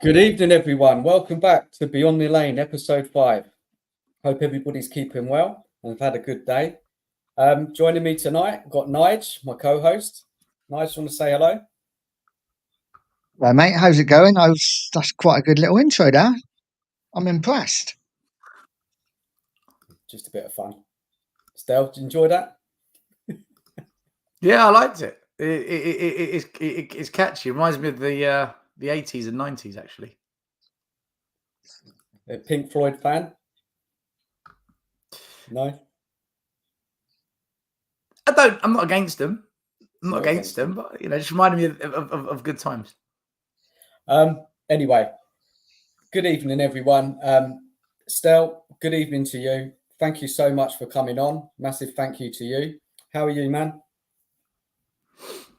Good evening, everyone. Welcome back to Beyond the Lane, episode 5. Hope everybody's keeping well and have had a good day. Joining me tonight, I've got Nige, my co-host. Nige, want to say hello? Well, mate, how's it going? That's quite a good little intro there. I'm impressed. Just a bit of fun. Stel, did you enjoy that? Yeah, I liked it. It's catchy. It reminds me of the 80s and 90s, actually. A Pink Floyd fan? No? I'm not against them. But just reminded me of good times. Anyway, good evening, everyone. Stel, good evening to you. Thank you so much for coming on. Massive thank you to you. How are you, man?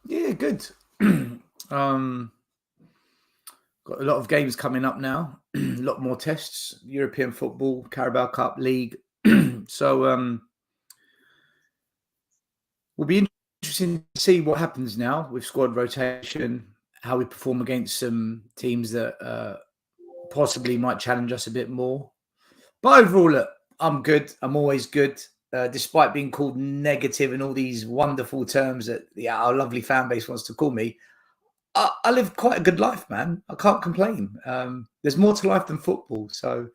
Yeah, good. Got a lot of games coming up now. A lot more tests. European football, Carabao Cup, League. So will be interesting to see what happens now with squad rotation, how we perform against some teams that possibly might challenge us a bit more. But overall, look, I'm good. I'm always good. Despite being called negative and all these wonderful terms that our lovely fan base wants to call me, I live quite a good life, man. I can't complain. There's more to life than football. So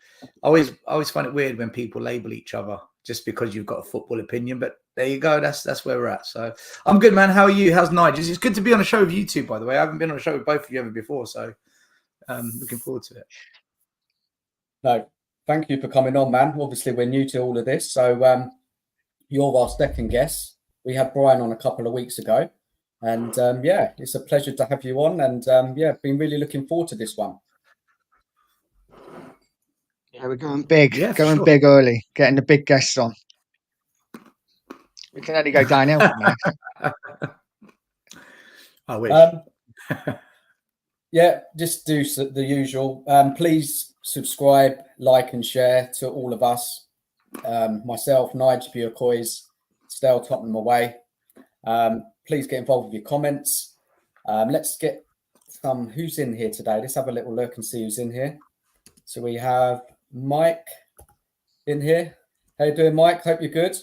I always find it weird when people label each other just because you've got a football opinion. But there you go. That's where we're at. So I'm good, man. How are you? How's Nige? It's good to be on a show with you two, by the way. I haven't been on a show with both of you ever before. So looking forward to it. No, thank you for coming on, man. Obviously, we're new to all of this. So you're our second guest. We had Brian on a couple of weeks ago. And it's a pleasure to have you on. And been really looking forward to this one. Yeah, we're going big. Yeah, going big early. Getting the big guests on. We can only go downhill from there. I wish. Just do the usual. Please subscribe, like, and share to all of us. Myself, Nige, Coys, Stel, Tottenham Away. Please get involved with your comments. Let's get who's in here today. Let's have a little look and see who's in here. So we have Mike in here. How you doing, Mike? Hope you're good.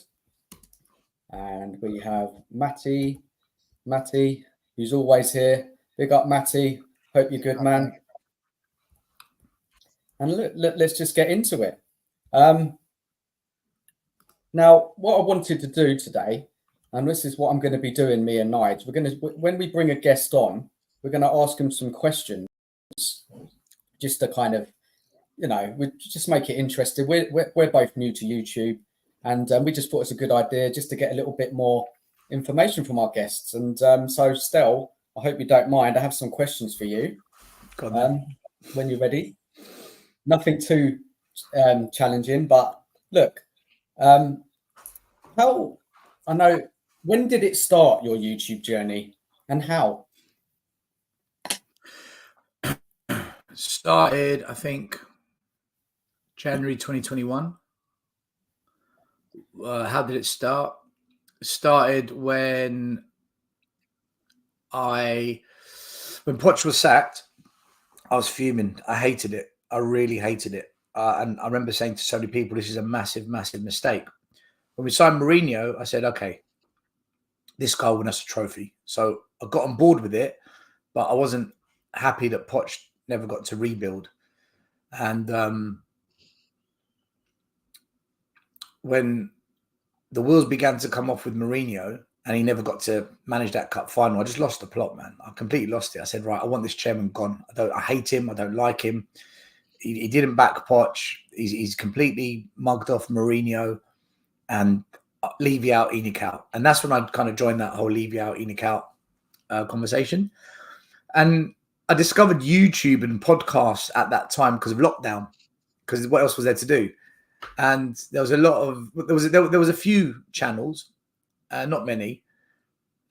And we have Matty, who's always here. Big up, Matty. Hope you're good, man. And let's just get into it. Now, what I wanted to do today, and this is what I'm going to be doing, me and Nige. When we bring a guest on, we're going to ask him some questions, just to kind of, we just make it interesting. We're both new to YouTube, and we just thought it's a good idea just to get a little bit more information from our guests. And so, Stel, I hope you don't mind. I have some questions for you. When you're ready. Nothing too challenging, but look, when did it start, your YouTube journey, and how? Started, I think, January 2021. How did it start? It started when Poch was sacked. I was fuming. I hated it. I really hated it. And I remember saying to so many people, this is a massive, massive mistake. When we signed Mourinho, I said, okay, this guy will win us a trophy. So I got on board with it, but I wasn't happy that Poch never got to rebuild. And when the wheels began to come off with Mourinho and he never got to manage that cup final, I just lost the plot, man. I completely lost it. I said, right, I want this chairman gone. I hate him. I don't like him. He didn't back Poch. He's completely mugged off Mourinho and leave you out, Enoch out. And that's when I kind of joined that whole leave you out, Enoch out conversation. And I discovered YouTube and podcasts at that time because of lockdown, because what else was there to do? And there was a few channels, not many,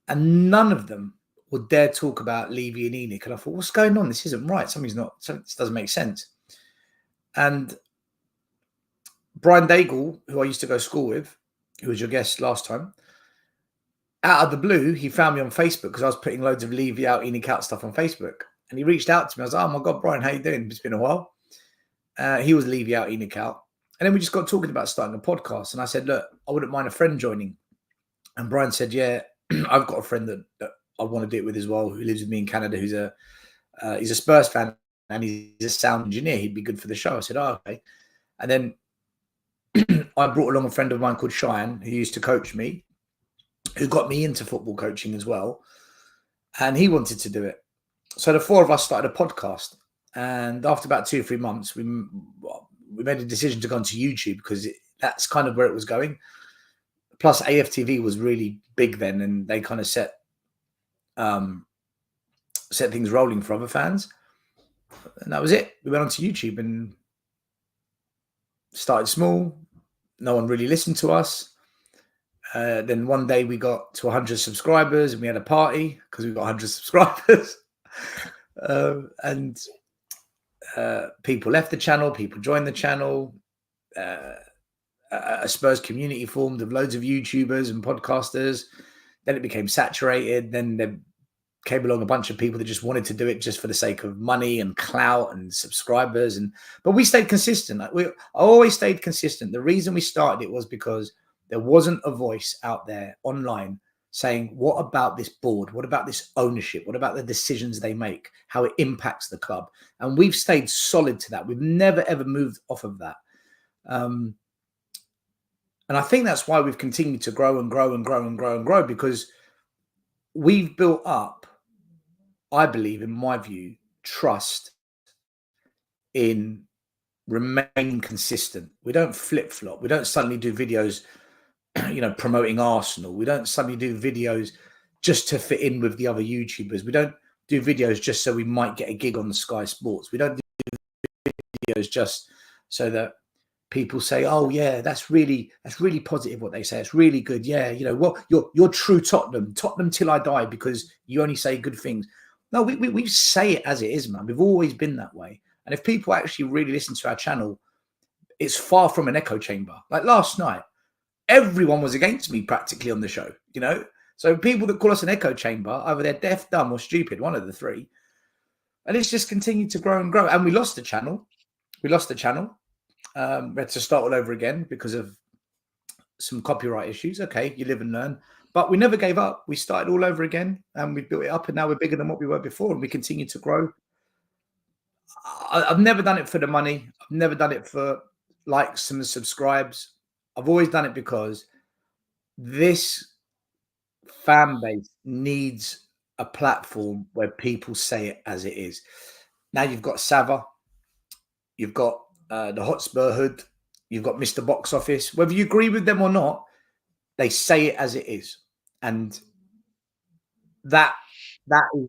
and none of them would dare talk about Levy and Enoch. And I thought, what's going on? This isn't right. This doesn't make sense. And Brian Daigle, who I used to go to school with, who was your guest last time, out of the blue, he found me on Facebook because I was putting loads of Levy out, Enoch out stuff on Facebook. And he reached out to me. I was like, oh my God, Brian, how you doing? It's been a while. He was Levy out, Enoch out. And then we just got talking about starting a podcast. And I said, look, I wouldn't mind a friend joining. And Brian said, yeah, I've got a friend that I want to do it with as well, who lives with me in Canada, who's he's a Spurs fan and he's a sound engineer. He'd be good for the show. I said, oh, okay. And then I brought along a friend of mine called Cheyenne, who used to coach me, who got me into football coaching as well. And he wanted to do it. So the four of us started a podcast. And after about 2 or 3 months, we made a decision to go onto YouTube because that's kind of where it was going. Plus, AFTV was really big then, and they kind of set things rolling for other fans. And that was it. We went onto YouTube and started small. No one really listened to us. Then one day we got to 100 subscribers and we had a party because we got 100 subscribers. And people left the channel, people joined the channel. A Spurs community formed of loads of YouTubers and podcasters. Then it became saturated. Then there came along a bunch of people that just wanted to do it just for the sake of money and clout and subscribers. But we stayed consistent. I always stayed consistent. The reason we started it was because there wasn't a voice out there online saying, what about this board? What about this ownership? What about the decisions they make? How it impacts the club? And we've stayed solid to that. We've never, ever moved off of that. And I think that's why we've continued to grow and grow and grow and grow and grow, because we've built up, I believe, in my view, trust in remaining consistent. We don't flip-flop. We don't suddenly do videos, promoting Arsenal. We don't suddenly do videos just to fit in with the other YouTubers. We don't do videos just so we might get a gig on the Sky Sports. We don't do videos just so that people say, oh yeah, that's really positive what they say. It's really good. Yeah, you're true Tottenham till I die because you only say good things. No, we say it as it is, man. We've always been that way. And if people actually really listen to our channel, it's far from an echo chamber. Like last night, everyone was against me practically on the show, So people that call us an echo chamber, either they're deaf, dumb, or stupid, one of the three. And it's just continued to grow and grow. And we lost the channel. We had to start all over again because of some copyright issues. Okay, you live and learn. But we never gave up. We started all over again and we built it up, and now we're bigger than what we were before, and we continue to grow. I've never done it for the money. I've never done it for likes and subscribes. I've always done it because this fan base needs a platform where people say it as it is. Now you've got Sava, you've got the Hotspur Hood, you've got Mr. Box Office. Whether you agree with them or not, they say it as it is. And that is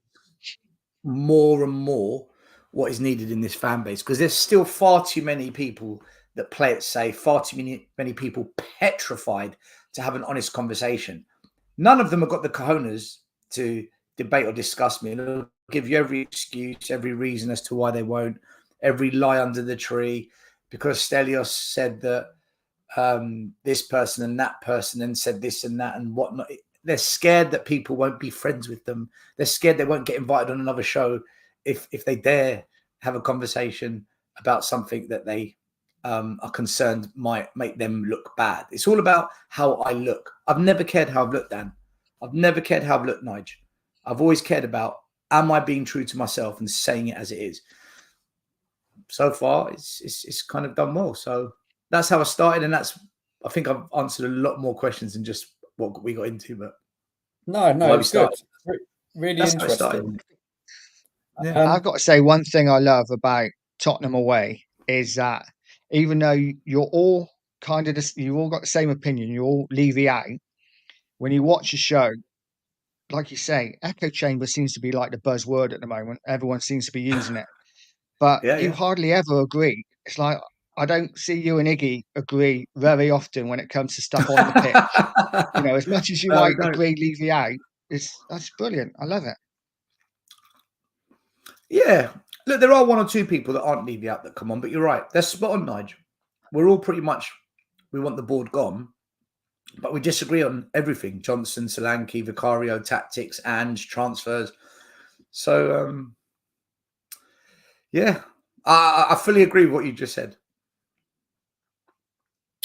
more and more what is needed in this fan base, because there's still far too many people that play it safe, far too many people petrified to have an honest conversation. None of them have got the cojones to debate or discuss me. They'll give you every excuse, every reason as to why they won't, every lie under the tree, because Stelios said that this person and that person and said this and that and whatnot. They're scared that people won't be friends with them. They're scared they won't get invited on another show if they dare have a conversation about something that they are concerned might make them look bad. It's all about how I look. I've never cared how I've looked, Dan. I've never cared how I've looked, Nige. I've always cared about, am I being true to myself and saying it as it is? So far, it's kind of done well. So that's how I started, and I think I've answered a lot more questions than just what we got into. But no, it's good. Really that's interesting. Yeah. I've got to say, one thing I love about Tottenham Away is that even though you're all kind of you all got the same opinion, you all Levy out. When you watch a show, like you say, echo chamber seems to be like the buzzword at the moment. Everyone seems to be using it, but you hardly ever agree. It's like, I don't see you and Iggy agree very often when it comes to stuff on the pitch. As much as you might agree Levy out, that's brilliant. I love it. Yeah. Look, there are one or two people that aren't Levy out that come on, but you're right. They're spot on, Nige. We're all pretty much, we want the board gone, but we disagree on everything. Johnson, Solanke, Vicario, tactics, Ange, transfers. So, Yeah, I fully agree with what you just said.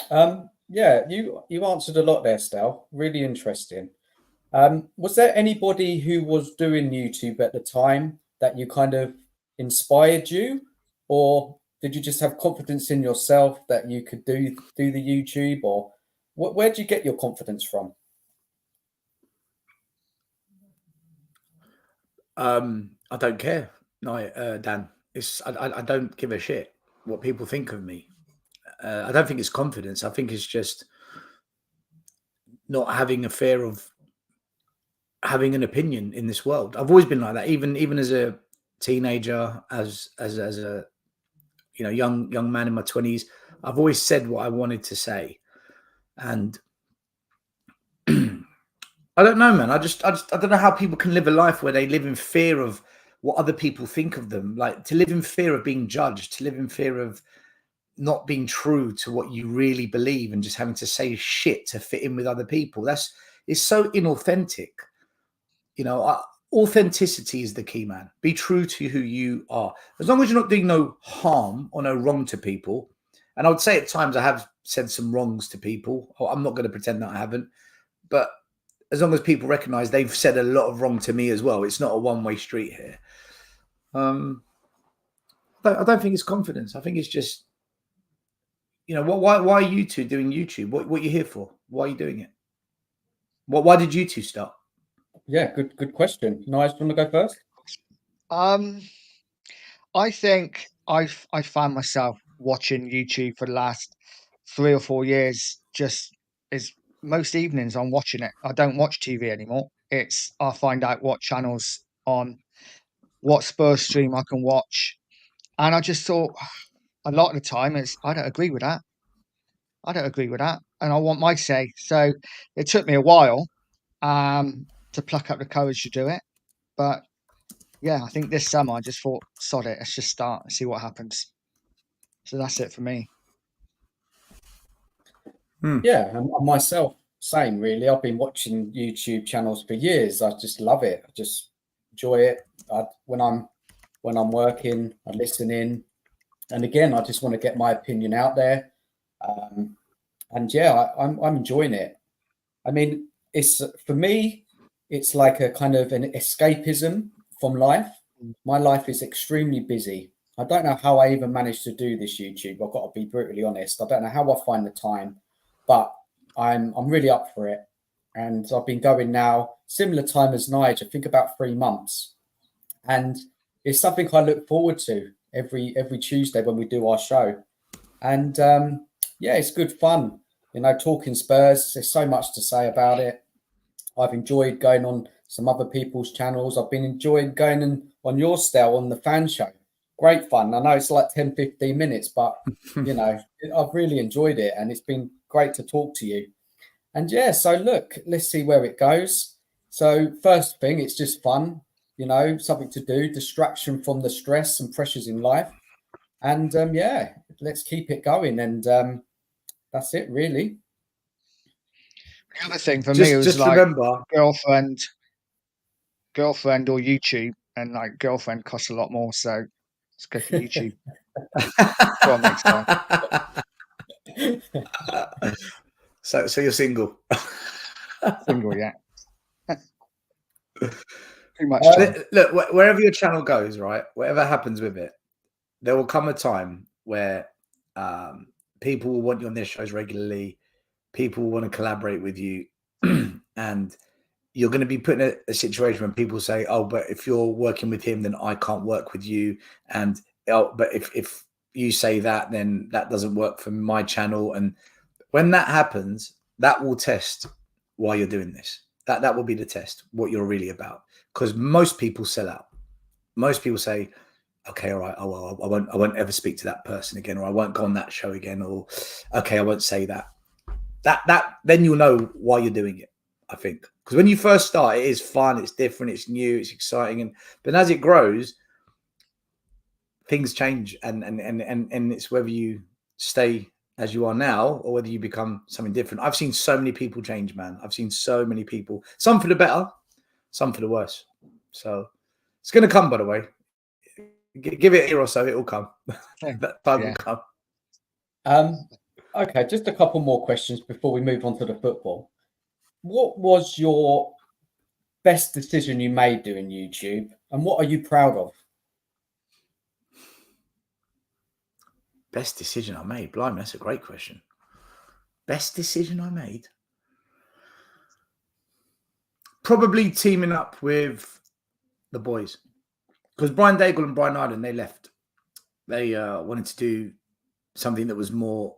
Yeah, you answered a lot there, Stel. Really interesting. Was there anybody who was doing YouTube at the time that you kind of inspired you, or did you just have confidence in yourself that you could do the YouTube, or where did you get your confidence from? I don't care, no, Dan. I don't give a shit what people think of me. I don't think it's confidence. I think it's just not having a fear of having an opinion in this world. I've always been like that, even as a teenager, as a young man in my 20s. I've always said what I wanted to say, and I don't know, man. I don't know how people can live a life where they live in fear of what other people think of them. Like, to live in fear of being judged, to live in fear of not being true to what you really believe and just having to say shit to fit in with other people. It's so inauthentic. Authenticity is the key, man. Be true to who you are. As long as you're not doing no harm or no wrong to people. And I would say at times I have said some wrongs to people. I'm not going to pretend that I haven't. But as long as people recognize they've said a lot of wrong to me as well, it's not a one-way street here. I don't think it's confidence. I think it's just, why are you two doing YouTube? What are you here for? Why are you doing it? Why did you two start? Yeah, good question. Nige, do you want to go first? I think I found myself watching YouTube for the last 3 or 4 years. Just as most evenings I'm watching it. I don't watch TV anymore. I'll find out what channels on, what Spurs stream I can watch, and I just thought a lot of the time I don't agree with that. I don't agree with that, and I want my say. So it took me a while to pluck up the courage to do it, but yeah, I think this summer I just thought, sod it, let's just start and see what happens. So that's it for me. Yeah, and myself, same really. I've been watching YouTube channels for years. I just love it. I just enjoy it. When I'm working, I listen in, and again, I just want to get my opinion out there. And yeah, I'm enjoying it. I mean, it's for me, it's like a kind of an escapism from life. My life is extremely busy. I don't know how I even managed to do this YouTube. I've got to be brutally honest. I don't know how I find the time, but I'm really up for it. And I've been going now similar time as Nige, I think about 3 months. And it's something I look forward to every Tuesday when we do our show. And yeah, it's good fun. Talking Spurs, there's so much to say about it. I've enjoyed going on some other people's channels. I've been enjoying going on your Stel on the fan show. Great fun. I know it's like 10, 15 minutes, but, I've really enjoyed it. And it's been great to talk to you. And yeah, so look, let's see where it goes. So first thing, it's just fun, something to do, distraction from the stress and pressures in life. And yeah, let's keep it going. And that's it, really. The other thing for me was just like remember, girlfriend or YouTube, and like girlfriend costs a lot more, so let's go for YouTube. Go on, next time. So you're single. Single, yeah. Too much Look, wherever your channel goes, right, whatever happens with it, there will come a time where people will want you on their shows regularly. People will want to collaborate with you, and you're going to be put in a situation when people say, "Oh, but if you're working with him, then I can't work with you." And but if you say that, then that doesn't work for my channel. And when that happens, that will test why you're doing this. That will be the test, what you're really about. Because most people sell out. Most people say, okay, all right, I won't ever speak to that person again, or I won't go on that show again, or okay, I won't say that. Then you'll know why you're doing it, I think. Because when you first start, it is fun, it's different, it's new, it's exciting, but as it grows, things change, and it's whether you stay as you are now or whether you become something different. I've seen so many people change, man. I've seen so many people, some for the better, some for the worse. So it's going to come, by the way. Give it a year or so, it will come. That time will come. Okay, just a couple more questions before we move on to the football. What was your best decision you made doing YouTube, and what are you proud of? Best decision I made? Blimey, that's a great question. Best decision I made? Probably teaming up with the boys. Because Brian Daigle and Brian Ireland, they left. They wanted to do something that was more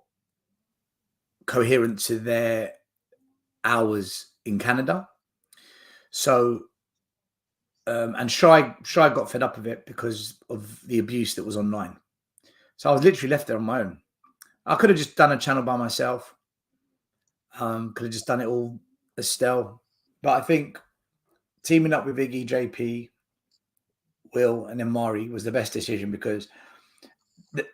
coherent to their hours in Canada. So, and Shy got fed up of it because of the abuse that was online. So I was literally left there on my own. I could have just done a channel by myself. Could have just done it all as Stel. But I think teaming up with Iggy, JP, Will, and then Mari was the best decision, because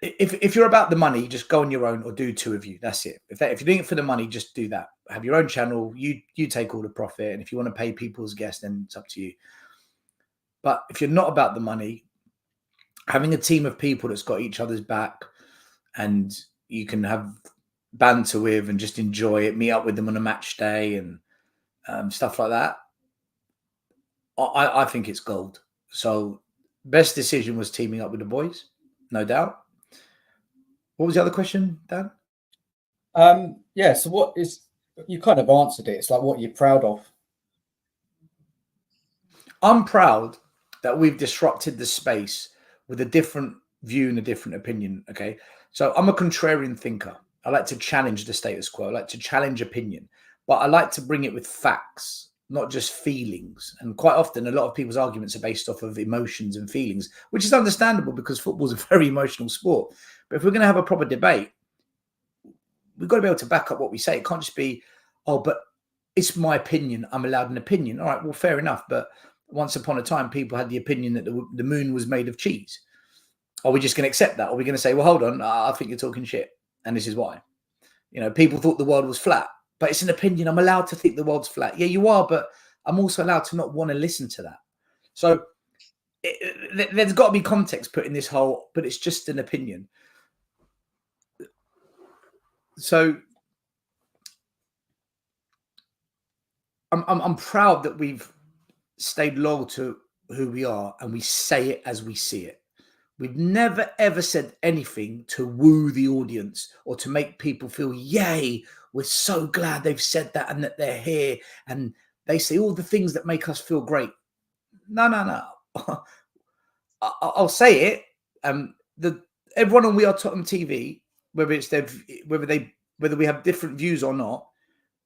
if you're about the money, just go on your own or do two of you. That's it. If you're doing it for the money, just do that. Have your own channel. You take all the profit. And if you want to pay people as guests, then it's up to you. But if you're not about the money, having a team of people that's got each other's back and you can have banter with and just enjoy it, meet up with them on a match day and stuff like that, I think it's gold. So best decision was teaming up with the boys, no doubt. What was the other question, Dan? Yeah, so what is, you kind of answered it. It's like, what you're proud of. I'm proud that we've disrupted the space with a different view and a different opinion. Okay. So I'm a contrarian thinker. I like to challenge the status quo. I like to challenge opinion, but I like to bring it with facts, not just feelings. And quite often, a lot of people's arguments are based off of emotions and feelings, which is understandable because football is a very emotional sport. But if we're going to have a proper debate, we've got to be able to back up what we say. It can't just be, oh, but it's my opinion. I'm allowed an opinion. All right, well, fair enough. But once upon a time, people had the opinion that the moon was made of cheese. Are we just going to accept that? Or are we going to say, well, hold on, I think you're talking shit, and this is why? You know, people thought the world was flat, but it's an opinion. I'm allowed to think the world's flat. Yeah, you are, but I'm also allowed to not want to listen to that. So there's got to be context put in this whole, but it's just an opinion. So I'm proud that we've stayed loyal to who we are and we say it as we see it. We've never, ever said anything to woo the audience or to make people feel, yay, we're so glad they've said that and that they're here. And they say all the things that make us feel great. No. I'll say it. Everyone on We Are Tottenham TV, whether we have different views or not,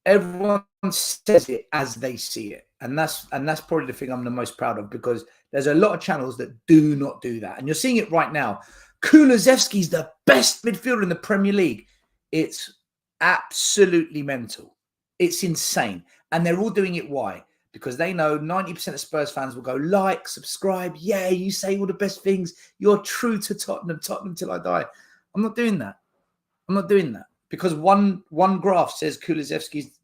everyone says it as they see it. And that's probably the thing I'm the most proud of, because there's a lot of channels that do not do that. And you're seeing it right now. Kulusevski's the best midfielder in the Premier League. It's absolutely mental. It's insane. And they're all doing it. Why? Because they know 90% of Spurs fans will go, like, subscribe. Yeah, you say all the best things. You're true to Tottenham till I die. I'm not doing that. I'm not doing that. Because one graph says Kulusevski's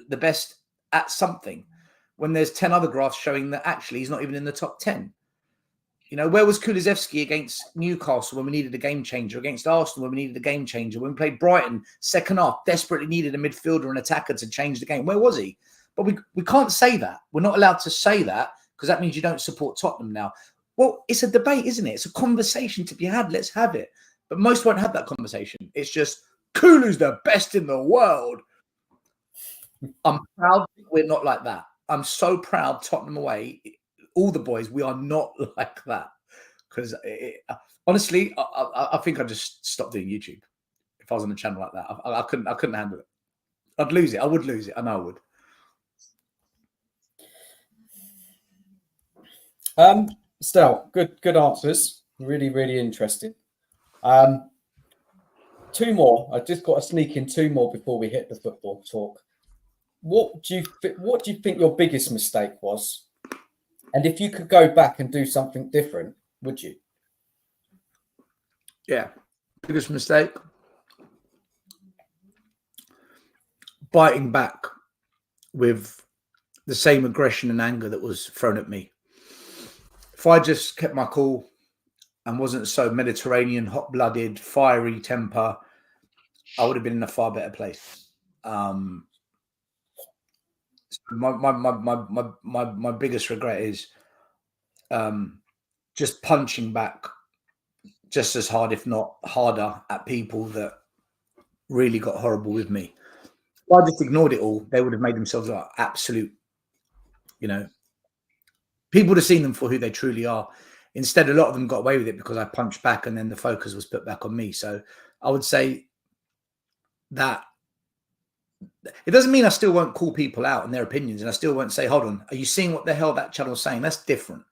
the best at something, when there's 10 other graphs showing that actually he's not even in the top 10. You know, where was Kulusevski against Newcastle when we needed a game changer, against Arsenal when we needed a game changer, when we played Brighton, second half, desperately needed a midfielder and attacker to change the game? Where was he? But we can't say that. We're not allowed to say that, because that means you don't support Tottenham now. Well, it's a debate, isn't it? It's a conversation to be had. Let's have it. But most won't have that conversation. It's just, Kulu's the best in the world. I'm proud we're not like that. I'm so proud Tottenham Away, all the boys, we are not like that. Because honestly, I think I'd just stop doing YouTube if I was on a channel like that. I couldn't handle it. I'd lose it. I would lose it. I know I would. Stel, good answers. Really, really interesting. Two more. I just got to sneak in two more before we hit the football talk. What do you think your biggest mistake was? And if you could go back and do something different, would you? Yeah. Biggest mistake? Biting back with the same aggression and anger that was thrown at me. If I just kept my cool and wasn't so Mediterranean, hot-blooded, fiery temper, I would have been in a far better place. My biggest regret is just punching back just as hard, if not harder, at people that really got horrible with me. If I just ignored it all, they would have made themselves like absolute, people would have seen them for who they truly are. Instead, a lot of them got away with it because I punched back and then the focus was put back on me. So I would say that it doesn't mean I still won't call people out on their opinions, and I still won't say, hold on, are you seeing what the hell that channel is saying? That's different.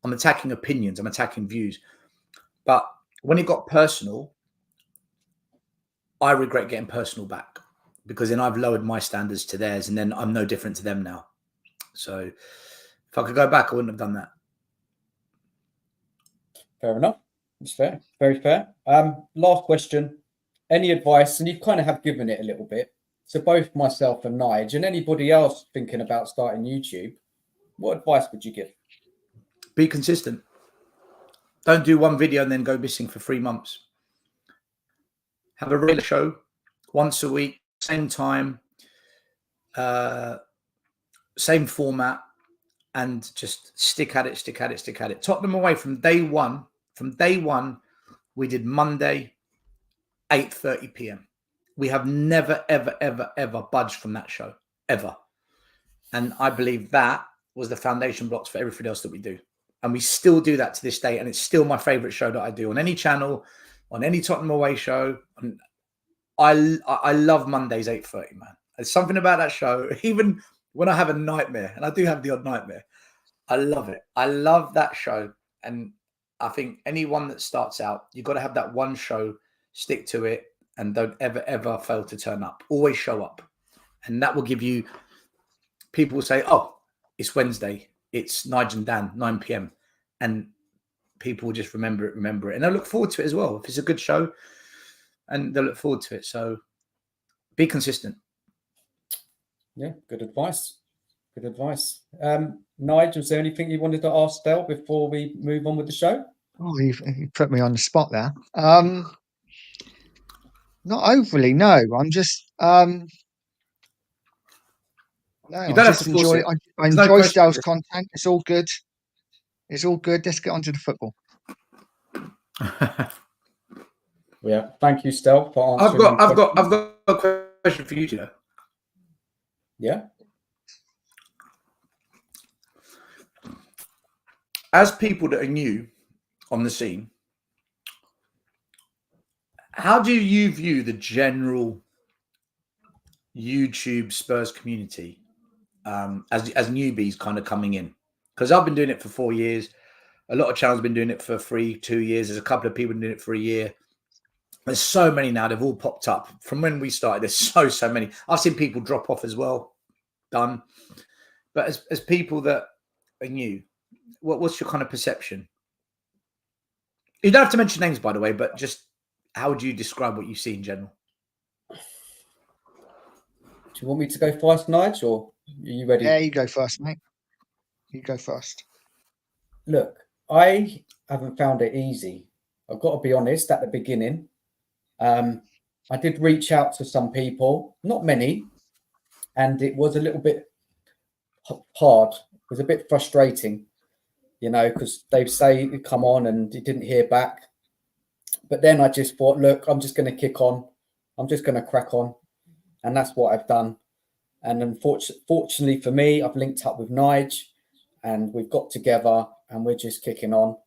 I'm attacking opinions. I'm attacking views. But when it got personal, I regret getting personal back, because then I've lowered my standards to theirs, and then I'm no different to them now. So if I could go back, I wouldn't have done that. Fair enough. It's fair. Very fair. Last question. Any advice? And you kind of have given it a little bit. So both myself and Nige, and anybody else thinking about starting YouTube, what advice would you give? Be consistent. Don't do one video and then go missing for 3 months. Have a regular show once a week, same time, same format, and just stick at it. Tottenham Away from day one, we did Monday, 8:30 p.m. We have never, ever, ever, ever budged from that show, ever. And I believe that was the foundation blocks for everything else that we do. And we still do that to this day. And it's still my favorite show that I do on any channel, on any Tottenham Away show. And I love Mondays, 8:30, man. There's something about that show, even when I have a nightmare, and I do have the odd nightmare, I love it. I love that show. And I think anyone that starts out, you've got to have that one show, stick to it, and don't ever, ever fail to turn up. Always show up. And that will give you, people will say, oh, it's Wednesday. It's Nige and Dan, 9 p.m. And people will just remember it. And they'll look forward to it as well. If it's a good show, and they'll look forward to it. So be consistent. Yeah, good advice. Good advice. Nige, was there anything you wanted to ask Stel before we move on with the show? Oh, you put me on the spot there. Not overly, no. I'm just no, you don't have to enjoy. I enjoy Stel's content. It's all good. It's all good. Let's get on to the football. Yeah, thank you, Stel, for answering. I've got a question for you, Gino. Yeah. As people that are new on the scene, how do you view the general YouTube Spurs community as newbies kind of coming in? Because I've been doing it for 4 years. A lot of channels have been doing it for 2 years. There's a couple of people doing it for a year. There's so many now. They've all popped up from when we started. There's so many. I've seen people drop off as well. Done. But as people that are new, what's your kind of perception? You don't have to mention names, by the way, but just how would you describe what you see in general? Do you want me to go first, Nige, or are you ready? Yeah, you go first, mate. You go first. Look, I haven't found it easy. I've got to be honest, at the beginning. I did reach out to some people, not many, and it was a little bit hard. It was a bit frustrating, because they say come on and you didn't hear back. But then I just thought, look, I'm just going to kick on. I'm just going to crack on. And that's what I've done. And unfortunately for me, I've linked up with Nige and we've got together and we're just kicking on.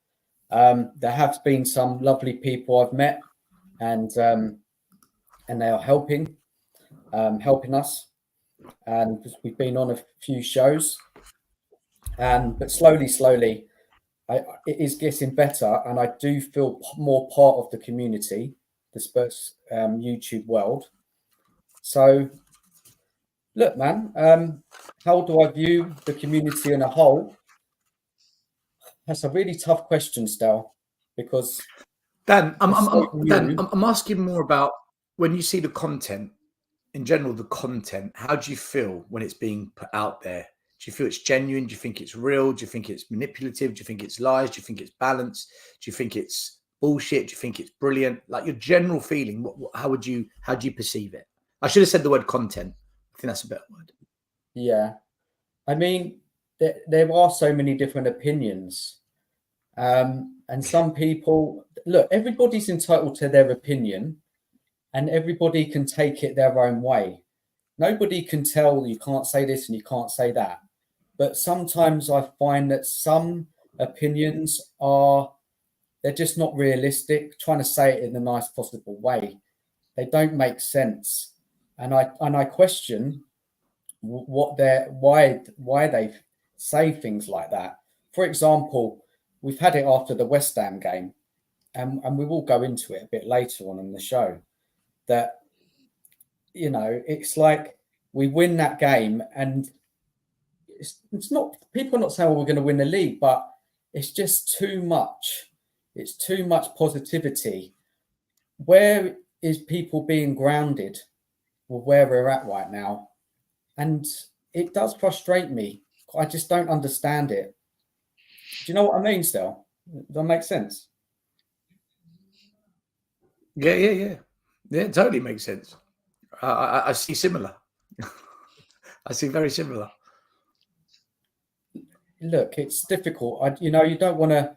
There have been some lovely people I've met and they are helping us. And we've been on a few shows. But slowly, it is getting better, and I do feel more part of the community, the Spurs YouTube world. So, look, man, how do I view the community in a whole? That's a really tough question, Stel, because Dan, I'm asking more about when you see the content in general. The content, how do you feel when it's being put out there? Do you feel it's genuine? Do you think it's real? Do you think it's manipulative? Do you think it's lies? Do you think it's balanced? Do you think it's bullshit? Do you think it's brilliant? Like your general feeling, how do you perceive it? I should have said the word content. I think that's a better word. Yeah. I mean, there are so many different opinions. And some people, look, everybody's entitled to their opinion and everybody can take it their own way. Nobody can tell you can't say this and you can't say that. But sometimes I find that some opinions they're just not realistic, trying to say it in the nice possible way. They don't make sense. And I question why they say things like that. For example, we've had it after the West Ham game, and we will go into it a bit later on in the show, that, you know, it's like we win that game and it's not, people are not saying, well, we're going to win the league, but it's just too much. It's too much positivity. Where is people being grounded with where we're at right now? And it does frustrate me. I just don't understand it. Do you know what I mean, Stel? Does that make sense? Yeah, it totally makes sense. I see similar. I see very similar. Look, it's difficult. You don't want to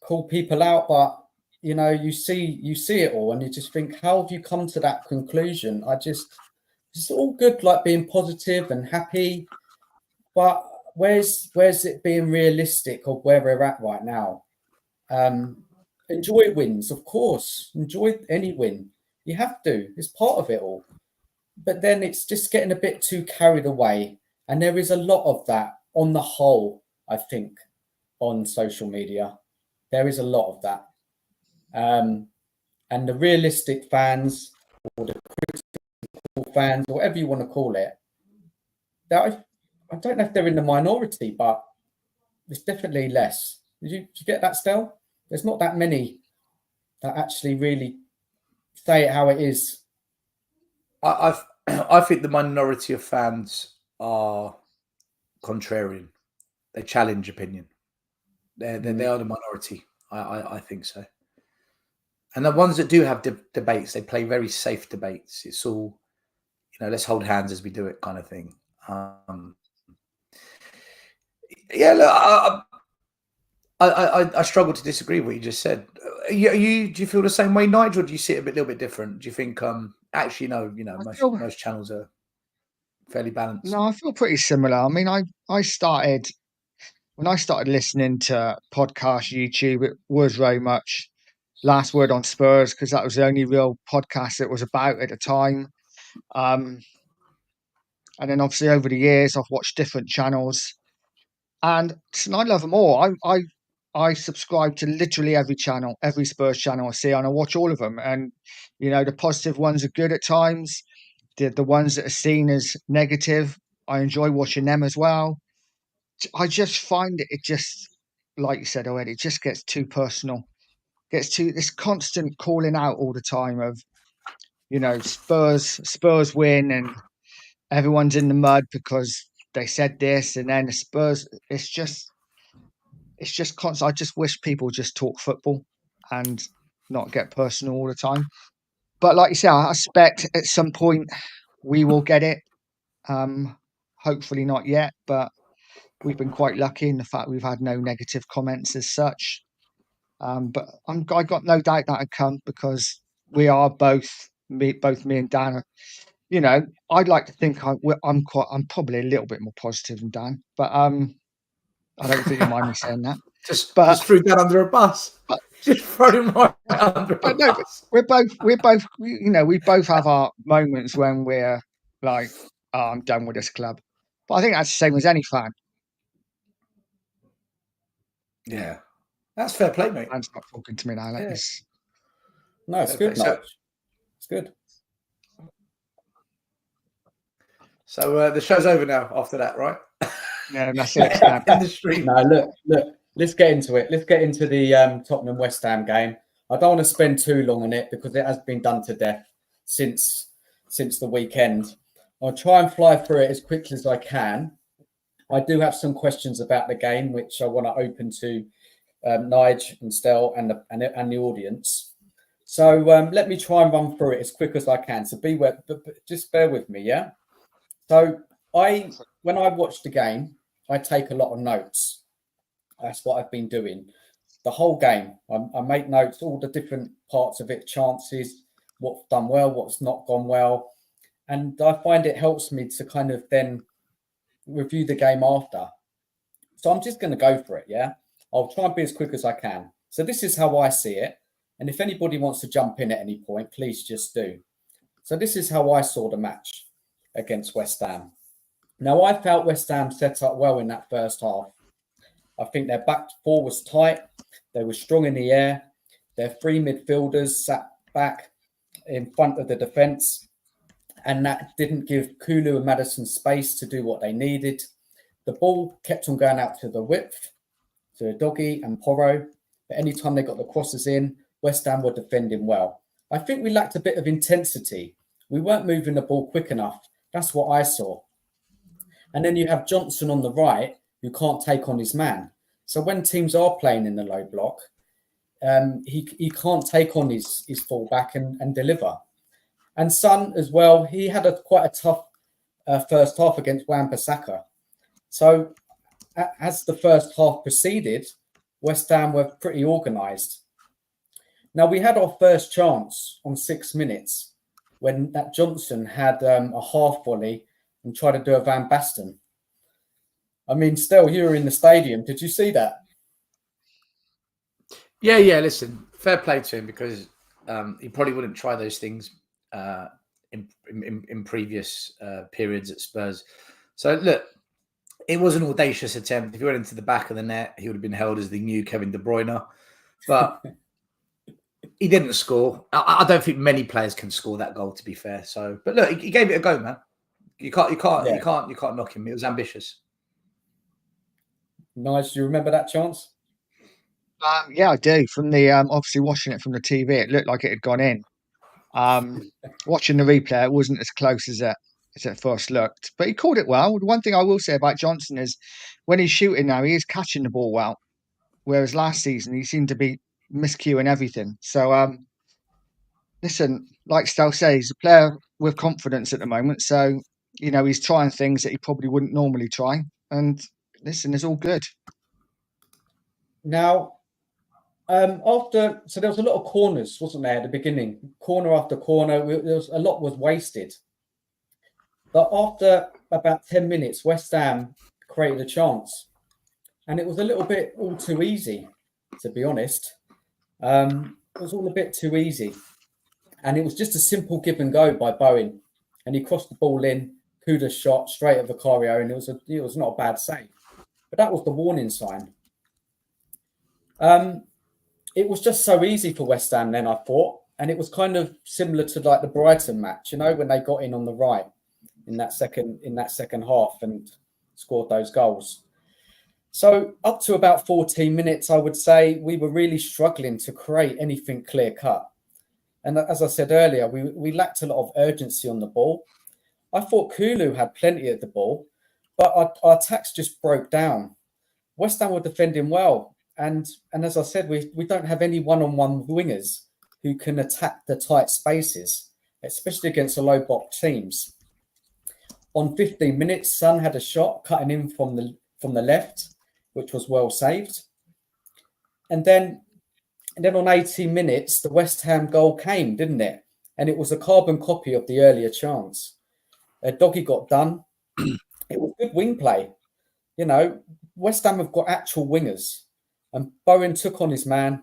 call people out, but you see it all, and you just think, how have you come to that conclusion? It's all good, like being positive and happy, but where's it being realistic of where we're at right now? Enjoy wins, of course. Enjoy any win. You have to. It's part of it all. But then it's just getting a bit too carried away. And there is a lot of that on the whole, I think, on social media. There is a lot of that. And the realistic fans or the critical fans, or whatever you want to call it, I don't know if they're in the minority, but it's definitely less. Did you get that, Stel? There's not that many that actually really say it how it is. I think the minority of fans are contrarian. They challenge opinion. They are the minority. I think so. And the ones that do have debates, they play very safe debates. It's all, let's hold hands as we do it kind of thing. Yeah, look, I struggle to disagree with what you just said. Do you feel the same way, Nige, or do you see it a little bit different? Do you think actually no, most channels are fairly balanced? No, I feel pretty similar. I mean, I started when I started listening to podcasts, YouTube, it was very much Last Word on Spurs, because that was the only real podcast it was about at the time. And then obviously over the years, I've watched different channels, and I love them all. I subscribe to literally every channel, every Spurs channel I see, and I watch all of them. And the positive ones are good at times. The ones that are seen as negative, I enjoy watching them as well. I just find it just, like you said already, it just gets too personal. Gets too this constant calling out all the time of, Spurs win and everyone's in the mud because they said this, and then the Spurs. It's just constant. I just wish people just talk football and not get personal all the time. But like you say, I expect at some point we will get it. Hopefully not yet, but we've been quite lucky in the fact we've had no negative comments as such. But I got no doubt that'll come, because we are both me and Dan. I'd like to think I'm probably a little bit more positive than Dan, but I don't think you mind me saying that. Just threw Dan under a bus. Just throw him right under a bus. We both have our moments when we're like, oh, I'm done with this club. But I think that's the same as any fan. Yeah, that's fair play, mate. Dan's not talking to me now like this. No, it's good. It's good. So the show's over now after that, right? Yeah, that's it. In the street. No, look. Let's get into it. Let's get into the Tottenham West Ham game. I don't want to spend too long on it because it has been done to death since the weekend. I'll try and fly through it as quickly as I can. I do have some questions about the game, which I want to open to Nige and Stel and the audience. So let me try and run through it as quick as I can. So just bear with me, yeah? So when I watch the game, I take a lot of notes. That's what I've been doing. The whole game, I make notes, all the different parts of it, chances, what's done well, what's not gone well. And I find it helps me to kind of then review the game after. So I'm just going to go for it, yeah? I'll try and be as quick as I can. So this is how I see it. And if anybody wants to jump in at any point, please just do. So this is how I saw the match against West Ham. Now, I felt West Ham set up well in that first half. I think their back four was tight. They were strong in the air. Their three midfielders sat back in front of the defence. And that didn't give Kulu and Maddison space to do what they needed. The ball kept on going out to the width, to Doggy and Porro. But anytime they got the crosses in, West Ham were defending well. I think we lacked a bit of intensity. We weren't moving the ball quick enough. That's what I saw. And then you have Johnson on the right, who can't take on his man. So when teams are playing in the low block, he can't take on his fullback and deliver. And Son as well, he had quite a tough first half against Wan-Bissaka. So as the first half proceeded, West Ham were pretty organised. Now, we had our first chance on 6 minutes when that Johnson had a half volley and tried to do a Van Basten. I mean, Stel, you were in the stadium. Did you see that? Yeah. Listen, fair play to him because he probably wouldn't try those things in previous periods at Spurs. So look, it was an audacious attempt. If he went into the back of the net, he would have been held as the new Kevin De Bruyne. But he didn't score. I don't think many players can score that goal, to be fair. So, but look, he gave it a go, man. You can't knock him. It was ambitious. Nice. Do you remember that chance? Yeah, I do. From the obviously watching it from the TV, it looked like it had gone in. Watching the replay, it wasn't as close as it first looked, but he called it well. The one thing I will say about Johnson is when he's shooting now, he is catching the ball well, whereas last season he seemed to be miscuing everything. So, listen, like Stel says, he's a player with confidence at the moment. So, he's trying things that he probably wouldn't normally try. And listen, it's all good. Now, there was a lot of corners, wasn't there, at the beginning? Corner after corner, a lot was wasted. But after about 10 minutes, West Ham created a chance. And it was a little bit all too easy, to be honest. It was all a bit too easy. And it was just a simple give and go by Bowen. And he crossed the ball in, Kuda shot straight at Vicario, and it was not a bad save. But that was the warning sign. It was just so easy for West Ham then, I thought. And it was kind of similar to like the Brighton match, when they got in on the right in that second half and scored those goals. So up to about 14 minutes, I would say we were really struggling to create anything clear cut. And as I said earlier, we lacked a lot of urgency on the ball. I thought Kulu had plenty of the ball, but our attacks just broke down. West Ham were defending well. And as I said, we don't have any one-on-one wingers who can attack the tight spaces, especially against the low block teams. On 15 minutes, Son had a shot cutting in from the left, which was well saved. And then on 18 minutes, the West Ham goal came, didn't it? And it was a carbon copy of the earlier chance. Doggy got done. It was good wing play. West Ham have got actual wingers. And Bowen took on his man,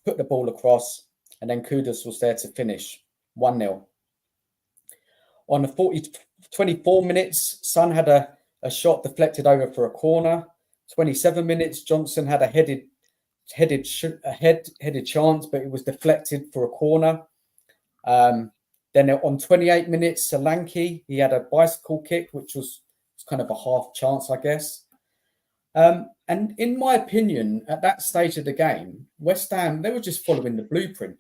put the ball across, and then Kudus was there to finish 1-0. On the 24 minutes, Son had a shot deflected over for a corner. 27 minutes, Johnson had a headed chance, but it was deflected for a corner. Then on 28 minutes, Solanke, he had a bicycle kick, which was kind of a half chance, I guess. And in my opinion, at that stage of the game, West Ham, they were just following the blueprint.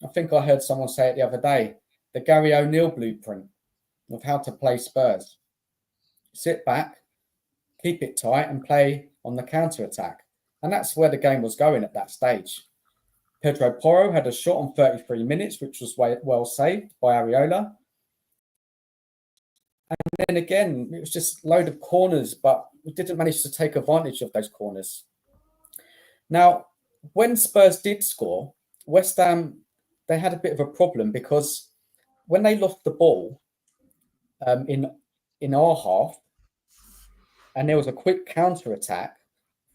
I think I heard someone say it the other day, the Gary O'Neill blueprint of how to play Spurs. Sit back, keep it tight and play on the counter-attack. And that's where the game was going at that stage. Pedro Porro had a shot on 33 minutes, which was well saved by Areola. And then again, it was just a load of corners, but we didn't manage to take advantage of those corners. Now, when Spurs did score, West Ham, they had a bit of a problem because when they lost the ball in our half, and there was a quick counter-attack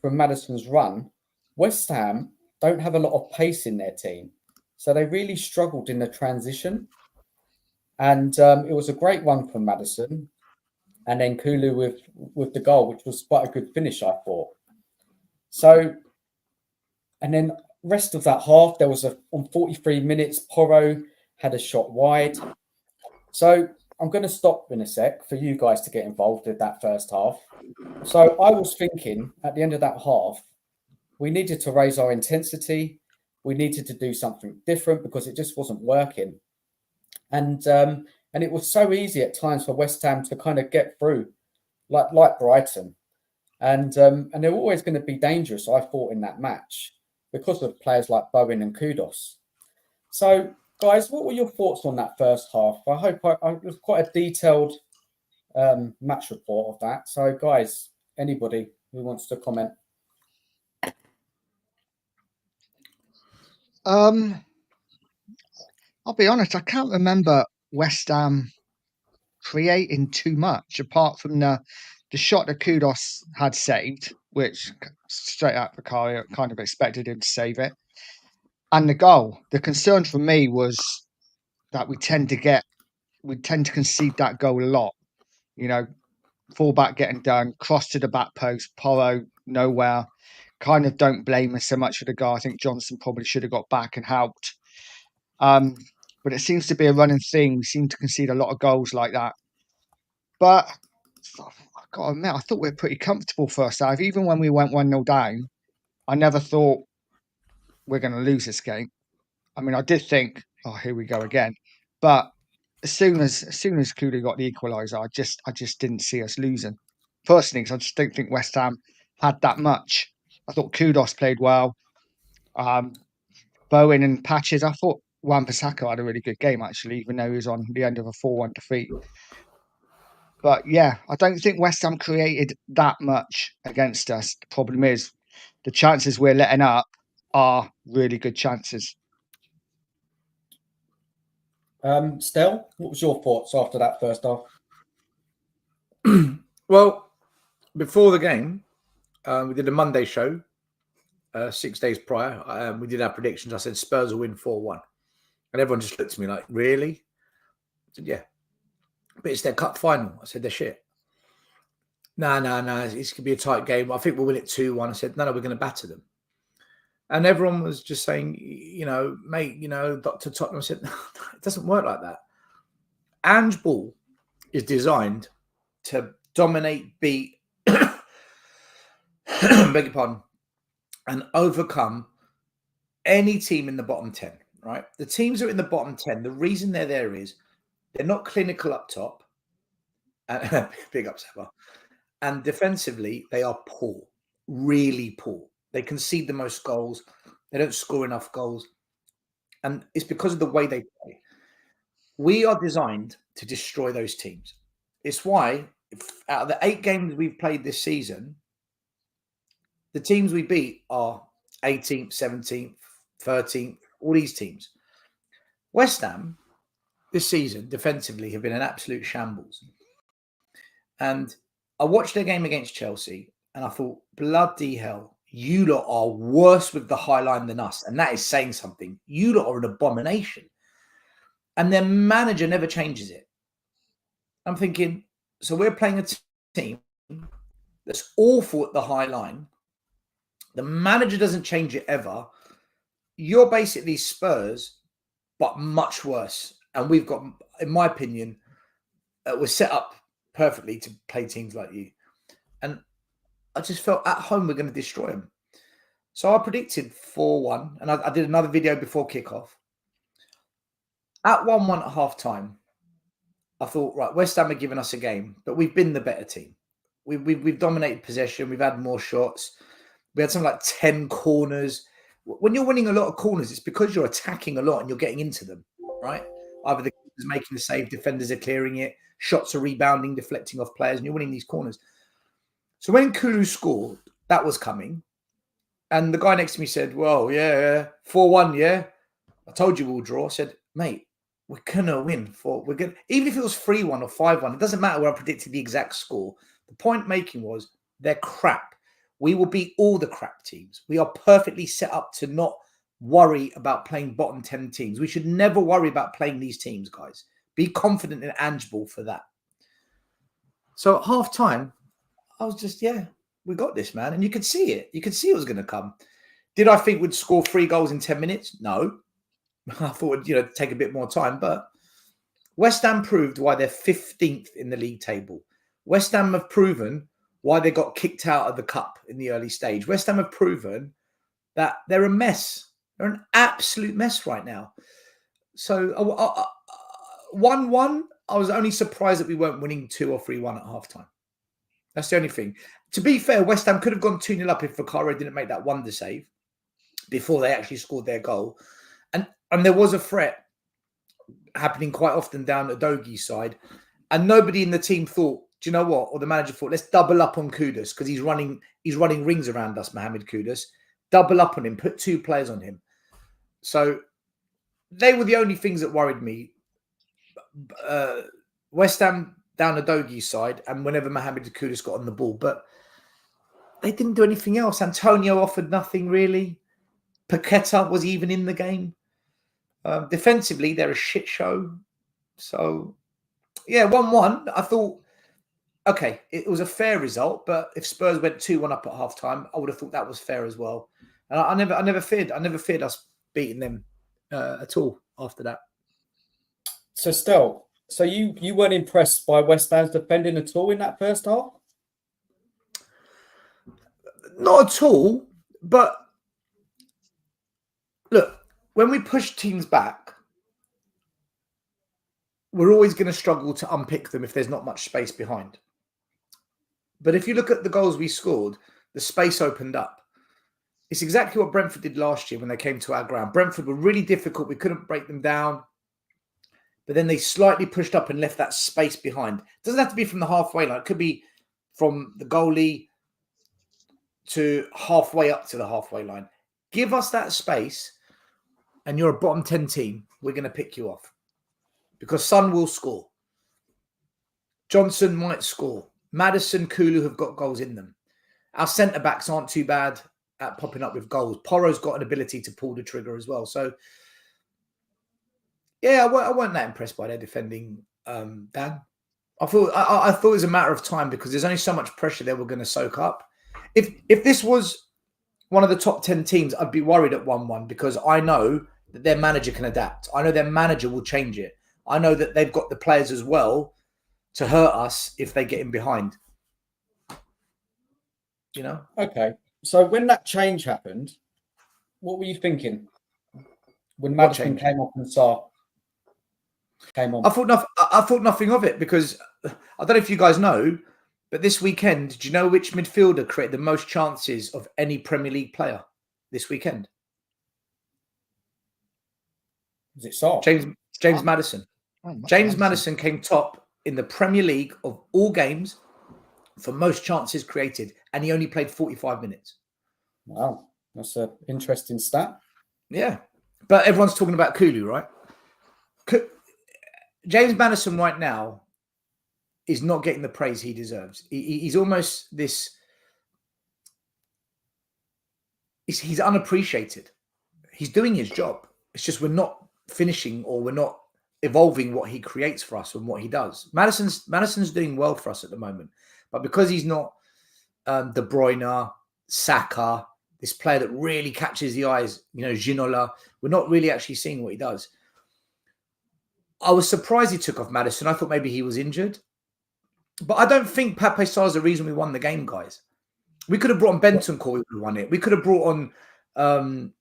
from Maddison's run, West Ham don't have a lot of pace in their team. So they really struggled in the transition. And it was a great one from Maddison. And then Kulu with the goal, which was quite a good finish, I thought. So, and then rest of that half, there was on 43 minutes, Porro had a shot wide. So I'm going to stop in a sec for you guys to get involved with that first half. So I was thinking at the end of that half, we needed to raise our intensity. We needed to do something different because it just wasn't working. And it was so easy at times for West Ham to kind of get through, like Brighton. And they're always going to be dangerous, I thought, in that match because of players like Bowen and Kudos. So, guys, what were your thoughts on that first half? I hope it was quite a detailed match report of that. So, guys, anybody who wants to comment? I'll be honest, I can't remember West Ham creating too much apart from the shot that Kudos had saved, which straight out Vicario kind of expected him to save it. And the goal. The concern for me was that we tend to concede that goal a lot. You know, fullback getting done, cross to the back post, Porro nowhere. Kind of don't blame us so much for the goal. I think Johnson probably should have got back and helped. But it seems to be a running thing. We seem to concede a lot of goals like that. But I've got to admit, I thought we were pretty comfortable first half. Even when we went 1-0 down, I never thought we're going to lose this game. I mean, I did think, oh, here we go again. But as soon as Kulu got the equaliser, I just didn't see us losing. Personally, because I just don't think West Ham had that much. I thought Kudos played well. Bowen and Patches, I thought Wan-Bissaka had a really good game, actually, even though he was on the end of a 4-1 defeat. But yeah, I don't think West Ham created that much against us. The problem is the chances we're letting up are really good chances. Stel, what was your thoughts after that first half? Well, before the game, we did a Monday show 6 days prior. We did our predictions. I said Spurs will win 4-1. And everyone just looked at me like, really? I said, yeah. But it's their cup final. I said, they're shit. No. It's going to be a tight game. I think we'll win it 2-1. I said, no, we're going to batter them. And everyone was just saying, mate, Dr. Tottenham said, no, it doesn't work like that. Ange ball is designed to dominate, beat, beg your pardon, and overcome any team in the bottom 10, right? The teams that are in the bottom 10, the reason they're there is they're not clinical up top. And big ups ever. And defensively, they are poor, really poor. They concede the most goals. They don't score enough goals. And it's because of the way they play. We are designed to destroy those teams. It's why, out of the 8 games we've played this season, the teams we beat are 18th, 17th, 13th, all these teams. West Ham, this season, defensively, have been an absolute shambles. And I watched their game against Chelsea, and I thought, bloody hell, you lot are worse with the high line than us. And that is saying something. You lot are an abomination. And their manager never changes it. I'm thinking, so we're playing a team that's awful at the high line. The manager doesn't change it ever. You're basically Spurs, but much worse. And we've got, in my opinion, we're set up perfectly to play teams like you. And I just felt at home we're going to destroy them. So I predicted 4-1. And I did another video before kickoff. At 1-1 at half time, I thought, right, West Ham are giving us a game, but we've been the better team. we've dominated possession. We've had more shots. We had something like 10 corners. When you're winning a lot of corners, it's because you're attacking a lot and you're getting into them, right? Either the keeper's making the save, defenders are clearing it, shots are rebounding, deflecting off players, and you're winning these corners. So when Kulu scored, that was coming. And the guy next to me said, well, yeah, 4-1, yeah. I told you we'll draw. I said, mate, we're going to win. Even if it was 3-1 or 5-1, it doesn't matter where I predicted the exact score. The point making was they're crap. We will beat all the crap teams. We are perfectly set up to not worry about playing bottom 10 teams. We should never worry about playing these teams, guys. Be confident in Ange Ball for that. So at half time, I was just, yeah, we got this, man. And you could see it. You could see it was going to come. Did I think we'd score 3 goals in 10 minutes? No. I thought it'd take a bit more time. But West Ham proved why they're 15th in the league table. West Ham have proven why they got kicked out of the cup in the early stage. West Ham have proven that they're a mess. They're an absolute mess right now. So 1-1, I was only surprised that we weren't winning 2 or 3-1 at halftime. That's the only thing. To be fair, West Ham could have gone 2-0 up if Vicario didn't make that wonder save before they actually scored their goal. And there was a threat happening quite often down the Dogi's side. And nobody in the team thought, do you know what? Or the manager thought, let's double up on Kudus because he's running rings around us, Mohamed Kudus. Double up on him, put 2 players on him. So they were the only things that worried me. West Ham down the Dogi's side, and whenever Mohamed Kudus got on the ball, but they didn't do anything else. Antonio offered nothing really. Paqueta was even in the game. Defensively, they're a shit show. So, yeah, 1-1. I thought, okay, it was a fair result, but if Spurs went 2-1 up at half time, I would have thought that was fair as well. And I never feared us beating them at all after that. So, Stel, so you weren't impressed by West Ham's defending at all in that first half? Not at all, but look, when we push teams back, we're always going to struggle to unpick them if there's not much space behind. But if you look at the goals we scored, the space opened up. It's exactly what Brentford did last year when they came to our ground. Brentford were really difficult. We couldn't break them down. But then they slightly pushed up and left that space behind. It doesn't have to be from the halfway line. It could be from the goalie to halfway up to the halfway line. Give us that space and you're a bottom 10 team. We're going to pick you off. Because Son will score. Johnson might score. Maddison, Kulu have got goals in them. Our centre-backs aren't too bad at popping up with goals. Porro's got an ability to pull the trigger as well. So, yeah, I wasn't that impressed by their defending, Dan. I thought it was a matter of time because there's only so much pressure they were going to soak up. If this was one of the top 10 teams, I'd be worried at 1-1 because I know that their manager can adapt. I know their manager will change it. I know that they've got the players as well to hurt us if they get in behind. You know? Okay. So when that change happened, what were you thinking? When Maddison came off and Sarr came on? I thought nothing of it because I don't know if you guys know, but this weekend, do you know which midfielder created the most chances of any Premier League player this weekend? Was it Sarr? James Maddison. James Maddison came top in the Premier League of all games for most chances created, and he only played 45 minutes. Wow, that's an interesting stat. Yeah, but everyone's talking about Kulu, right? James Maddison right now is not getting the praise he deserves. He's almost this... He's unappreciated. He's doing his job. It's just we're not finishing or we're not evolving what he creates for us and what he does. Maddison's doing well for us at the moment. But because he's not De Bruyne, Saka, this player that really catches the eyes, you know, Ginola, we're not really actually seeing what he does. I was surprised he took off Maddison. I thought maybe he was injured. But I don't think Pape Sarr is the reason we won the game, guys. We could have brought on Bentancur, we would have won it. We could have brought on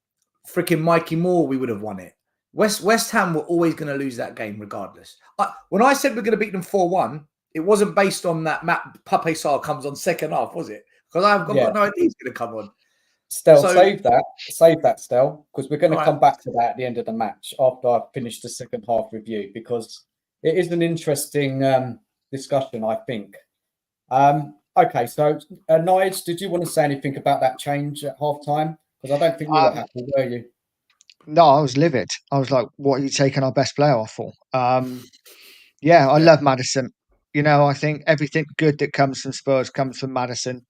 freaking Mikey Moore, we would have won it. West Ham were always going to lose that game regardless. When I said we're going to beat them 4-1, It wasn't based on that Pape Sarr comes on second half, was it? Because I've got no idea he's going to come on. Stel, save that, Stel, because we're going to come back to that at the end of the match after I've finished the second half review, because it is an interesting discussion, I think. Okay, so Nige, did you want to say anything about that change at half time? Because I don't think you were happy, were you? No, I was livid. I was like, what are you taking our best player off for? I love Maddison. I think everything good that comes from Spurs comes from Maddison.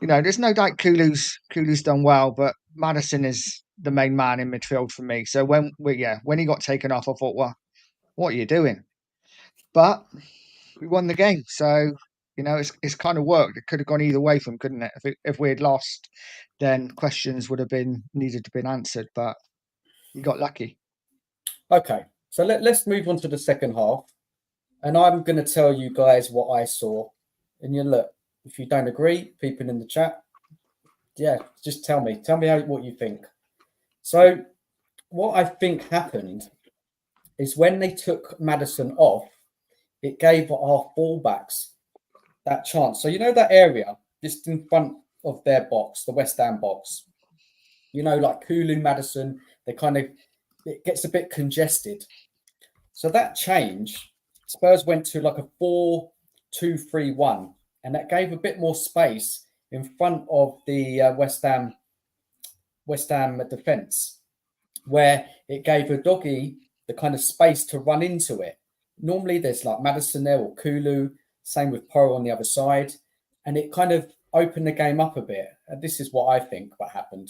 There's no doubt Kulu's done well, but Maddison is the main man in midfield for me. So when he got taken off, I thought, well, what are you doing? But we won the game, so it's kind of worked. It could have gone either way from, couldn't it? If we had lost, then questions would have needed to been answered. But you got lucky. Okay, so let's move on to the second half, and I'm going to tell you guys what I saw. And you look, if you don't agree, people in the chat, just tell me what you think. So what I think happened is when they took Maddison off, it gave our fullbacks that chance. So that area just in front of their box, the West Ham box, like Kulu, Maddison, it gets a bit congested. So that change, Spurs went to like a 4-2-3-1, and that gave a bit more space in front of the West Ham defence, where it gave Udogie the kind of space to run into it. Normally there's like Maddison there or Kulu, same with Porro on the other side, and it kind of opened the game up a bit. And this is what I think what happened.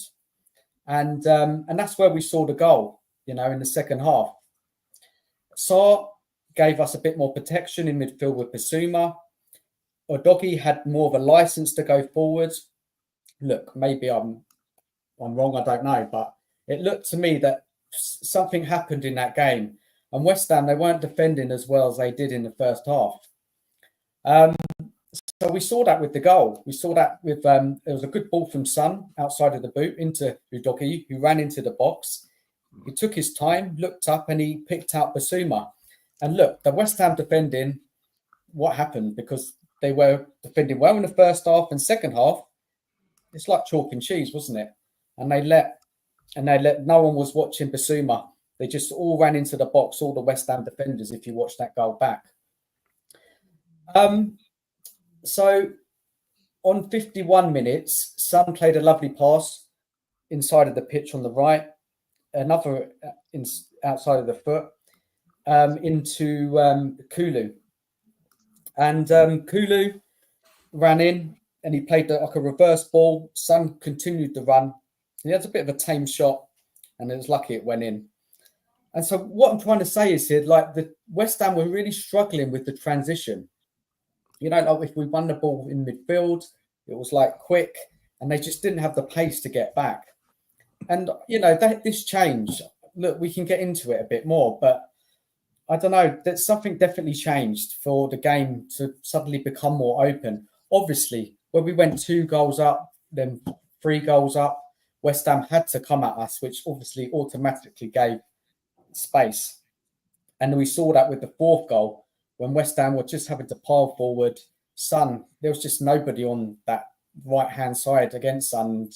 And that's where we saw the goal, in the second half. Sarr gave us a bit more protection in midfield with Bissouma. Udogie had more of a license to go forward. Look, maybe I'm wrong, I don't know, but it looked to me that something happened in that game. And West Ham, they weren't defending as well as they did in the first half. So we saw that with the goal. We saw that with there was a good ball from Son outside of the boot into Udogie, who ran into the box. He took his time, looked up, and he picked out Bissouma. And look, the West Ham defending, what happened? Because they were defending well in the first half and second half, it's like chalk and cheese, wasn't it? And they let no one was watching Bissouma. They just all ran into the box, all the West Ham defenders, if you watch that goal back. So on 51 minutes, Son played a lovely pass inside of the pitch on the right, another outside of the foot, into Kulu. And Kulu ran in and he played like a reverse ball. Son continued to run. He had a bit of a tame shot and it was lucky it went in. And so what I'm trying to say is here, like the West Ham were really struggling with the transition. Like if we won the ball in midfield, it was like quick and they just didn't have the pace to get back. And, this change, look, we can get into it a bit more, but I don't know, that something definitely changed for the game to suddenly become more open. Obviously, when we went 2 goals up, then 3 goals up, West Ham had to come at us, which obviously automatically gave space. And we saw that with the 4th goal, when West Ham were just having to pile forward. Son, there was just nobody on that right-hand side against Son,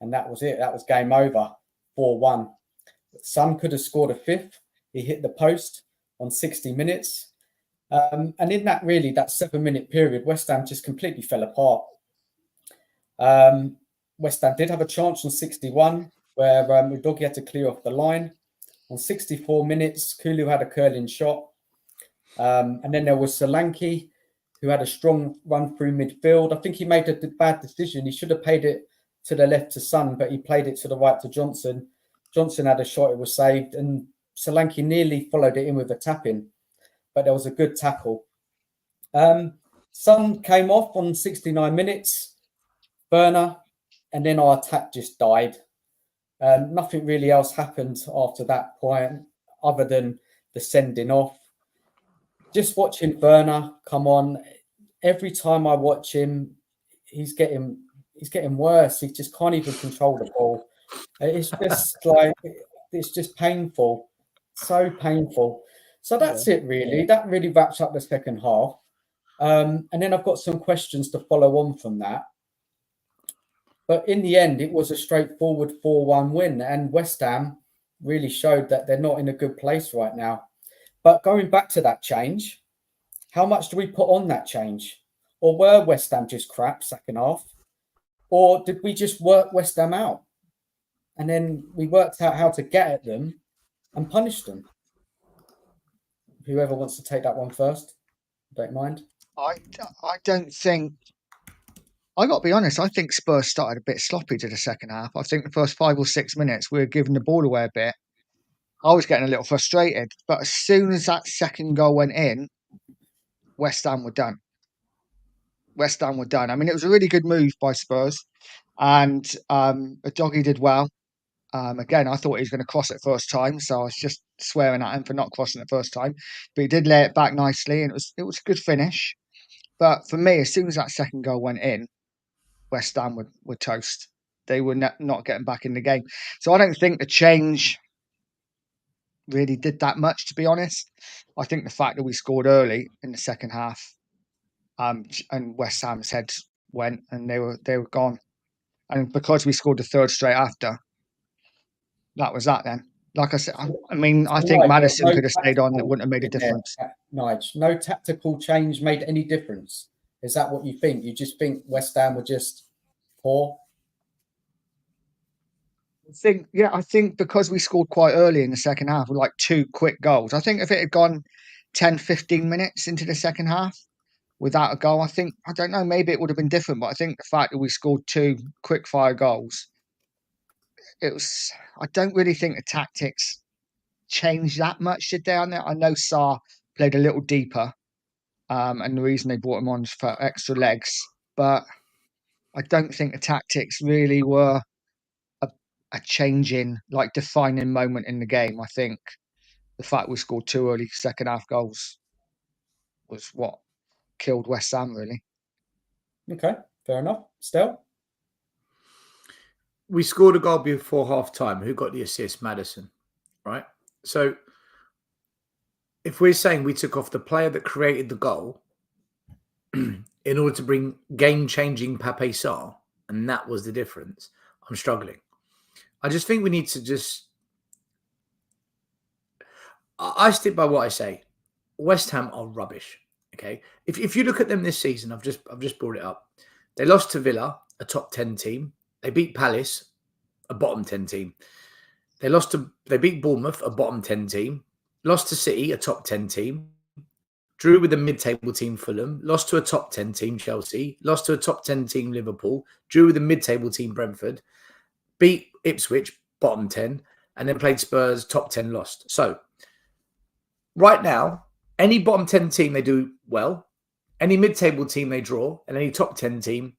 and that was it. That was game over, 4-1. Son could have scored a 5th. He hit the post on 60 minutes. And in that 7-minute period, West Ham just completely fell apart. West Ham did have a chance on 61 where Udogie had to clear off the line. On 64 minutes, Kulu had a curling shot. And then there was Solanke, who had a strong run through midfield. I think he made a bad decision. He should have played it to the left to Son, but he played it to the right to Johnson. Johnson had a shot, it was saved. And Solanke nearly followed it in with a tap-in, but there was a good tackle. Son came off on 69 minutes, Burner, and then our attack just died. Nothing really else happened after that point other than the sending off. Just watching Burner come on, every time I watch him, he's getting worse. He just can't even control the ball. It's just painful. So painful. So that's it really. That really wraps up the second half. And then I've got some questions to follow on from that. But in the end, it was a straightforward 4-1 win. And West Ham really showed that they're not in a good place right now. But going back to that change, how much do we put on that change? Or were West Ham just crap second half? Or did we just work West Ham out? And then we worked out how to get at them and punish them. Whoever wants to take that one first, don't mind. I don't think. I got to be honest. I think Spurs started a bit sloppy to the second half. I think the first 5 or 6 minutes we were giving the ball away a bit. I was getting a little frustrated, but as soon as that second goal went in, West Ham were done. West Ham were done. I mean, it was a really good move by Spurs, and Doggy did well. Again, I thought he was going to cross it first time, so I was just swearing at him for not crossing it first time. But he did lay it back nicely, and it was a good finish. But for me, as soon as that second goal went in, West Ham were toast. They were not getting back in the game. So I don't think the change really did that much, to be honest. I think the fact that we scored early in the second half, and West Ham's heads went and they were gone. And because we scored the third straight after, that was that then. Like I said, I mean, I think Maddison could have stayed on. It wouldn't have made a difference. Nige, no tactical change made any difference. Is that what you think? You just think West Ham were just poor? I think because we scored quite early in the second half with like 2 quick goals. I think if it had gone 10, 15 minutes into the second half without a goal, I don't know, maybe it would have been different. But I think the fact that we scored 2 quick fire goals, I don't really think the tactics changed that much, did they? I know Sarr played a little deeper, and the reason they brought him on is for extra legs. But I don't think the tactics really were a changing, like defining moment in the game. I think the fact we scored 2 early second half goals was what killed West Ham, really. Okay, fair enough. Stel? We scored a goal before half time. Who got the assist? Maddison, right? So if we're saying we took off the player that created the goal in order to bring game-changing Pape Sarr, and that was the difference, I'm struggling. I just think we need to I stick by what I say. West Ham are rubbish. Okay, if you look at them this season, I've just brought it up. They lost to Villa, a top 10 team. They beat Palace, a bottom 10 team. They beat Bournemouth, a bottom 10 team. Lost to City, a top 10 team. Drew with a mid-table team Fulham. Lost to a top 10 team Chelsea. Lost to a top 10 team Liverpool. Drew with a mid-table team Brentford. Beat Ipswich, bottom 10. And then played Spurs, top 10, lost. So right now, any bottom 10 team they do well. Any mid-table team they draw. And any top 10 team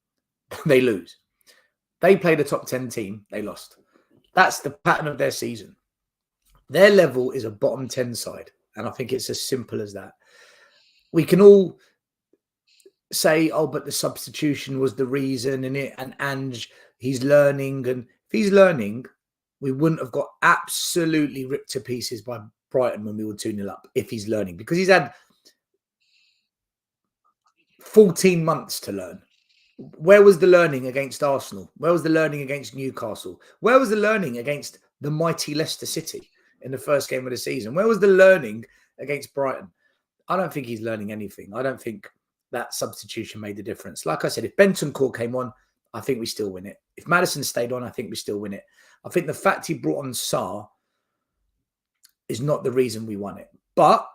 they lose. They played a top 10 team. They lost. That's the pattern of their season. Their level is a bottom 10 side. And I think it's as simple as that. We can all say, oh, but the substitution was the reason and Ange, he's learning. And if he's learning, we wouldn't have got absolutely ripped to pieces by Brighton when we were 2-0 up if he's learning. Because he's had 14 months to learn. Where was the learning against Arsenal? Where was the learning against Newcastle? Where was the learning against the mighty Leicester City in the first game of the season? Where was the learning against Brighton? I don't think he's learning anything. I don't think that substitution made the difference. Like I said, if Bentancur came on, I think we still win it. If Maddison stayed on, I think we still win it. I think the fact he brought on Sarr is not the reason we won it. But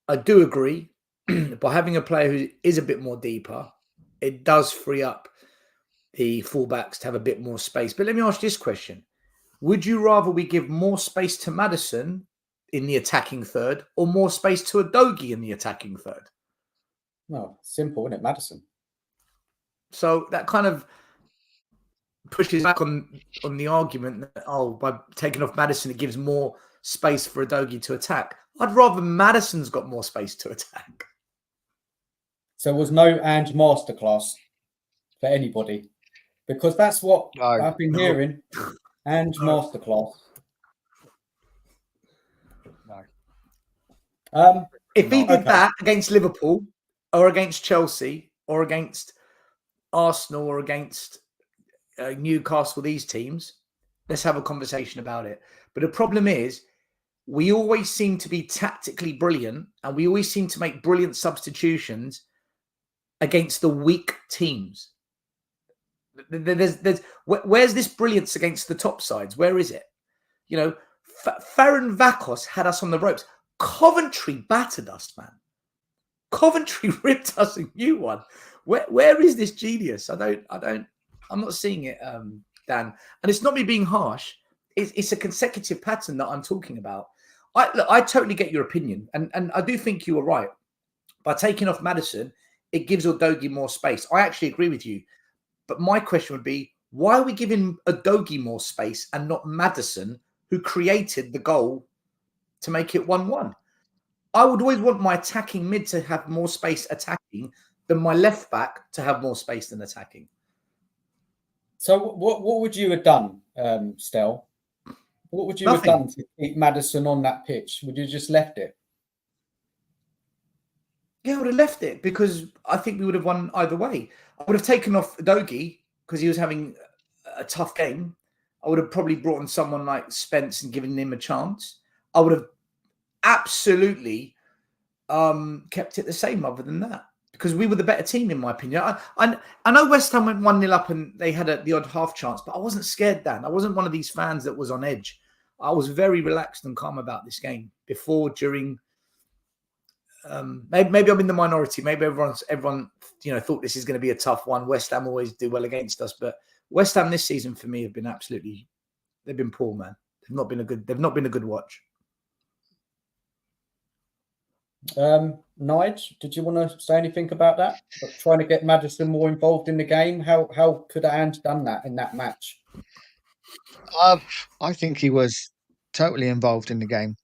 I do agree, by having a player who is a bit more deeper, it does free up the fullbacks to have a bit more space. But let me ask this question. Would you rather we give more space to Maddison in the attacking third or more space to Udogie in the attacking third? No, simple, isn't it, Maddison? So that kind of pushes back on the argument that, oh, by taking off Maddison, it gives more space for Udogie to attack. I'd rather Maddison's got more space to attack. So there was no Ange masterclass for anybody, because that's what I've been hearing. Ange masterclass. If he did that against Liverpool, or against Chelsea or against Arsenal or against Newcastle, these teams, let's have a conversation about it. But the problem is, we always seem to be tactically brilliant and we always seem to make brilliant substitutions against the weak teams. Where's this brilliance against the top sides? Where is it? You know, Farron Vakos had us on the ropes. Coventry battered us, man. Coventry ripped us a new one. Where is this genius? I'm not seeing it, Dan. And it's not me being harsh. It's a consecutive pattern that I'm talking about. I totally get your opinion. And I do think you were right. By taking off Maddison, it gives Udogie more space. I actually agree with you. But my question would be, why are we giving Udogie more space and not Maddison, who created the goal to make it 1-1? I would always want my attacking mid to have more space attacking than my left back to have more space than attacking. So what would you have done, Stel? What would you have done to keep Maddison on that pitch? Would you just left it? Yeah, I would have left it because I think we would have won either way. I would have taken off Udogie because he was having a tough game. I would have probably brought in someone like Spence and given him a chance. I would have absolutely kept it the same other than that because we were the better team, in my opinion. I know West Ham went 1-0 up and they had the odd half chance, but I wasn't scared, Dan. I wasn't one of these fans that was on edge. I was very relaxed and calm about this game before, during. Maybe I'm in the minority. Maybe everyone thought this is going to be a tough one. West Ham always do well against us, but West Ham this season for me have been they've been poor, man. They've not been a good watch. Nige, did you want to say anything about that? Trying to get Maddison more involved in the game. How could Ange done that in that match? I think he was totally involved in the game.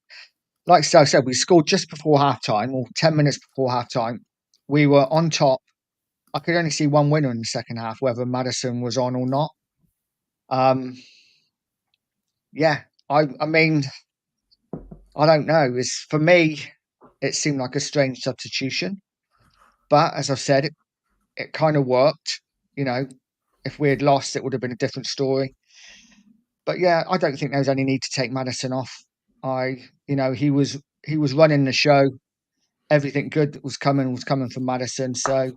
Like Stel said, we scored just before half-time, or 10 minutes before half-time. We were on top. I could only see one winner in the second half, whether Maddison was on or not. Yeah, I mean, I don't know. For me, it seemed like a strange substitution. But as I've said, it kind of worked. You know, if we had lost, it would have been a different story. But yeah, I don't think there was any need to take Maddison off. He was running the show. Everything good that was coming from Maddison. So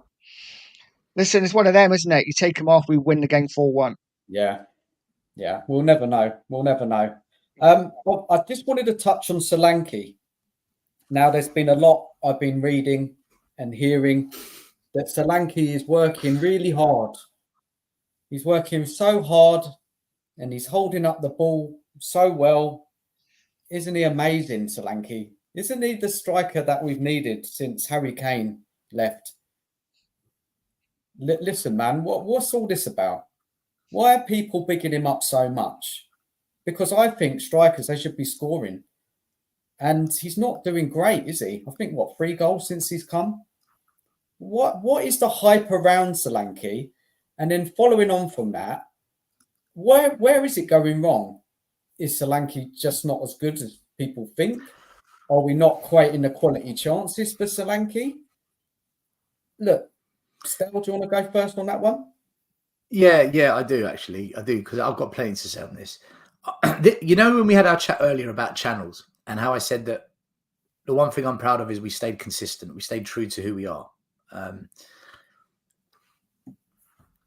listen, it's one of them, isn't it? You take him off, we win the game 4-1. Yeah. We'll never know. Well, I just wanted to touch on Solanke. Now, there's been a lot I've been reading and hearing that Solanke is working really hard. He's working so hard and he's holding up the ball so well. Isn't he amazing, Solanke? Isn't he the striker that we've needed since Harry Kane left? Listen, man, what's all this about? Why are people bigging him up so much? Because I think strikers, they should be scoring. And he's not doing great, is he? I think, 3 goals since he's come? What is the hype around Solanke? And then following on from that, where is it going wrong? Is Solanke just not as good as people think? Are we not creating the quality chances for Solanke? Look, Stel, do you want to go first on that one? Yeah, I do actually. I do, because I've got plenty to say on this. You know, when we had our chat earlier about channels and how I said that the one thing I'm proud of is we stayed consistent. We stayed true to who we are.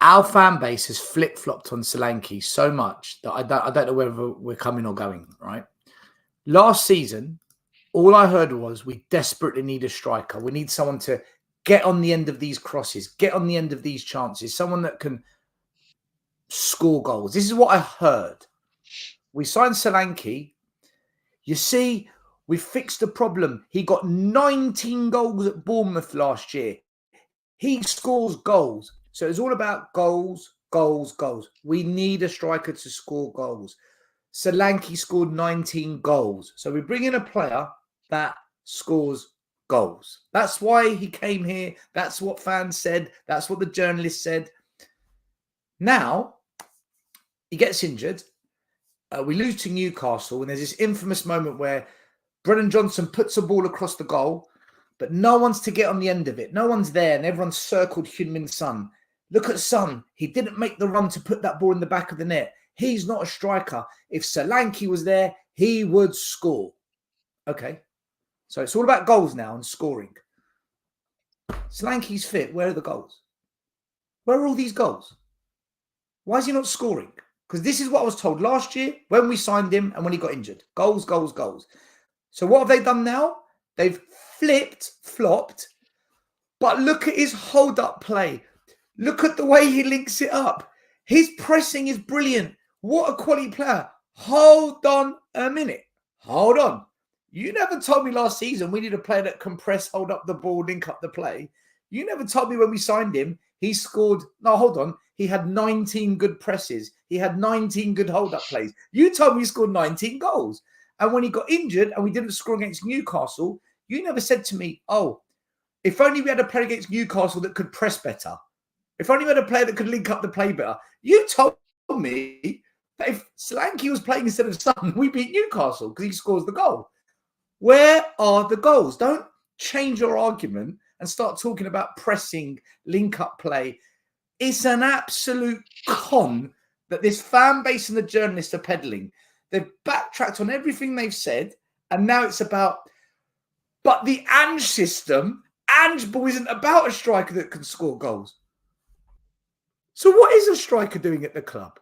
Our fan base has flip-flopped on Solanke so much that I don't know whether we're coming or going, right? Last season, all I heard was we desperately need a striker. We need someone to get on the end of these crosses, get on the end of these chances, someone that can score goals. This is what I heard. We signed Solanke. You see, we fixed the problem. He got 19 goals at Bournemouth last year. He scores goals. So it's all about goals, goals, goals. We need a striker to score goals. Solanke scored 19 goals. So we bring in a player that scores goals. That's why he came here. That's what fans said. That's what the journalists said. Now, he gets injured. We lose to Newcastle, and there's this infamous moment where Brennan Johnson puts a ball across the goal, but no one's to get on the end of it. No one's there, and everyone's circled Heung-min Son. Look at Son. He didn't make the run to put that ball in the back of the net. He's not a striker. If Solanke was there, he would score. Okay. So it's all about goals now and scoring. Solanke's fit. Where are the goals? Where are all these goals? Why is he not scoring? Because this is what I was told last year when we signed him and when he got injured. Goals, goals, goals. So what have they done now? They've flopped. But look at his hold-up play. Look at the way he links it up. His pressing is brilliant. What a quality player. Hold on a minute. Hold on. You never told me last season we need a player that can press, hold up the ball, link up the play. You never told me when we signed him, he scored. No, hold on. He had 19 good presses. He had 19 good hold-up plays. You told me he scored 19 goals. And when he got injured and we didn't score against Newcastle, you never said to me, oh, if only we had a player against Newcastle that could press better. If only we had a player that could link up the play better. You told me that if Solanke was playing instead of Son, we beat Newcastle because he scores the goal. Where are the goals? Don't change your argument and start talking about pressing, link-up play. It's an absolute con that this fan base and the journalists are peddling. They've backtracked on everything they've said, and now it's about, but the Ange system, Ange ball isn't about a striker that can score goals. So what is a striker doing at the club?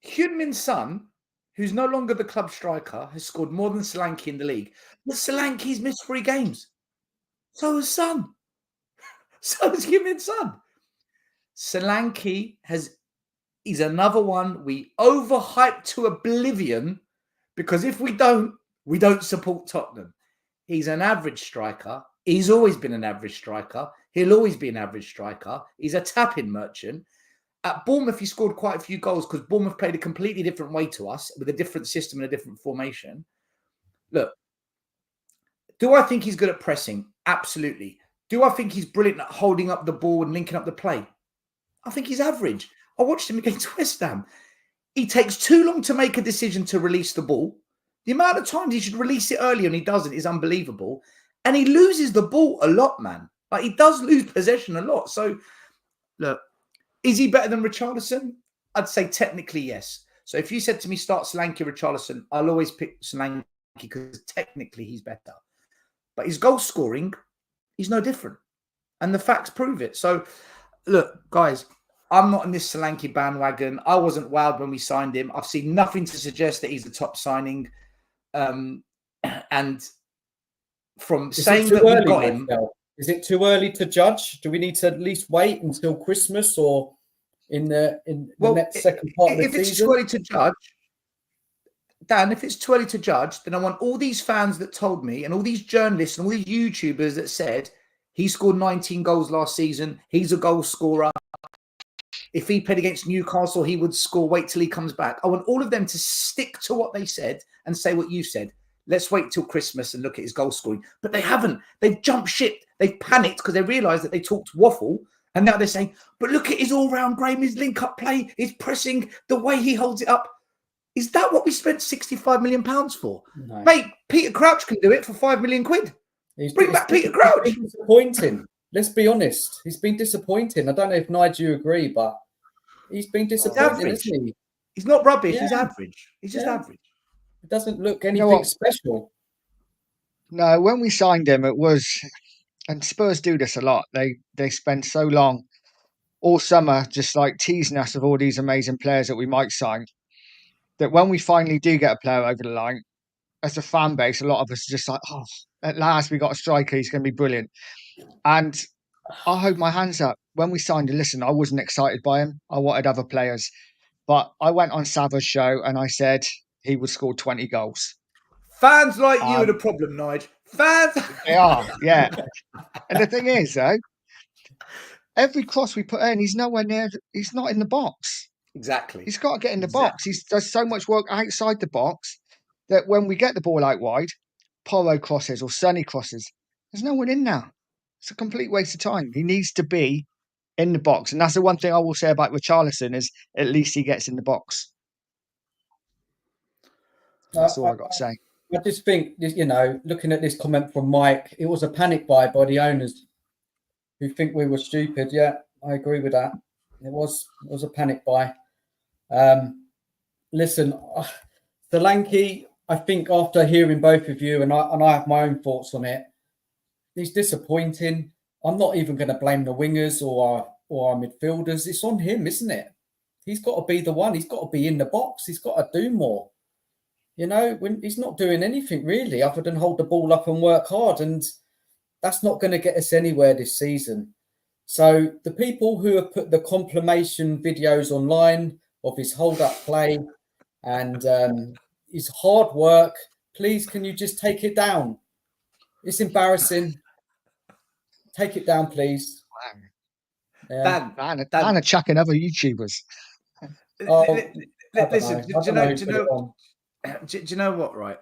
Heung-min Son, who's no longer the club striker, has scored more than Solanke in the league. But Solanke's missed 3 games. So has Son. So has Heung-min Son. Solanke is another one we overhyped to oblivion because if we don't support Tottenham. He's an average striker. He's always been an average striker. He'll always be an average striker. He's a tap-in merchant. At Bournemouth, he scored quite a few goals because Bournemouth played a completely different way to us with a different system and a different formation. Look, do I think he's good at pressing? Absolutely. Do I think he's brilliant at holding up the ball and linking up the play? I think he's average. I watched him against West Ham. He takes too long to make a decision to release the ball. The amount of times he should release it early and he doesn't is unbelievable. And he loses the ball a lot, man. Like, he does lose possession a lot. So, look, is he better than Richarlison? I'd say technically yes. So if you said to me, start Solanke, Richarlison, I'll always pick Solanke because technically he's better. But his goal scoring, he's no different. And the facts prove it. So, look, guys, I'm not in this Solanke bandwagon. I wasn't wowed when we signed him. I've seen nothing to suggest that he's the top signing. And from saying that we got him... Is it too early to judge? Do we need to at least wait until Christmas or in the next second part of the season? If it's too early to judge, Dan, if it's too early to judge, then I want all these fans that told me and all these journalists and all these YouTubers that said he scored 19 goals last season, he's a goal scorer. If he played against Newcastle, he would score. Wait till he comes back. I want all of them to stick to what they said and say what you said. Let's wait till Christmas and look at his goal scoring. But they haven't. They've jumped ship. They've panicked because they realised that they talked waffle. And now they're saying, but look at his all-round game, his link-up play, his pressing, the way he holds it up. Is that what we spent £65 million for? No. Mate, Peter Crouch can do it for £5 million. Bring back Peter Crouch. He's been disappointing. Let's be honest. He's been disappointing. I don't know if Nige, you agree, but he's been disappointing, isn't he? He's not rubbish. Yeah. He's average. He's just average. It doesn't look anything special. No, when we signed him, it was, and Spurs do this a lot. They spend so long all summer just like teasing us of all these amazing players that we might sign, that when we finally do get a player over the line, as a fan base, a lot of us are just like, oh, at last we got a striker. He's going to be brilliant. And I hold my hands up. When we signed him, listen, I wasn't excited by him. I wanted other players. But I went on Sava's show and I said he would score 20 goals. Fans like you are the problem, Nige. Fans. They are, yeah. And the thing is, though, every cross we put in, he's nowhere near, he's not in the box. Exactly. He's got to get in the box. He does so much work outside the box that when we get the ball out wide, Porro crosses or Sonny crosses, there's no one in now. It's a complete waste of time. He needs to be in the box. And that's the one thing I will say about Richarlison is at least he gets in the box. That's all I got to say. I just think, looking at this comment from Mike, it was a panic buy by the owners who think we were stupid. Yeah, I agree with that. It was a panic buy. Listen, Solanke, I think after hearing both of you, and I have my own thoughts on it, he's disappointing. I'm not even going to blame the wingers or our midfielders. It's on him, isn't it? He's got to be the one. He's got to be in the box. He's got to do more. When he's not doing anything really other than hold the ball up and work hard. And that's not going to get us anywhere this season. So the people who have put the compilation videos online of his hold-up play and his hard work, please, can you just take it down? It's embarrassing. Take it down, please. Dan are chucking other YouTubers. Listen, do you know what, right?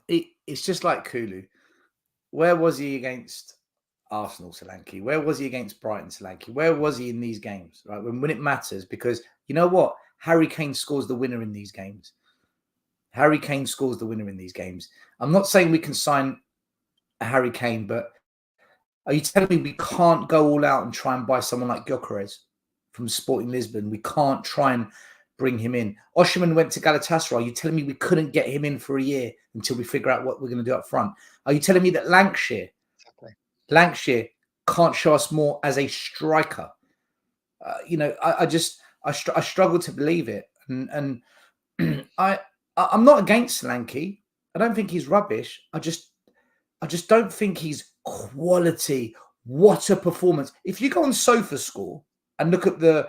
It's just like Kulu. Where was he against Arsenal, Solanke? Where was he against Brighton, Solanke? Where was he in these games, right? When it matters, because you know what? Harry Kane scores the winner in these games. Harry Kane scores the winner in these games. I'm not saying we can sign a Harry Kane, but are you telling me we can't go all out and try and buy someone like Gyökeres from Sporting Lisbon? We can't try and bring him in. Osimhen went to Galatasaray. Are you telling me we couldn't get him in for a year until we figure out what we're going to do up front? Are you telling me that Lancashire can't show us more as a striker? I struggle to believe it. And I'm not against Solanke. I don't think he's rubbish. I just don't think he's quality. What a performance. If you go on SofaScore and look at the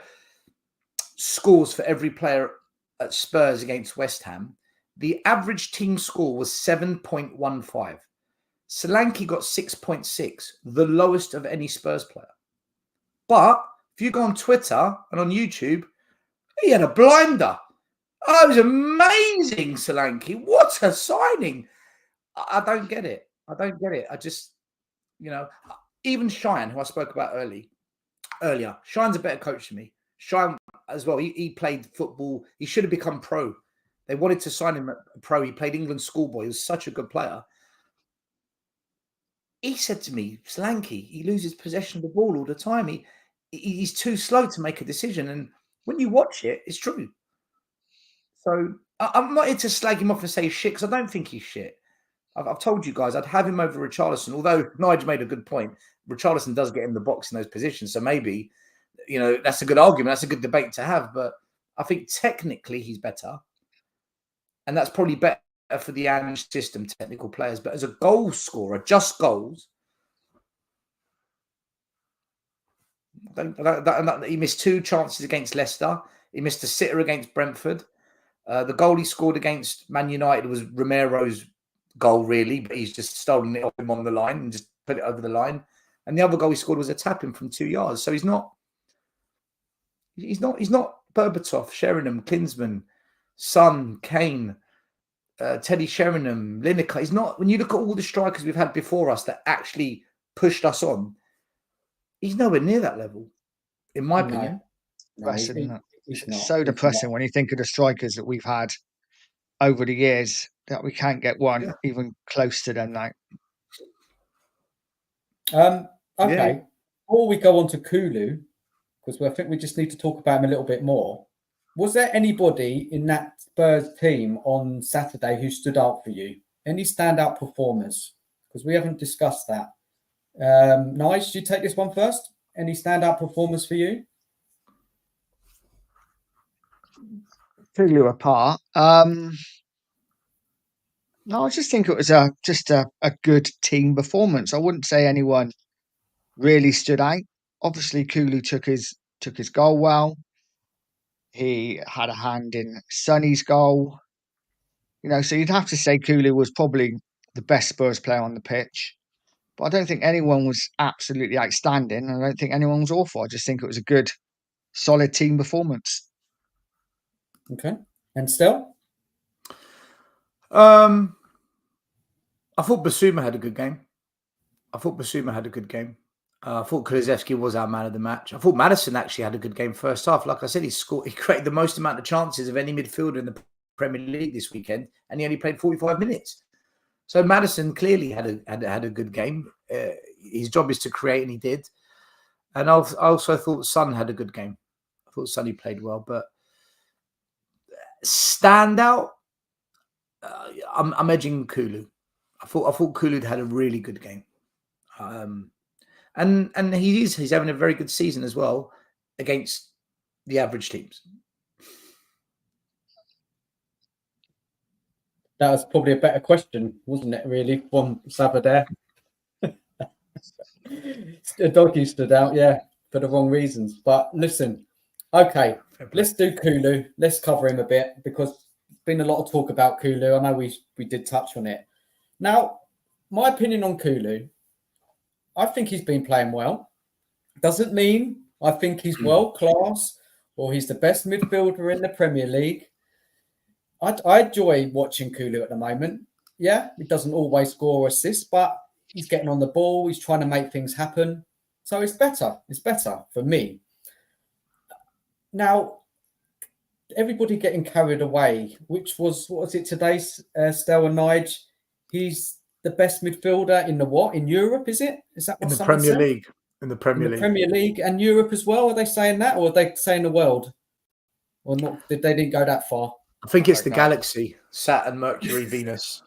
scores for every player at Spurs against West Ham, the average team score was 7.15. Solanke got 6.6, the lowest of any Spurs player. But if you go on Twitter and on YouTube, he had a blinder. Oh, it was amazing, Solanke. What a signing. I don't get it. I just, even Shine, who I spoke about earlier, Shine's a better coach than me. Shine as well. He played football. He should have become pro. They wanted to sign him pro. He played England schoolboy. He was such a good player. He said to me, Solanke, he loses possession of the ball all the time. He's too slow to make a decision. And when you watch it, it's true. So I'm not here to slag him off and say he's shit, because I don't think he's shit. I've told you guys I'd have him over Richarlison, although Nige made a good point. Richarlison does get in the box in those positions. So maybe, that's a good argument. That's a good debate to have. But I think technically he's better. And that's probably better for the Ange system, technical players. But as a goal scorer, just goals, he missed 2 chances against Leicester. He missed a sitter against Brentford. The goal he scored against Man United was Romero's goal, really, but he's just stolen it off him on the line and just put it over the line. And the other goal he scored was a tap-in from 2 yards. So he's not Berbatov, Sheringham, Klinsmann, Son, Kane, Teddy Sheringham, Lineker. He's not. When you look at all the strikers we've had before us that actually pushed us on, he's nowhere near that level, in my opinion. It's so depressing when you think of the strikers that we've had over the years, that we can't get one even close to them now. Okay. Yeah. Before we go on to Kulu, because I think we just need to talk about him a little bit more. Was there anybody in that Spurs team on Saturday who stood out for you? Any standout performers? Because we haven't discussed that. Nige, do you take this one first? Any standout performers for you? Kulu apart. No, I just think it was just a good team performance. I wouldn't say anyone really stood out. Obviously, Kulu took his goal well. He had a hand in Sonny's goal. So you'd have to say Kulu was probably the best Spurs player on the pitch. But I don't think anyone was absolutely outstanding. I don't think anyone was awful. I just think it was a good, solid team performance. Okay. And Stel? I thought Basuma had a good game. I thought Kulusevski was our man of the match. I thought Maddison actually had a good game first half. Like I said, he created the most amount of chances of any midfielder in the Premier League this weekend, and he only played 45 minutes. So Maddison clearly had a good game. His job is to create, and he did. And I also thought Son had a good game. I thought Sonny played well, but standout, I'm edging Kulu. I thought Kulu had a really good game, and he's having a very good season as well against the average teams. That was probably a better question, wasn't it? Really, from Sabadair. The doggy stood out, yeah, for the wrong reasons. But listen, okay, let's do Kulu. Let's cover him a bit because there's been a lot of talk about Kulu. I know we did touch on it. Now, my opinion on Kulu, I think he's been playing well. Doesn't mean I think he's world class or he's the best midfielder in the Premier League. I enjoy watching Kulu at the moment. Yeah, he doesn't always score or assist, but he's getting on the ball. He's trying to make things happen. So it's better. It's better for me. Now, everybody getting carried away, which was, what was it today, Stel and Nige? He's the best midfielder in the what? In Europe, is it? Is that what in the Premier League? In the Premier League and Europe as well? Are they saying that, or are they saying the world? Or not? They didn't go that far. I think it's the galaxy: Saturn, Mercury, Venus,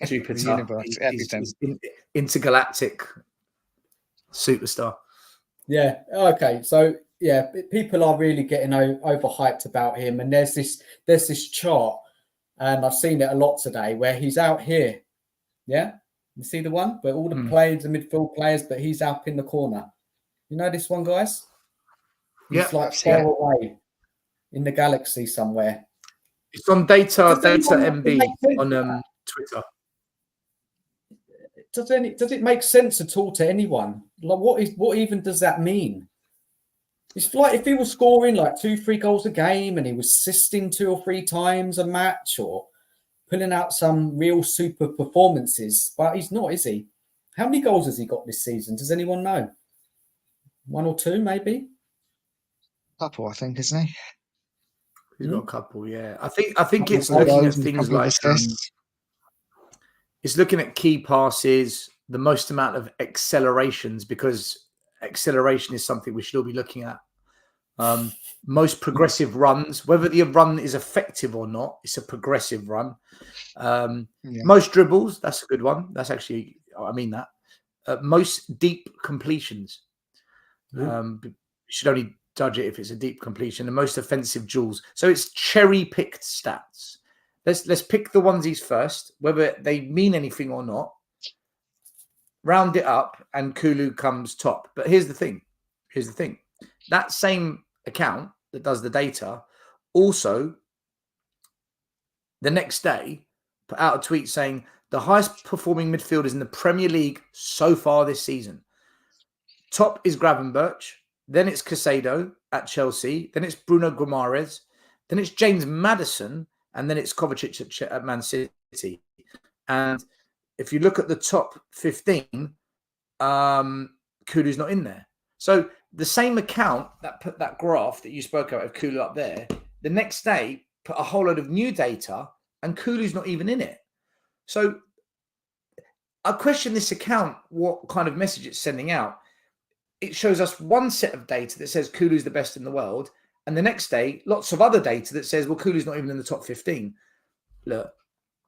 Jupiter, the universe, everything. He's intergalactic superstar. Yeah. Okay. So yeah, people are really getting overhyped about him, and there's this chart, and I've seen it a lot today where he's out here. Yeah, you see the one where all the players are midfield players, but he's up in the corner. You know this one, guys? He's like far away in the galaxy somewhere. It's on data MB on Twitter. Does it make sense at all to anyone? Like, what even does that mean? It's like if he was scoring like 2-3 goals a game and he was assisting 2 or 3 times a match or pulling out some real super performances, but he's not, is he? How many goals has he got this season? Does anyone know? 1 or 2, maybe? Couple, I think, isn't he? He's got a couple, yeah. I think it's looking at things like it's looking at key passes, the most amount of accelerations, because acceleration is something we should all be looking at. Most progressive runs, whether the run is effective or not, it's a progressive run. Most dribbles, that's a good one. That's actually, I mean that. Most deep completions. You should only judge it if it's a deep completion. And most offensive duels. So it's cherry-picked stats. Let's pick the onesies first, whether they mean anything or not. Round it up, and Kulu comes top. But here's the thing. That same account that does the data also, the next day, put out a tweet saying the highest performing midfielders in the Premier League so far this season. Top is Gravenberch, then it's Caicedo at Chelsea, then it's Bruno Guimaraes, then it's James Maddison, and then it's Kovacic at Man City. And if you look at the top 15, Kulu's not in there. So the same account that put that graph that you spoke about of Kulu up there, the next day put a whole load of new data, and Kulu's not even in it. So I question this account, what kind of message it's sending out. It shows us one set of data that says Kulu's the best in the world, and the next day, lots of other data that says, well, Kulu's not even in the top 15. Look,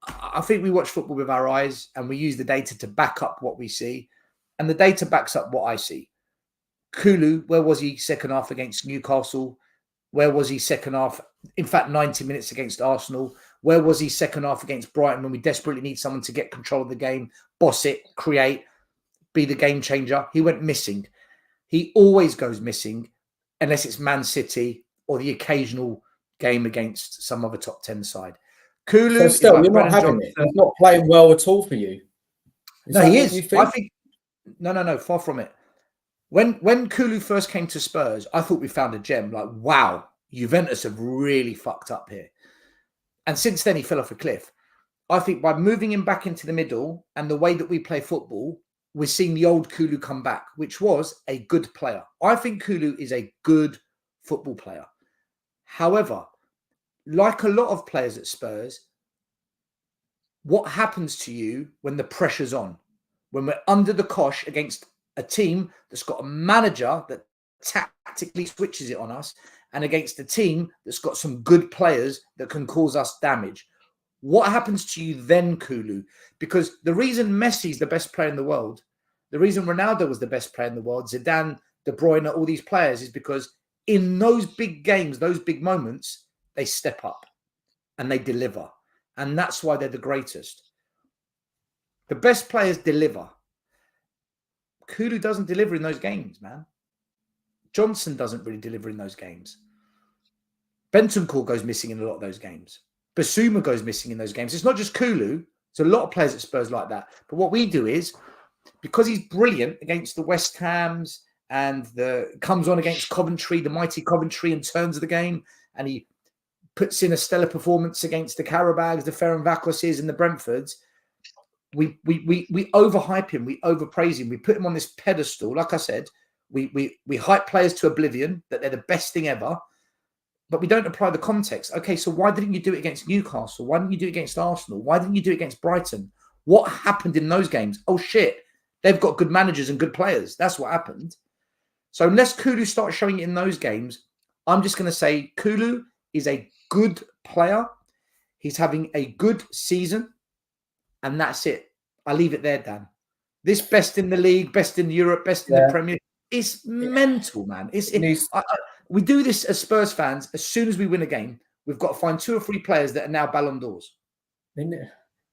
I think we watch football with our eyes, and we use the data to back up what we see, and the data backs up what I see. Kulu, where was he second half against Newcastle? Where was he second half? In fact, 90 minutes against Arsenal. Where was he second half against Brighton when we desperately need someone to get control of the game, boss it, create, be the game changer? He went missing. He always goes missing unless it's Man City or the occasional game against some other top 10 side. Kulu, so still, you're not having it. He's not playing well at all for you. No, he is. I think no, far from it. When Kulu first came to Spurs, I thought we found a gem. Like, wow, Juventus have really fucked up here. And since then, he fell off a cliff. I think by moving him back into the middle and the way that we play football, we're seeing the old Kulu come back, which was a good player. I think Kulu is a good football player. However, like a lot of players at Spurs, what happens to you when the pressure's on? When we're under the cosh against a team that's got a manager that tactically switches it on us, and against a team that's got some good players that can cause us damage. What happens to you then, Kulu? Because the reason Messi's the best player in the world, the reason Ronaldo was the best player in the world, Zidane, De Bruyne, all these players, is because in those big games, those big moments, they step up and they deliver. And that's why they're the greatest. The best players deliver. Kulu doesn't deliver in those games, man. Johnson doesn't really deliver in those games. Bentancur goes missing in a lot of those games. Basuma goes missing in those games. It's not just Kulu. There's a lot of players at Spurs like that. But what we do is, because he's brilliant against the West Hams and comes on against Coventry, the mighty Coventry, and turns the game, and he puts in a stellar performance against the Carabags, the Ferencvároses, and the Brentfords, we overhype him, we overpraise him, we put him on this pedestal. Like I said, we hype players to oblivion that they're the best thing ever, but we don't apply the context. Okay, so why didn't you do it against Newcastle? Why didn't you do it against Arsenal? Why didn't you do it against Brighton? What happened in those games? Oh shit, they've got good managers and good players. That's what happened. So unless Kulu starts showing it in those games, I'm just going to say Kulu is a good player. He's having a good season. And that's it. I leave it there, Dan. This best in the league, best in Europe, best in the Premier. It's mental, man. We do this as Spurs fans. As soon as we win a game, we've got to find 2 or 3 players that are now Ballon d'Ors.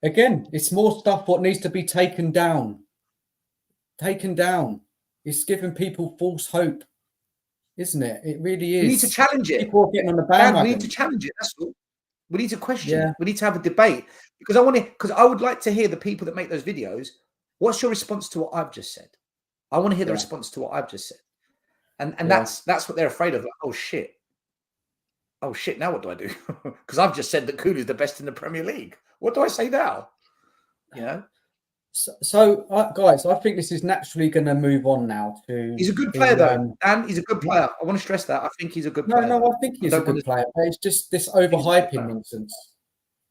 Again, it's more stuff what needs to be taken down. Taken down. It's giving people false hope, isn't it? It really is. We need to challenge it. People are getting on the bandwagon. We need to challenge it. That's all. We need to question it. We need to have a debate. Because I would like to hear the people that make those videos. What's your response to what I've just said? I want to hear the response to what I've just said. And that's what they're afraid of. Like, oh shit. Now what do I do? Because I've just said that Kulu is the best in the Premier League. What do I say now? You know? So guys, I think this is naturally going to move on now to... He's a good player, though. And he's a good player. I want to stress that. I think he's a good player. No, I think he's a good player. But it's just this overhyping nonsense.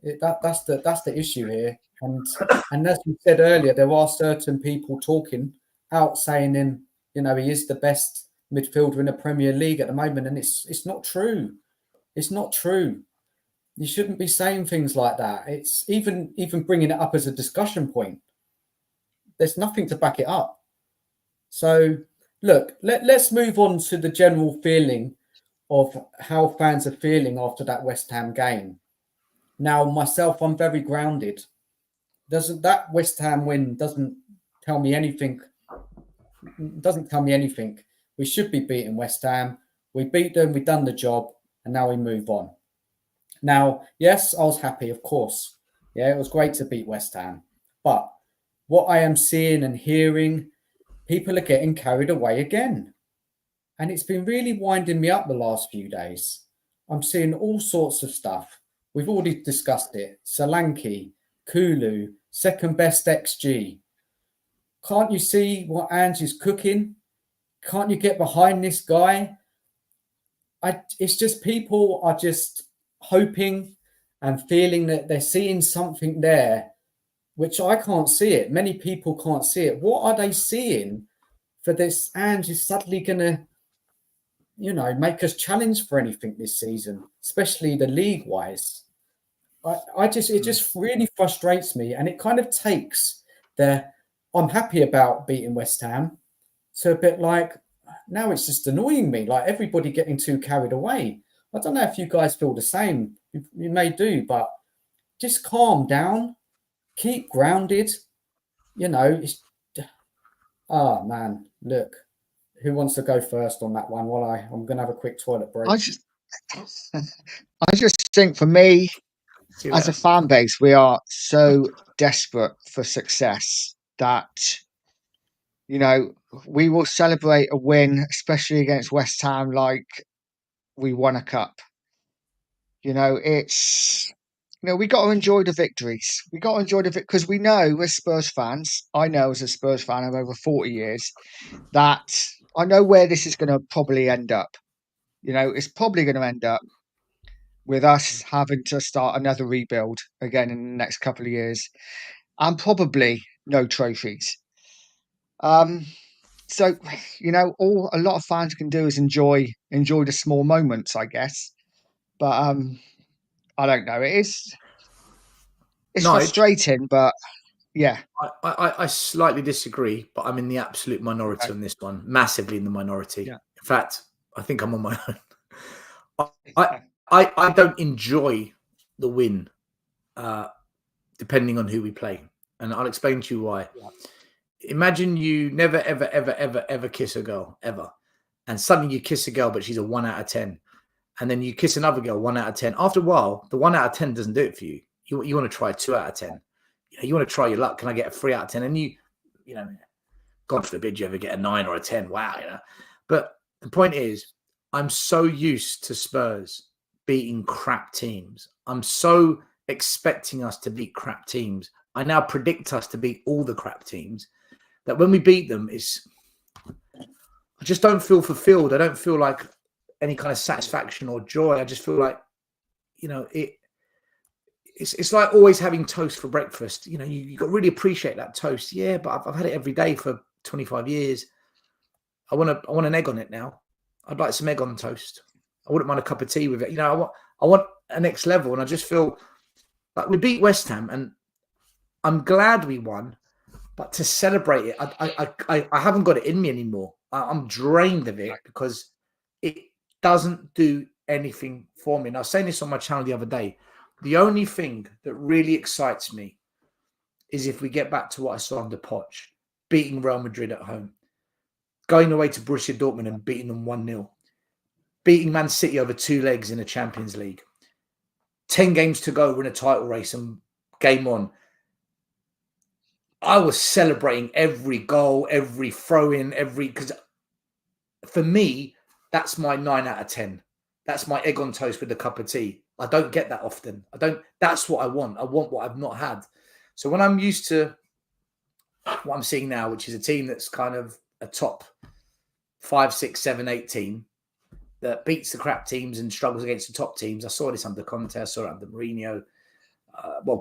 That's the issue here. And as we said earlier, there are certain people talking out saying him, he is the best midfielder in the Premier League at the moment. And it's not true. It's not true. You shouldn't be saying things like that. It's even bringing it up as a discussion point. There's nothing to back it up. So, look, let's move on to the general feeling of how fans are feeling after that West Ham game. Now, myself, I'm very grounded. That West Ham win doesn't tell me anything. Doesn't tell me anything. We should be beating West Ham. We beat them. We've done the job, and now we move on. Now, yes, I was happy, of course. Yeah, it was great to beat West Ham, but what I am seeing and hearing, people are getting carried away again. And it's been really winding me up the last few days. I'm seeing all sorts of stuff. We've already discussed it. Solanke, Kulu, second best XG. Can't you see what Ange is cooking? Can't you get behind this guy? It's just people are just hoping and feeling that they're seeing something there, which I can't see it. Many people can't see it. What are they seeing for this? Ange is suddenly going to, make us challenge for anything this season, especially the league-wise. It just really frustrates me, and it kind of takes I'm happy about beating West Ham to a bit like, now it's just annoying me, like everybody getting too carried away. I don't know if you guys feel the same. You may do, but just calm down. Keep grounded. Man, look, who wants to go first on that one? While I'm going to have a quick toilet break. I just think for me, as a fan base, we are so desperate for success that, we will celebrate a win, especially against West Ham, like we won a cup. We got to enjoy the victories. We got to enjoy the because we know as Spurs fans, I know as a Spurs fan of over 40 years, that I know where this is going to probably end up. It's probably going to end up with us having to start another rebuild again in the next couple of years, and probably no trophies. So, all a lot of fans can do is enjoy the small moments, I guess. But I don't know. It's frustrating, but yeah. I slightly disagree, but I'm in the absolute minority on this one, massively in the minority. Yeah. In fact, I think I'm on my own. I don't enjoy the win, depending on who we play, and I'll explain to you why. Yeah. Imagine you never, ever, ever, ever, ever kiss a girl, ever. And suddenly you kiss a girl, but she's a 1 out of 10. And then you kiss another girl, 1 out of 10. After a while, the 1 out of 10 doesn't do it for you. You want to try 2 out of 10. You want to try your luck. Can I get a 3 out of 10? And God forbid you ever get a 9 or a 10. Wow. But the point is, I'm so used to Spurs beating crap teams. I'm so expecting us to beat crap teams. I now predict us to beat all the crap teams. That when we beat them, I just don't feel fulfilled. I don't feel like any kind of satisfaction or joy. I just feel like, it's like always having toast for breakfast. You got to really appreciate that toast. Yeah, but I've had it every day for 25 years. I want an egg on it now. I'd like some egg on toast. I wouldn't mind a cup of tea with it. I want a next level, and I just feel like we beat West Ham, and I'm glad we won. But to celebrate it, I haven't got it in me anymore. I'm drained of it because it doesn't do anything for me. And I was saying this on my channel the other day. The only thing that really excites me is if we get back to what I saw under Poch, beating Real Madrid at home, going away to Borussia Dortmund and beating them 1-0, beating Man City over 2 legs in the Champions League, 10 games to go, we're in a title race and game on. I was celebrating every goal, every throw-in, because for me, that's my 9 out of 10. That's my egg on toast with a cup of tea. I don't get that often. That's what I want. I want what I've not had. So when I'm used to what I'm seeing now, which is a team that's kind of a top 5, 6, 7, 8 team that beats the crap teams and struggles against the top teams. I saw this under Conte. I saw it under Mourinho.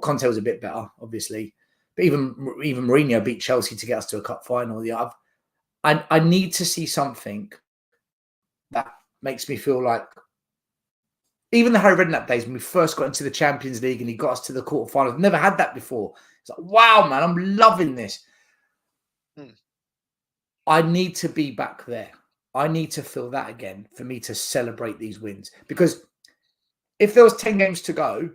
Conte was a bit better, obviously. But even Mourinho beat Chelsea to get us to a cup final. Yeah, I need to see something that makes me feel like, even the Harry Redknapp days when we first got into the Champions League and he got us to the quarterfinals, never had that before. It's like, wow, man, I'm loving this. I need to be back there. I need to feel that again for me to celebrate these wins. Because if there was 10 games to go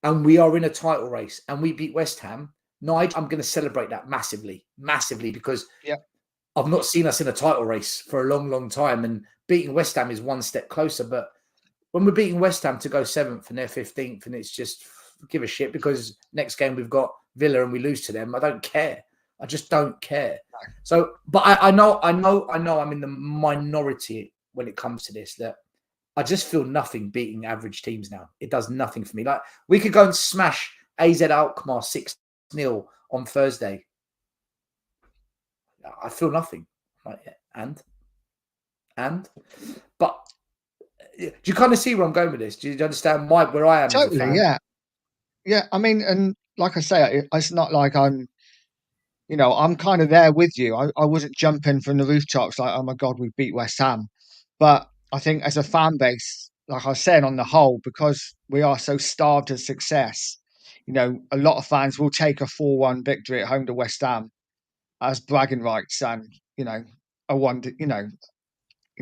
and we are in a title race and we beat West Ham, Nige, I'm going to celebrate that massively, because I've not seen us in a title race for a long, long time. And beating West Ham is one step closer. But when we're beating West Ham to go 7th and they're 15th, and it's just give a shit because next game we've got Villa and we lose to them, I don't care. I just don't care. So, but I know I'm in the minority when it comes to this, that I just feel nothing beating average teams now. It does nothing for me. Like, we could go and smash AZ Alkmaar 6-0 on Thursday. I feel nothing. And? But do you kind of see where I'm going with this? Do you understand where I am? Totally, as a fan? yeah. Yeah, I mean, and like I say, it's not like I'm kind of there with you. I wasn't jumping from the rooftops like, oh my God, we beat West Ham. But I think as a fan base, like I was saying, on the whole, because we are so starved of success, a lot of fans will take a 4-1 victory at home to West Ham as bragging rights. And, I wonder,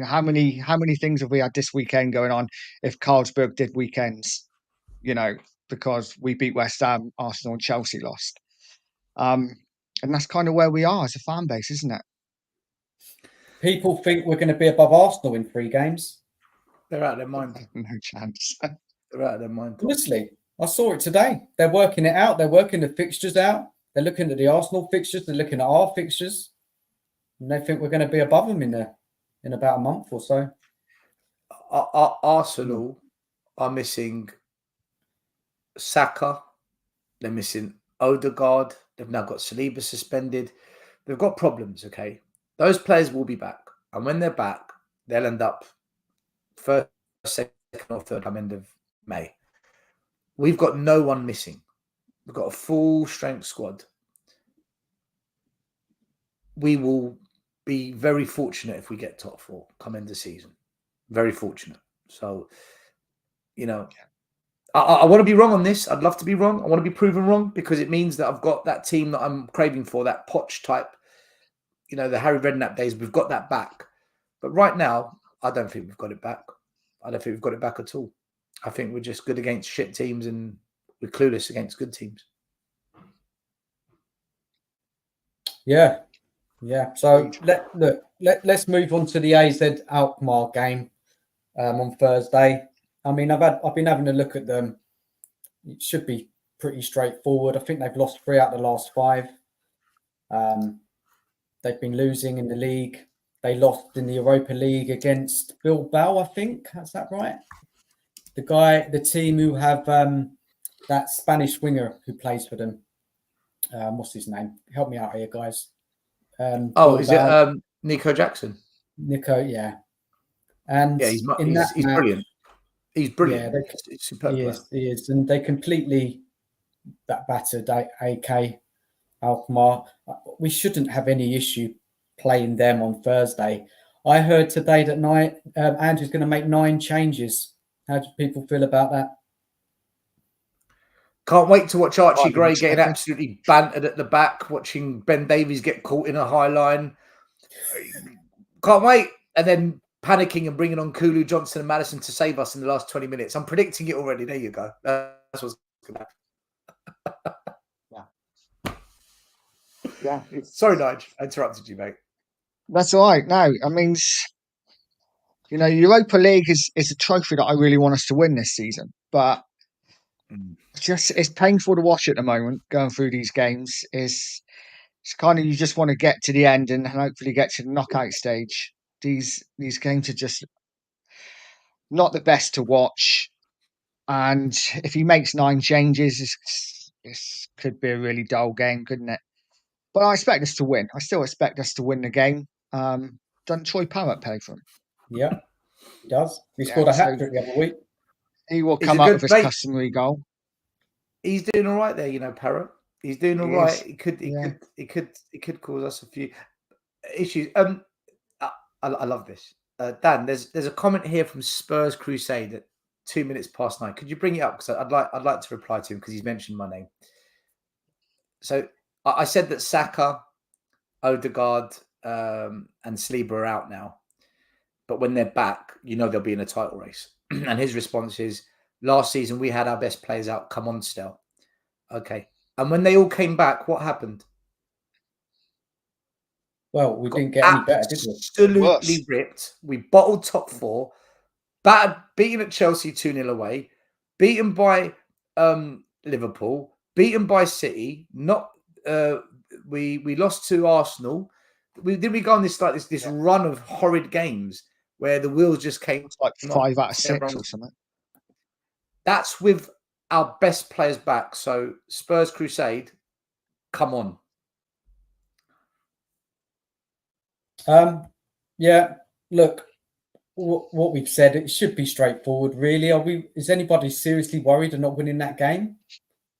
how many things have we had this weekend going on if Carlsberg did weekends, because we beat West Ham, Arsenal and Chelsea lost. And that's kind of where we are as a fan base, isn't it? People think we're going to be above Arsenal in 3 games. They're out of their mind. No chance. They're out of their mind. Honestly, I saw it today. They're working it out. They're working the fixtures out. They're looking at the Arsenal fixtures. They're looking at our fixtures. And they think we're going to be above them in about a month or so. Arsenal are missing Saka. They're missing Odegaard. They've now got Saliba suspended. They've got problems, okay? Those players will be back. And when they're back, they'll end up first, second or third come end of May. We've got no one missing. We've got a full strength squad. We will be very fortunate if we get top 4 come end of season. Very fortunate. So, you know, I want to be wrong on this. I'd love to be wrong. I want to be proven wrong because it means that I've got that team that I'm craving for, that Poch type, you know, the Harry Redknapp days. We've got that back. But right now, I don't think we've got it back. I don't think we've got it back at all. I think we're just good against shit teams and we're clueless against good teams. Yeah. Yeah. So let's move on to the AZ Alkmaar game on Thursday. I mean, I've been having a look at them. It should be pretty straightforward. I think they've lost 3 out of the last 5. They've been losing in the league. They lost in the Europa League against Bilbao, I think. Is that right? The team who have that Spanish winger who plays for them. What's his name? Help me out here, guys. Is it Nico Jackson? Nico, yeah. And yeah, he's brilliant. He's brilliant. Yeah, he's superb. He is. And they completely battered AK Alkmaar. We shouldn't have any issue playing them on Thursday. I heard today that Andrew's going to make 9 changes. How do people feel about that? Can't wait to watch Archie Gray getting absolutely bantered at the back, watching Ben Davies get caught in a high line. Can't wait. And then panicking and bringing on Kulu, Johnson and Maddison to save us in the last 20 minutes. I'm predicting it already. There you go. That's what's going to happen. Yeah. Sorry, Nige. I interrupted you, mate. That's all right. No, I mean, you know, Europa League is a trophy that I really want us to win this season. But it's painful to watch at the moment, going through these games. It's kind of, you just want to get to the end and hopefully get to the knockout stage. These games are just not the best to watch. And if he makes 9 changes, this could be a really dull game, couldn't it? But I expect us to win. I still expect us to win the game. Doesn't Troy Parrott play for him? Yeah, he does. He scored a hat-trick the other week. He will come up with his customary goal. He's doing all right there, you know, Parrott. He's doing all right. He could cause us a few issues. I love this. Dan, there's a comment here from Spurs Crusade at 2 minutes past 9. Could you bring it up? Because I'd like to reply to him because he's mentioned my name. So I said that Saka, Odegaard, and Saliba are out now. But when they're back, you know they'll be in a title race. And his response is, last season we had our best players out. Come on, Stel. Okay. And when they all came back, what happened? Well, we didn't get any better, did we? Absolutely ripped. We bottled top 4. Beaten at Chelsea 2-0 away. Beaten by Liverpool. Beaten by City. We lost to Arsenal. We go on this run of horrid games where the wheels just came like 5 out of 6 or something. That's with our best players back. So Spurs Crusade, come on. Yeah. Look, what we've said, it should be straightforward. Really, is anybody seriously worried of not winning that game,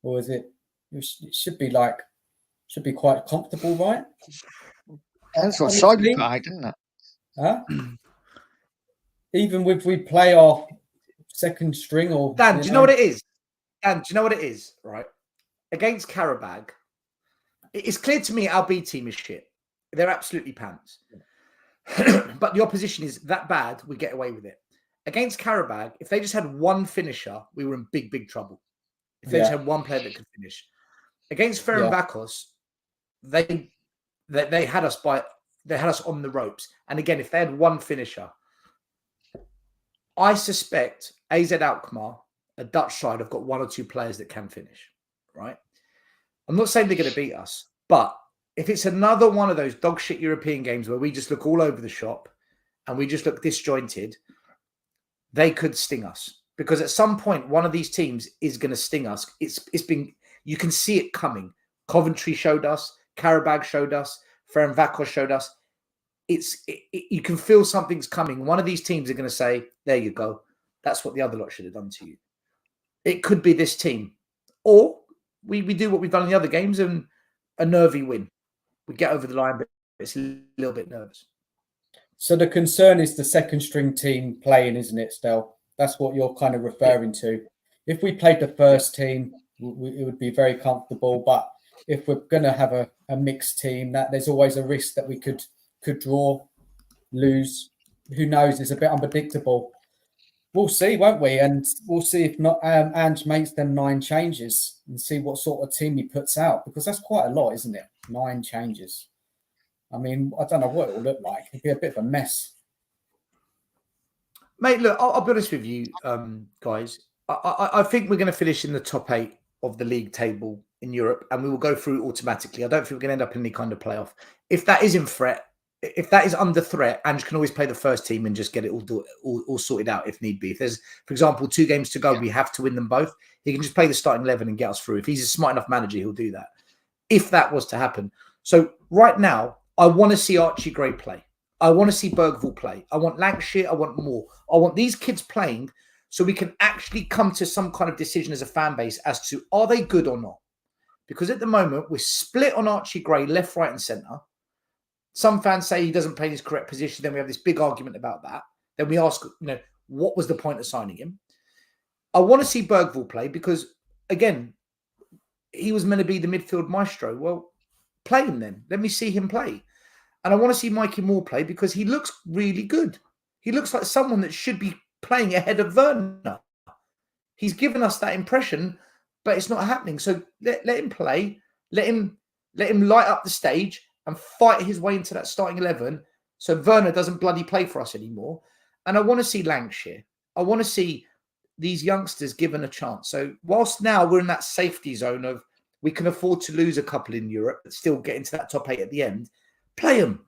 or is it? It should be quite comfortable, right? That's what side we played, didn't it? Huh? Even if we play our second string, or Dan, do you know what it is? Dan, do you know what it is? Right, against Karabag, it's clear to me our B team is shit. They're absolutely pants. But the opposition is that bad, we get away with it. Against Karabag, if they just had one finisher, we were in big, big trouble. If they just had one player that could finish. Against Ferencváros, they had us on the ropes. And again, if they had one finisher, I suspect AZ Alkmaar, a Dutch side, have got 1 or 2 players that can finish. Right? I'm not saying they're going to beat us, but if it's another one of those dog shit European games where we just look all over the shop and we just look disjointed, they could sting us. Because at some point, one of these teams is going to sting us. You can see it coming. Coventry showed us. Karabag showed us. Ferencváros showed us. You can feel something's coming. One of these teams are going to say, there you go. That's what the other lot should have done to you. it could be this team. Or we do what we've done in the other games and a nervy win. We get over the line, but it's a little bit nervous. So the concern is the second string team playing, isn't it, Stel? That's what you're kind of referring to. If we played the first team, it would be very comfortable. But if we're going to have a mixed team, that there's always a risk that we could draw, lose. Who knows? It's a bit unpredictable. We'll see, won't we? And we'll see if not Ange makes them 9 changes and see what sort of team he puts out, because that's quite a lot, isn't it? 9 changes. I mean, I don't know what it will look like. It'll be a bit of a mess. Mate, look, I'll be honest with you, guys. I think we're going to finish in the top 8 of the league table in Europe, and we will go through automatically. I don't think we're going to end up in any kind of playoff. If that is in threat, if that is under threat, Ange can always play the first team and just get it all sorted out if need be. If there's, for example, 2 games to go, we have to win them both. He can just play the starting 11 and get us through. If he's a smart enough manager, he'll do that. If that was to happen. So right now, I want to see Archie Gray play. I want to see Bergvall play. I want Lancashire. I want more. I want these kids playing so we can actually come to some kind of decision as a fan base as to are they good or not. Because at the moment, we're split on Archie Gray, left, right and centre. Some fans say he doesn't play in his correct position. Then we have this big argument about that. Then we ask, what was the point of signing him? I want to see Bergvall play because, again, he was meant to be the midfield maestro. Well, play him then. Let me see him play. And I want to see Mikey Moore play because he looks really good. He looks like someone that should be playing ahead of Werner. He's given us that impression, but it's not happening. So let him play. Let him light up the stage and fight his way into that starting 11 so Werner doesn't bloody play for us anymore. And I want to see Lancashire. I want to see these youngsters given a chance. So whilst now we're in that safety zone of we can afford to lose a couple in Europe but still get into that top 8 at the end, play them.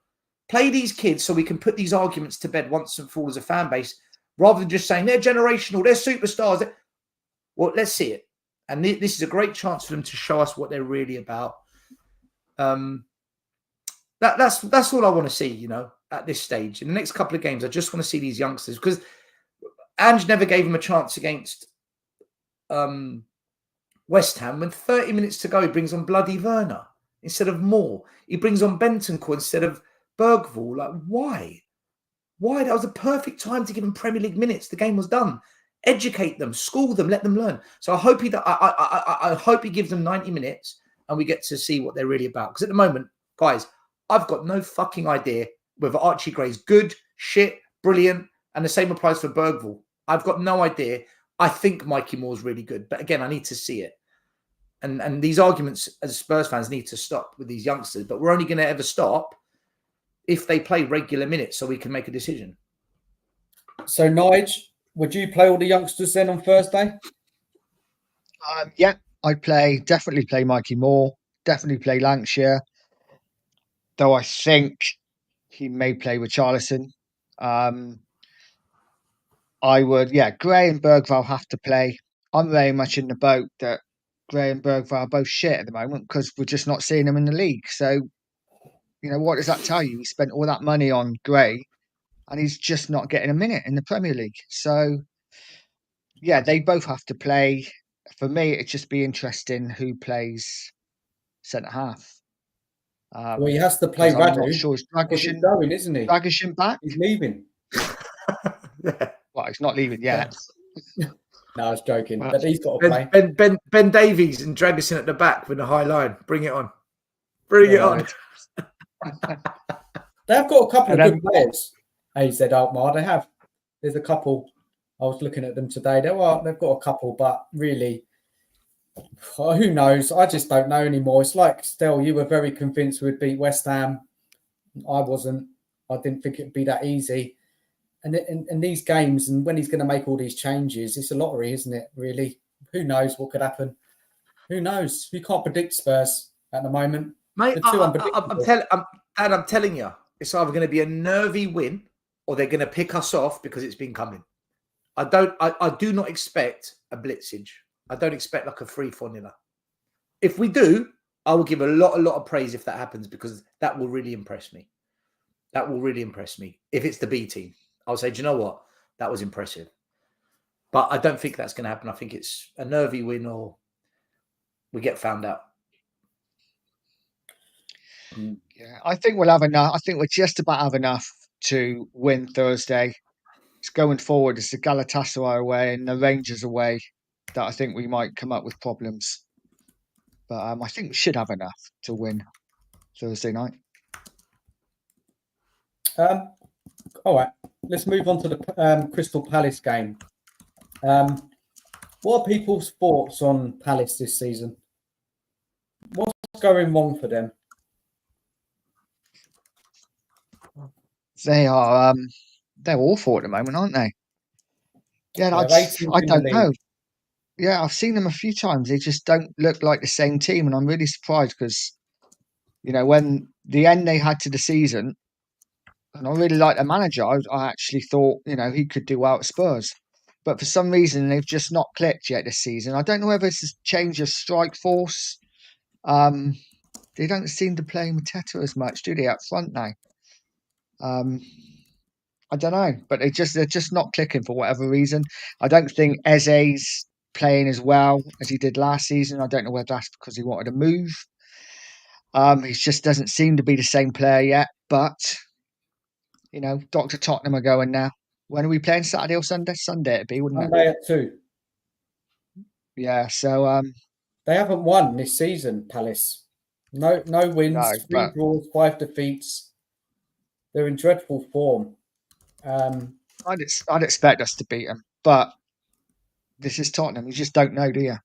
Play these kids so we can put these arguments to bed once and for all as a fan base, rather than just saying they're generational, they're superstars. Well, let's see it. And this is a great chance for them to show us what they're really about. That's all I want to see, at this stage. In the next couple of games, I just want to see these youngsters because Ange never gave them a chance against West Ham. When 30 minutes to go, he brings on bloody Werner instead of Moore. He brings on Bentancur instead of Bergvall. Like, why? Why? That was the perfect time to give them Premier League minutes. The game was done. Educate them, school them, let them learn. So I hope I hope he gives them 90 minutes and we get to see what they're really about. Because at the moment, guys, I've got no fucking idea whether Archie Gray's good, shit, brilliant, and the same applies for Bergvall. I've got no idea. I think Mikey Moore's really good. But again, I need to see it. And these arguments as Spurs fans need to stop with these youngsters. But we're only going to ever stop if they play regular minutes so we can make a decision. So, Nige, would you play all the youngsters then on Thursday? Yeah, I'd definitely play Mikey Moore, definitely play Lancashire. Though I think he may play with Charlison. I would, Gray and Bergvall have to play. I'm very much in the boat that Gray and Bergvall are both shit at the moment because we're just not seeing them in the league. So, what does that tell you? We spent all that money on Gray and he's just not getting a minute in the Premier League. So, yeah, they both have to play. For me, it'd just be interesting who plays centre half. Well, he has to play Radu. I'm not sure. Is He's going, isn't he? Dragishin back? He's leaving. Well, he's not leaving yet. No, I was joking. But he's got to play. Ben Davies and Dragishin at the back with the high line. Bring it on. Bring it on. They've got a couple of good players. AZ Alkmaar. They have. There's a couple. I was looking at them today. They've got a couple, but really, who knows? I just don't know anymore. It's like, Stel, you were very convinced we'd beat West Ham. I wasn't. I didn't think it'd be that easy. And in these games, and when he's going to make all these changes, it's a lottery, isn't it, really? Who knows what could happen? Who knows? You can't predict Spurs at the moment. Mate, I'm telling you, it's either going to be a nervy win or they're going to pick us off because it's been coming. I do not expect a blitzage. I don't expect like a 3-4-0. If we do, I will give a lot of praise if that happens because that will really impress me. That will really impress me. If it's the B team, I'll say, do you know what? That was impressive. But I don't think that's going to happen. I think it's a nervy win or we get found out. Yeah, I think we'll have enough. I think we're just about have enough to win Thursday. It's going forward. It's the Galatasaray away and the Rangers away that I think we might come up with problems. But I think we should have enough to win Thursday night. All right, let's move on to the Crystal Palace game. What are people's thoughts on Palace this season? What's going wrong for them? They are they're awful at the moment, aren't they? Yeah, I don't know. Yeah, I've seen them a few times. They just don't look like the same team, and I'm really surprised because, you know, when the end they had to the season, and I really like the manager, I actually thought, you know, he could do well at Spurs. But for some reason, they've just not clicked yet this season. I don't know whether it's a change of strike force. They don't seem to play Mateta as much, do they, up front now? I don't know, but they're just not clicking for whatever reason. I don't think Eze's playing as well as he did last season. I don't know whether that's because he wanted to move. He just doesn't seem to be the same player yet. But you know, Dr. Tottenham are going now. When are we playing? Saturday or Sunday? Sunday it'd be, wouldn't it? Sunday at 2. Yeah. So they haven't won this season. Palace, no wins, 3 draws, 5 defeats. They're in dreadful form. I'd expect us to beat them, but this is Tottenham. You just don't know, do you?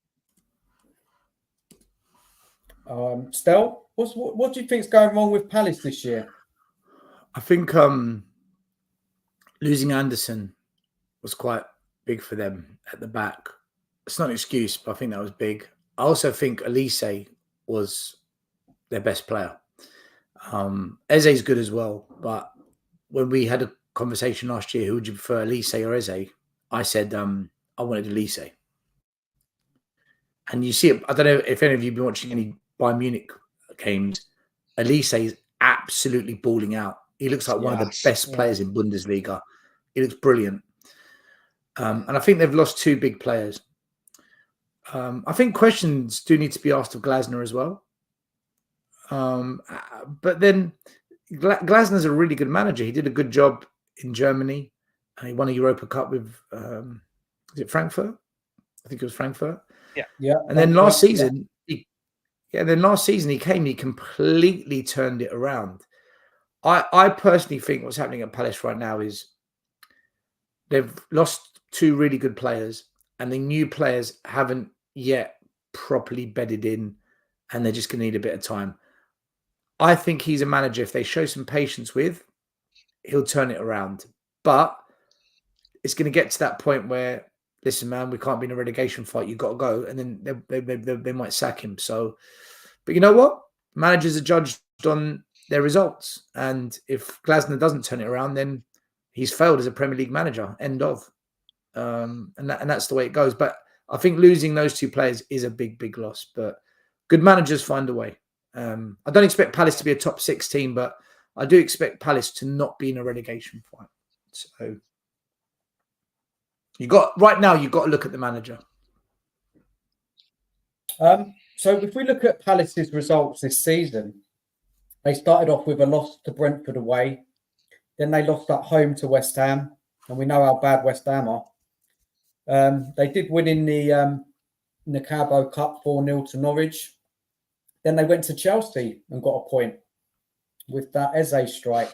Stel, what do you think is going wrong with Palace this year? I think losing Anderson was quite big for them at the back. It's not an excuse, but I think that was big. I also think Elise was their best player. Eze's good as well, but when we had a conversation last year, who would you prefer, Elise or Eze? I said I wanted Elise. And you see it, I don't know if any of you have been watching any Bayern Munich games. Elise is absolutely balling out. He looks like one of the best players in Bundesliga. He looks brilliant. And I think they've lost 2 big players. I think questions do need to be asked of Glasner as well. But then Glasner's a really good manager. He did a good job in Germany. And he won a Europa Cup with, is it Frankfurt? I think it was Frankfurt. Yeah. And then last season, he came, he completely turned it around. I personally think what's happening at Palace right now is they've lost 2 really good players, and the new players haven't yet properly bedded in, and they're just going to need a bit of time. I think he's a manager, if they show some patience with, he'll turn it around. But it's going to get to that point where, listen, man, we can't be in a relegation fight. You've got to go. And then they might sack him. So, but you know what? Managers are judged on their results. And if Glasner doesn't turn it around, then he's failed as a Premier League manager. End of. And that's the way it goes. But I think losing those 2 players is a big, big loss. But good managers find a way. I don't expect Palace to be a top 6 team, but I do expect Palace to not be in a relegation fight. So right now you've got to look at the manager. So if we look at Palace's results this season, they started off with a loss to Brentford away. Then they lost at home to West Ham, and we know how bad West Ham are. They did win in the Carabao Cup 4-0 to Norwich. Then they went to Chelsea and got a point with that Eze strike.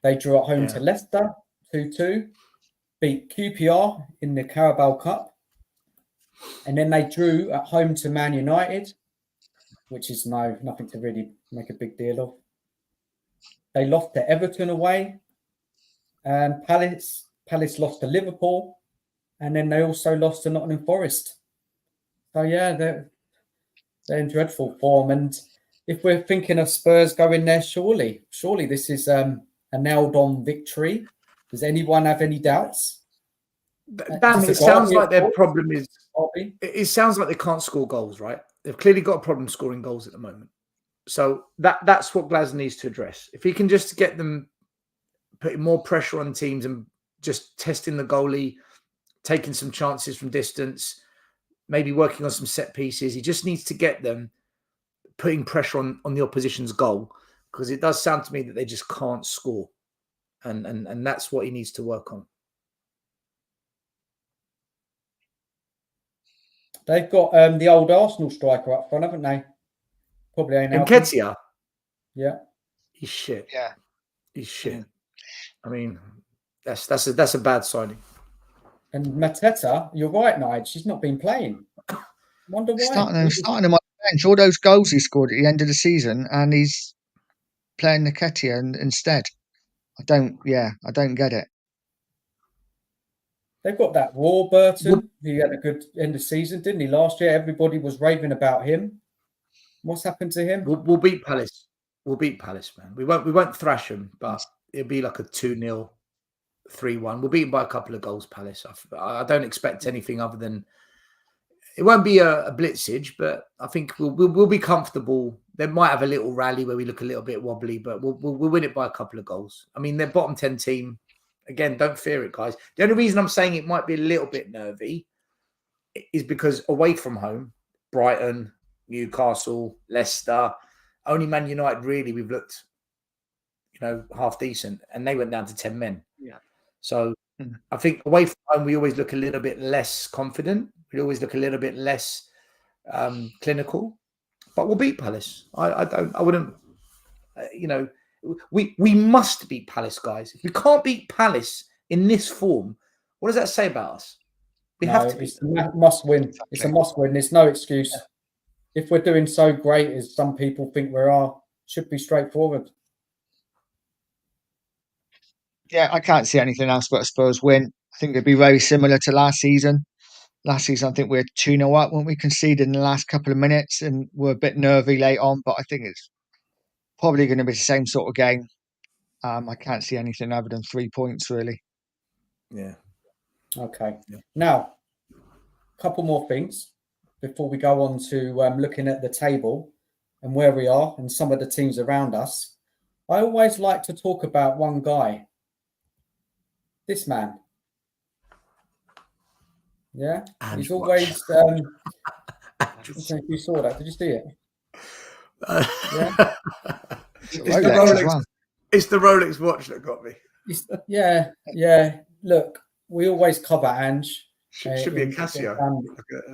They drew at home to Leicester 2-2, beat QPR in the Carabao Cup, and then they drew at home to Man United, which is nothing to really make a big deal of. They lost to Everton away, and Palace lost to Liverpool, and then they also lost to Nottingham Forest. So yeah, they're in dreadful form. And if we're thinking of Spurs going there, surely this is a nailed-on victory. Does anyone have any doubts? Dan, it sounds like their problem is, it sounds like they can't score goals, right? They've clearly got a problem scoring goals at the moment. So that's what Glasner needs to address. If he can just get them putting more pressure on teams and just testing the goalie, taking some chances from distance, maybe working on some set pieces. He just needs to get them putting pressure on the opposition's goal, because it does sound to me that they just can't score. And that's what he needs to work on. They've got the old Arsenal striker up front, haven't they? Probably ain't Nketiah. Yeah. He's shit. Yeah. He's shit. I mean, that's a bad signing. And Mateta, you're right, Nige. She's not been playing. Wonder why. Starting him on the bench. All those goals he scored at the end of the season, and he's playing Nketiah instead. I don't get it. They've got that Warburton. He had a good end of season, didn't he? Last year, everybody was raving about him. What's happened to him? We'll beat Palace. We'll beat Palace, man. We won't thrash them, but it'll be like a 2-0, 3-1. We'll beat them by a couple of goals, Palace. I don't expect anything other than it won't be a blitzage, but I think we'll be comfortable. They might have a little rally where we look a little bit wobbly, but we'll win it by a couple of goals. I mean, they're bottom 10 team. Again, don't fear it, guys. The only reason I'm saying it might be a little bit nervy is because away from home, Brighton, Newcastle, Leicester, only Man United really we've looked, half decent, and they went down to 10 men. Yeah. So I think away from home, we always look a little bit less confident. We always look a little bit less clinical, but we'll beat Palace. I wouldn't, we must beat Palace, guys. If we can't beat Palace in this form, what does that say about us? We have to. It's a must win. It's a must win. There's no excuse. Yeah. If we're doing so great as some people think we are, should be straightforward. Yeah, I can't see anything else but a Spurs win. I think it'd be very similar to last season. Last season, I think we were 2-0 up when we conceded in the last couple of minutes and we're a bit nervy late on, but I think it's probably going to be the same sort of game. I can't see anything other than 3 points, really. Yeah. Okay. Yeah. Now, a couple more things before we go on to looking at the table and where we are and some of the teams around us. I always like to talk about one guy. This man. Yeah, he's always. I don't know if you saw that. Did you see it? Yeah. It's the Rolex watch that got me. Yeah. Look, we always cover Ange. Should be a Casio.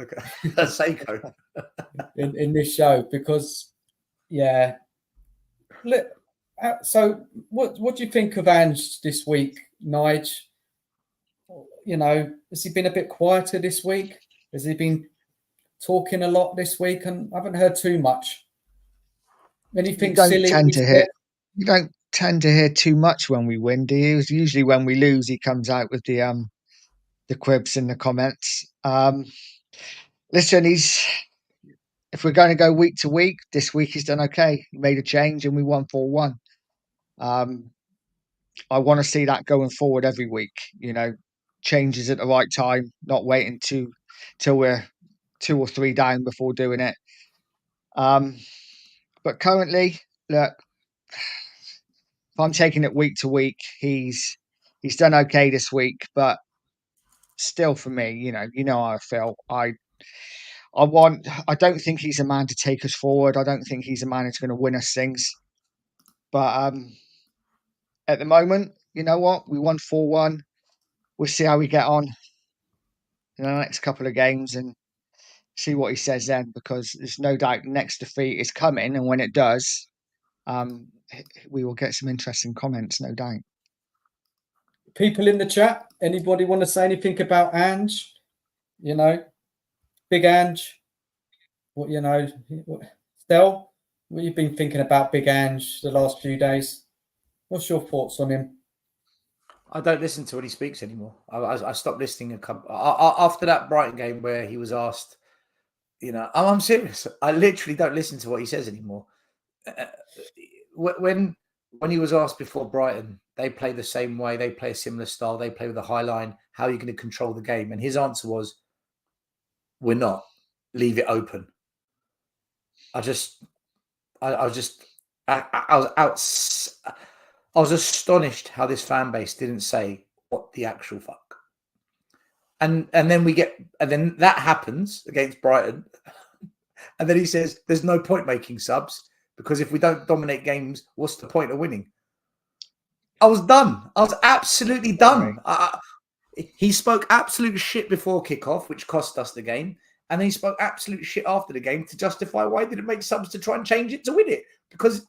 Okay. A Seiko. in this show because, yeah. Look, so what do you think of Ange this week, Nige? Has he been a bit quieter this week? Has he been talking a lot this week? And I haven't heard too much. Anything silly? You don't tend to hear too much when we win, do you? Usually when we lose, he comes out with the quibs in the comments. Listen, if we're going to go week to week, this week he's done okay. He made a change and we won 4-1. I want to see that going forward every week. Changes at the right time, not waiting till we're 2 or 3 down before doing it. But currently, look, if I'm taking it week to week, he's done okay this week, but still for me, you know how I feel. I don't think he's a man to take us forward. I don't think he's a man who's going to win us things. But at the moment, you know what? We won 4-1. We'll see how we get on in the next couple of games and see what he says then, because there's no doubt the next defeat is coming, and when it does, we will get some interesting comments, no doubt. People in the chat, anybody want to say anything about Ange? Big Ange. Stel, what you've been thinking about Big Ange the last few days? What's your thoughts on him? I don't listen to when he speaks anymore. I stopped listening after that Brighton game where he was asked, I'm serious. I literally don't listen to what he says anymore. When he was asked before Brighton, they play the same way, they play a similar style, they play with a high line. How are you going to control the game? And his answer was, we're not. Leave it open. I was astonished how this fan base didn't say, what the actual fuck? And then that happens against Brighton. And then he says, there's no point making subs because if we don't dominate games, what's the point of winning? I was done. I was absolutely done. He spoke absolute shit before kickoff, which cost us the game. And then he spoke absolute shit after the game to justify why he didn't make subs to try and change it to win it. Because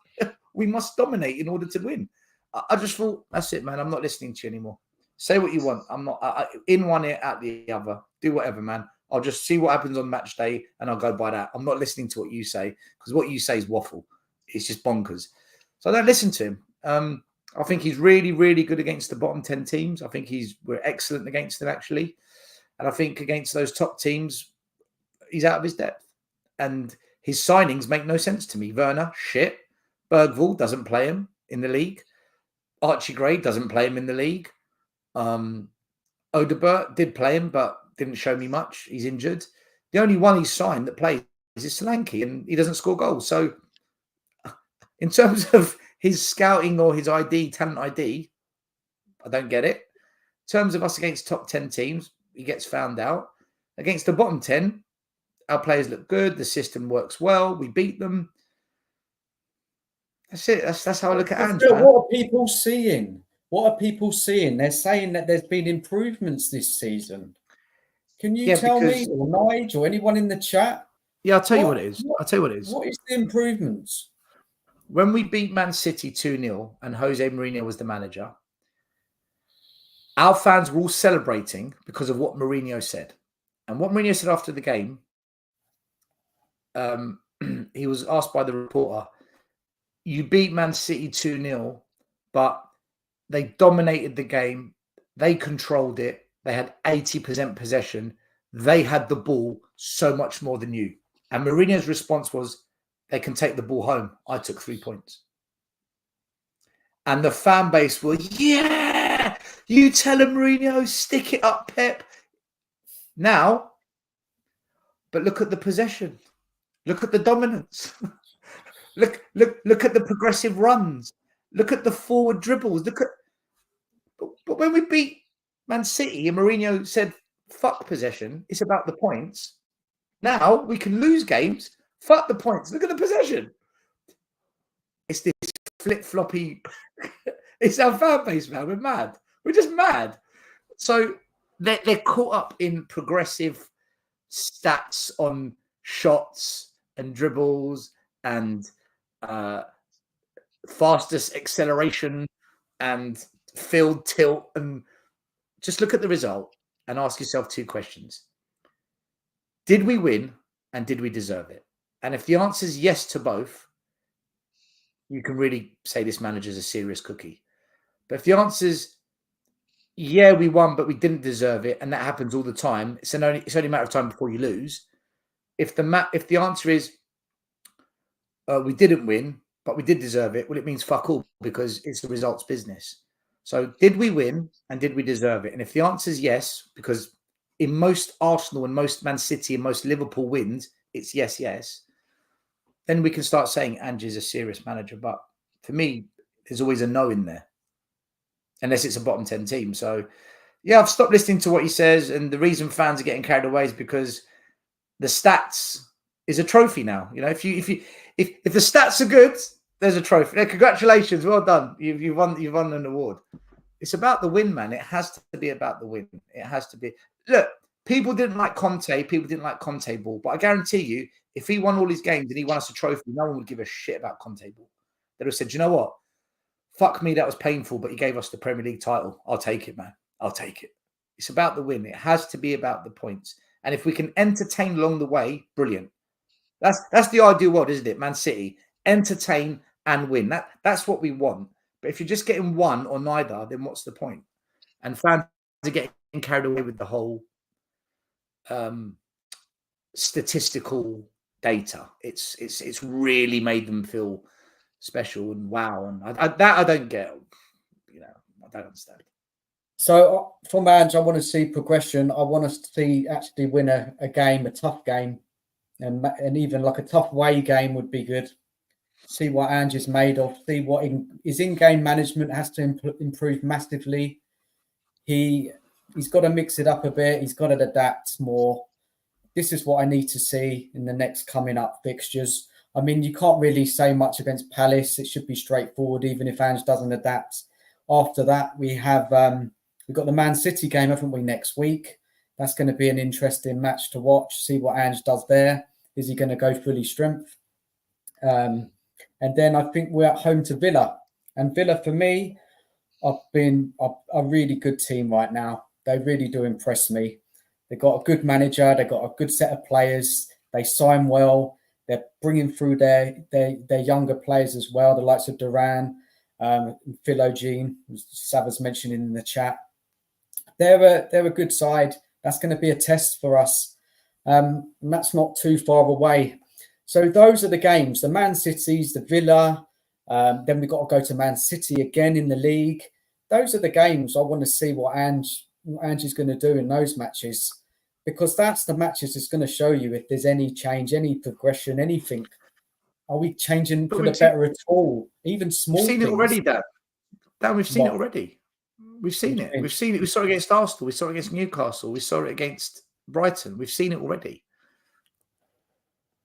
we must dominate in order to win. I just thought, that's it, man. I'm not listening to you anymore. Say what you want. I'm not in one ear, out the other. Do whatever, man. I'll just see what happens on match day and I'll go by that. I'm not listening to what you say because what you say is waffle. It's just bonkers. So I don't listen to him. I think he's really, really good against the bottom 10 teams. I think we're excellent against them, actually. And I think against those top teams, he's out of his depth. And his signings make no sense to me. Werner, shit. Bergvall doesn't play him in the league. Archie Gray doesn't play him in the league. Odebert did play him, but didn't show me much. He's injured. The only one he's signed that plays is Solanke, and he doesn't score goals. So in terms of his scouting or his talent ID, I don't get it. In terms of us against top 10 teams, he gets found out. Against the bottom 10, our players look good. The system works well. We beat them. That's it. That's how I look at Ange. What are people seeing? What are people seeing? They're saying that there's been improvements this season. Can you tell me, or Nige, or anyone in the chat? Yeah, I'll tell you what it is. I'll tell you what it is. What is the improvements? When we beat Man City 2-0 and Jose Mourinho was the manager, our fans were all celebrating because of what Mourinho said. And what Mourinho said after the game, he was asked by the reporter, you beat Man City 2-0, but they dominated the game. They controlled it. They had 80% possession. They had the ball so much more than you. And Mourinho's response was, they can take the ball home. I took 3 points. And the fan base were, yeah, you tell him, Mourinho, stick it up, Pep. Now, but look at the possession. Look at the dominance. look at the progressive runs. Look at the forward dribbles. But when we beat Man City and Mourinho said, fuck possession, it's about the points. Now we can lose games. Fuck the points. Look at the possession. It's this flip-floppy. It's our fan base, man. We're mad. We're just mad. So they're caught up in progressive stats on shots and dribbles and fastest acceleration and field tilt. And just look at the result and ask yourself 2 questions. Did we win and did we deserve it? And if the answer is yes to both, you can really say this manager's a serious cookie. But if the answer is, yeah, we won, but we didn't deserve it, and that happens all the time, it's only a matter of time before you lose. If the answer is, we didn't win, but we did deserve it, well, it means fuck all because it's the results business. So did we win and did we deserve it? And if the answer is yes, because in most Arsenal and most Man City and most Liverpool wins, it's yes, yes, then we can start saying Ange is a serious manager. But for me, there's always a no in there, unless it's a bottom 10 team. So, yeah, I've stopped listening to what he says. And the reason fans are getting carried away is because the stats is a trophy now. You know, if the stats are good, there's a trophy. Yeah, congratulations, well done. You've won an award. It's about the win, man. It has to be about the win. It has to be. Look, people didn't like Conte. People didn't like Conte ball. But I guarantee you, if he won all his games and he won us a trophy, no one would give a shit about Conte ball. They'd have said, you know what? Fuck me, that was painful, but he gave us the Premier League title. I'll take it, man. I'll take it. It's about the win. It has to be about the points. And if we can entertain along the way, brilliant. That's the ideal world, isn't it? Man City, entertain and win. That's what we want. But if you're just getting one or neither, then what's the point? And fans are getting carried away with the whole statistical data. It's really made them feel special and wow. And I don't get. You know, I don't understand. So from Ange, I want to see progression. I want us to see actually win a game, a tough game, and even like a tough away game would be good. See what Ange is made of. See what his in-game management has to improve massively. He he's got to mix it up a bit. He's got to adapt more. This is what I need to see in the next coming up fixtures. I mean, you can't really say much against Palace. It should be straightforward, even if Ange doesn't adapt. After that, we've got the Man City game, haven't we, next week? That's going to be an interesting match to watch. See what Ange does there. Is he going to go fully strength? And then I think we're at home to Villa. And Villa, for me, have been a really good team right now. They really do impress me. They've got a good manager. They've got a good set of players. They sign well. They're bringing through their younger players as well, the likes of Duran, Philogene, Savas mentioned in the chat. They're a good side. That's going to be a test for us. And that's not too far away. So those are the games, the Man Cities, the Villa. Then we've got to go to Man City again in the league. Those are the games I want to see what Ange is going to do in those matches, because that's the matches that's going to show you if there's any change, any progression, anything. Are we changing for the better at all? Even small things. We've seen it already, Dan, we've seen it already. We've seen it. We've seen it. We saw it against Arsenal. We saw it against Newcastle. We saw it against Brighton. We've seen it already.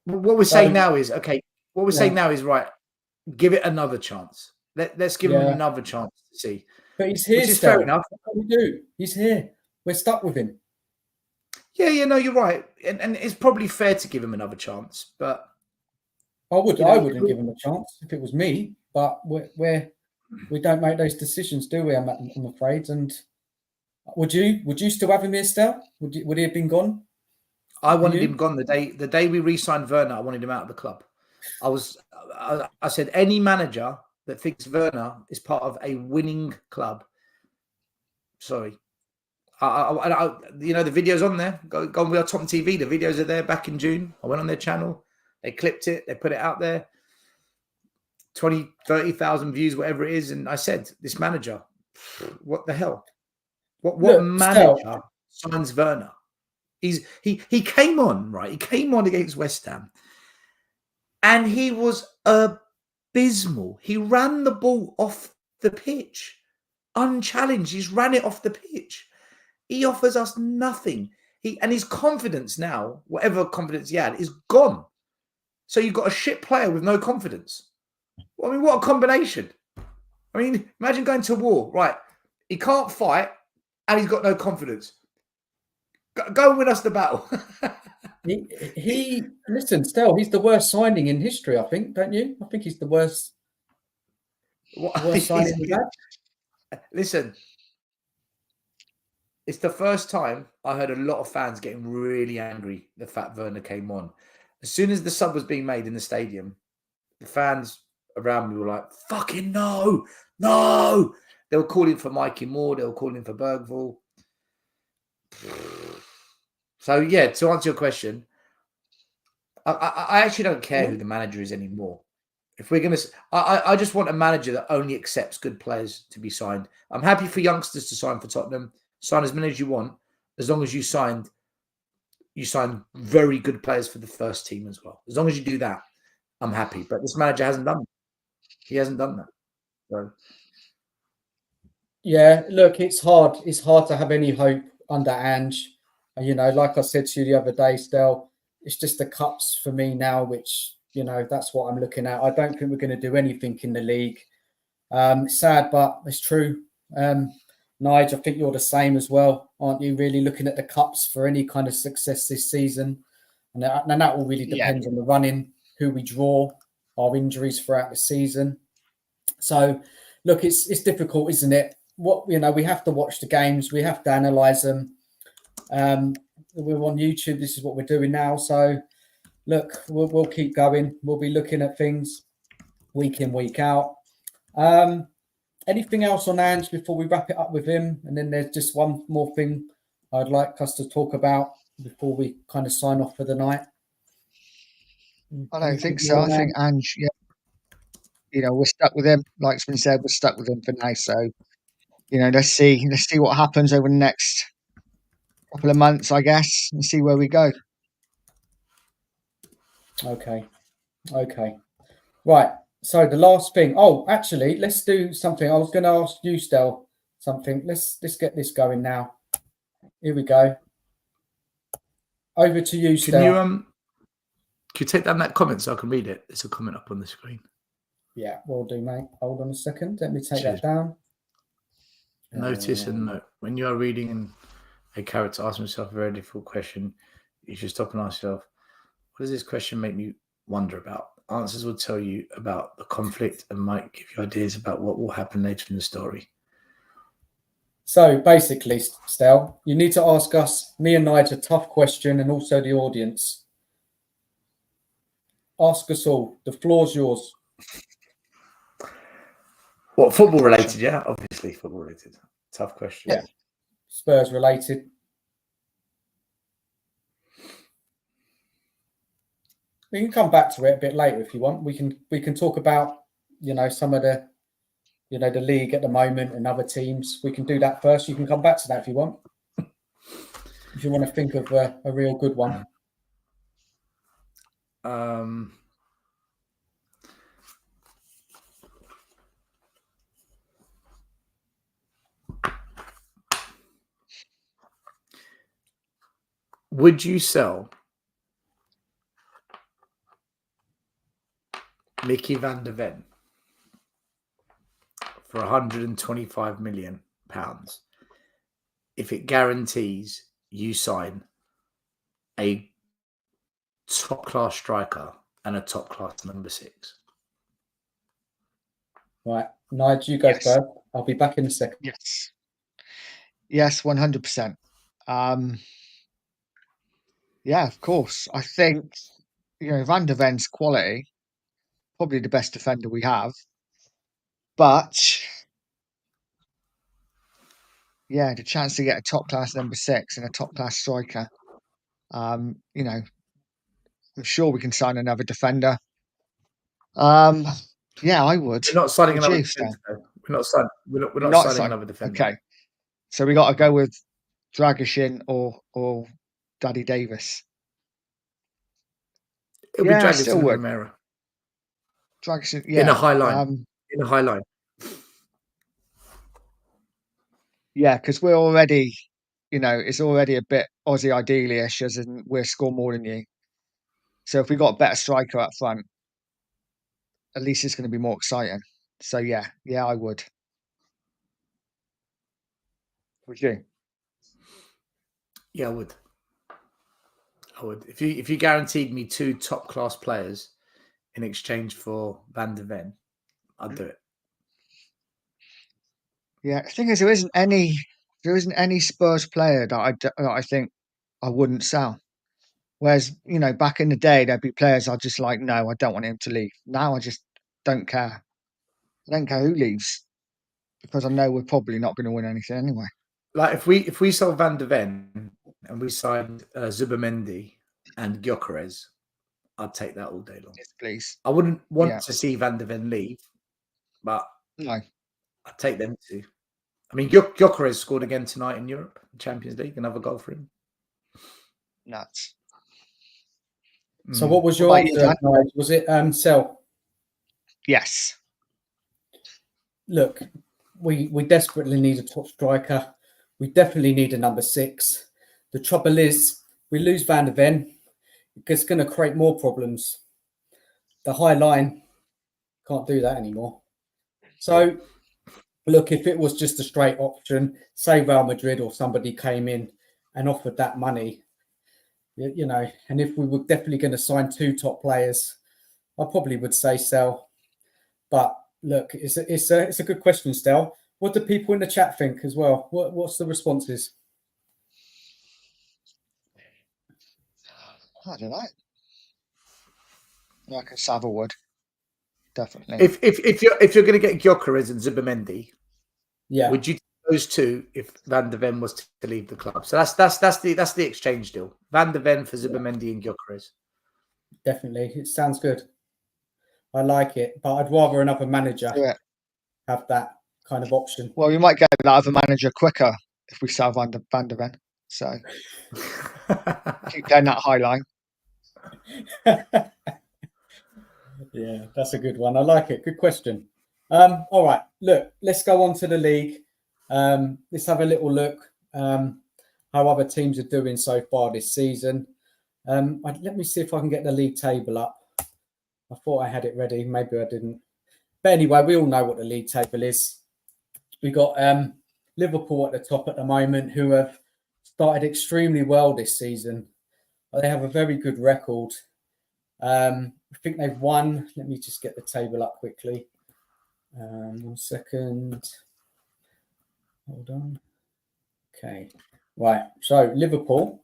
What we're saying now is, okay, right, give it another chance. Let's give him another chance to see. But he's here, Which is fair enough. What do we do? He's here. We're stuck with him. Yeah, no, you're right. And it's probably fair to give him another chance, but I wouldn't give him a chance if it was me, but we don't make those decisions, do we? I'm afraid. And would you still have him here, Stel? Would he have been gone? I wanted him gone the day we re-signed Werner. I wanted him out of the club. I said any manager that thinks Werner is part of a winning club. Sorry. The video's on there. Go on with our Tottenham TV. The videos are there back in June. I went on their channel. They clipped it. They put it out there. 20, 30,000 views, whatever it is. And I said, this manager, what the hell? What manager signs Werner? He came on, right? He came on against West Ham. And he was abysmal. He ran the ball off the pitch. Unchallenged. He's ran it off the pitch. He offers us nothing. And his confidence now, whatever confidence he had, is gone. So you've got a shit player with no confidence. I mean, what a combination. I mean, imagine going to war. Right. He can't fight and he's got no confidence. Go and win us the battle. Listen, Stel, he's the worst signing in history, I think, don't you? I think he's the worst signing we've had. Listen, it's the first time I heard a lot of fans getting really angry the fact Werner came on. As soon as the sub was being made in the stadium, the fans around me were like, fucking no. They were calling for Mikey Moore. They were calling for Bergvall. So, yeah, to answer your question, I actually don't care who the manager is anymore. If we're going to, I just want a manager that only accepts good players to be signed. I'm happy for youngsters to sign for Tottenham. Sign as many as you want, as long as you sign very good players for the first team as well. As long as you do that, I'm happy. But this manager hasn't done that. He hasn't done that. So. Yeah, look, it's hard. It's hard to have any hope under Ange. You know, like I said to you the other day, Stel, it's just the cups for me now, which, you know, that's what I'm looking at. I don't think we're going to do anything in the league. It's sad, but it's true. Nige, I think you're the same as well, aren't you? Really looking at the cups for any kind of success this season. And that will really depend on the running, who we draw, our injuries throughout the season. So, look, it's difficult, isn't it? We have to watch the games. We have to analyse them. We're on YouTube. This is what we're doing now. So, look, we'll keep going. We'll be looking at things week in, week out. Anything else on Ange before we wrap it up with him? And then there's just one more thing I'd like us to talk about before we kind of sign off for the night. I don't think so. I think Ange, we're stuck with him. Like it's been said, we're stuck with him for now. So, let's see what happens over the next couple of months, I guess, and see where we go. Okay. Right. So the last thing. Oh, actually, let's do something. I was going to ask you, Stel, something. Let's get this going now. Here we go. Over to you, Stel. Can you take down that comment so I can read it? There's a comment up on the screen. Yeah, will do, mate. Hold on a second. Let me take that down. Notice and note. When you are reading a character asks himself a very difficult question, you should stop and ask yourself, what does this question make me wonder about? Answers will tell you about the conflict and might give you ideas about what will happen later in the story. So basically, Stel, you need to ask us, me and Nige, a tough question, and also the audience. Ask us all. The floor's yours. What, football related? Yeah, obviously football related. Tough question. Yeah, Spurs related. We can come back to it a bit later if you want. We can talk about, some of the, the league at the moment and other teams. We can do that first. You can come back to that if you want. If you want to think of a real good one. Would you sell Mickey van der Ven for £125 million if it guarantees you sign a top-class striker and a top-class number 6? Right, Nige, you go first. I'll be back in a second. Yes, 100%. Yeah, of course. I think, Van der Ven's quality, probably the best defender we have. But, yeah, the chance to get a top-class number 6 and a top-class striker, I'm sure we can sign another defender. Yeah, I would. We're not signing another defender. We're not signing another defender. Okay. So we got to go with Dragishin or Daddy Davis. It'll be Dragishin and Romero. Dragishin, yeah. In a high line. Yeah, because we're already, it's already a bit Aussie ideal-ish, as in we'll score more than you. So if we got a better striker up front, at least it's going to be more exciting. So yeah, I would. Would you? Yeah, I would. If you guaranteed me 2 top-class players in exchange for Van der Ven, I'd do it. Yeah, the thing is, there isn't any Spurs player that I think I wouldn't sell. Whereas, back in the day, there'd be players I'd just like, no, I don't want him to leave. Now I just don't care. I don't care who leaves because I know we're probably not going to win anything anyway. Like if we sold Van der Ven and we signed Zubimendi and Gyökeres, I'd take that all day long. Yes, please. I wouldn't want to see Van der Ven leave, but no, I'd take them too. I mean, Gyökeres scored again tonight in Europe, Champions League, another goal for him. Nuts. So what was your answer? Was it sell? Yes. Look, we desperately need a top striker. We definitely need a number 6. The trouble is, we lose Van der Ven. It's going to create more problems. The high line can't do that anymore. So, look, if it was just a straight option, say Real Madrid or somebody came in and offered that money, and if we were definitely going to sign 2 top players, I probably would say sell. But look, it's a good question, Stel. What do people in the chat think as well? What's the responses? I don't know. Like a Savile would, definitely. If you're going to get Gyökeres and Zubimendi, would you take those 2 if Van der Ven was to leave the club? So that's the exchange deal. Van der Ven for Zubimendi and Gyökeres. Definitely, it sounds good. I like it, but I'd rather another manager have that kind of option. Well, you might get that other manager quicker if we sell Van der Ven. So keep down that high line. Yeah, that's a good one. I like it. Good question. All right, look, let's go on to the league. Let's have a little look. how other teams are doing so far this season. Let me see if I can get the league table up. I thought I had it ready. Maybe I didn't. But anyway, we all know what the league table is. We got Liverpool at the top at the moment, who have started extremely well this season. They have a very good record. I think they've won. Let me just get the table up quickly. 1 second. Hold on. Okay. Right. So Liverpool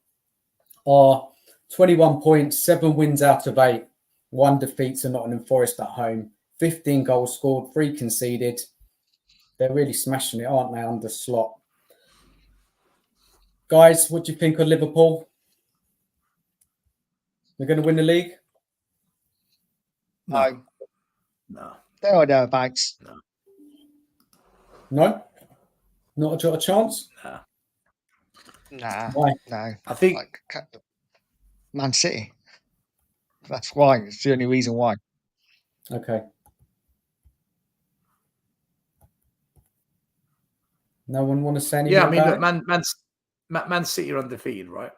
are 21 points, 7 wins out of 8, 1 defeat to Nottingham Forest at home, 15 goals scored, 3 conceded. They're really smashing it, aren't they, under Slot? Guys, what do you think of Liverpool? They're going to win the league? No. No. There or thereabouts. No? Not a chance? No. Nah. Why? No. I think Man City. That's why. It's the only reason why. Okay. No one want to say anything? Yeah, I mean, about look, Man City are undefeated, right?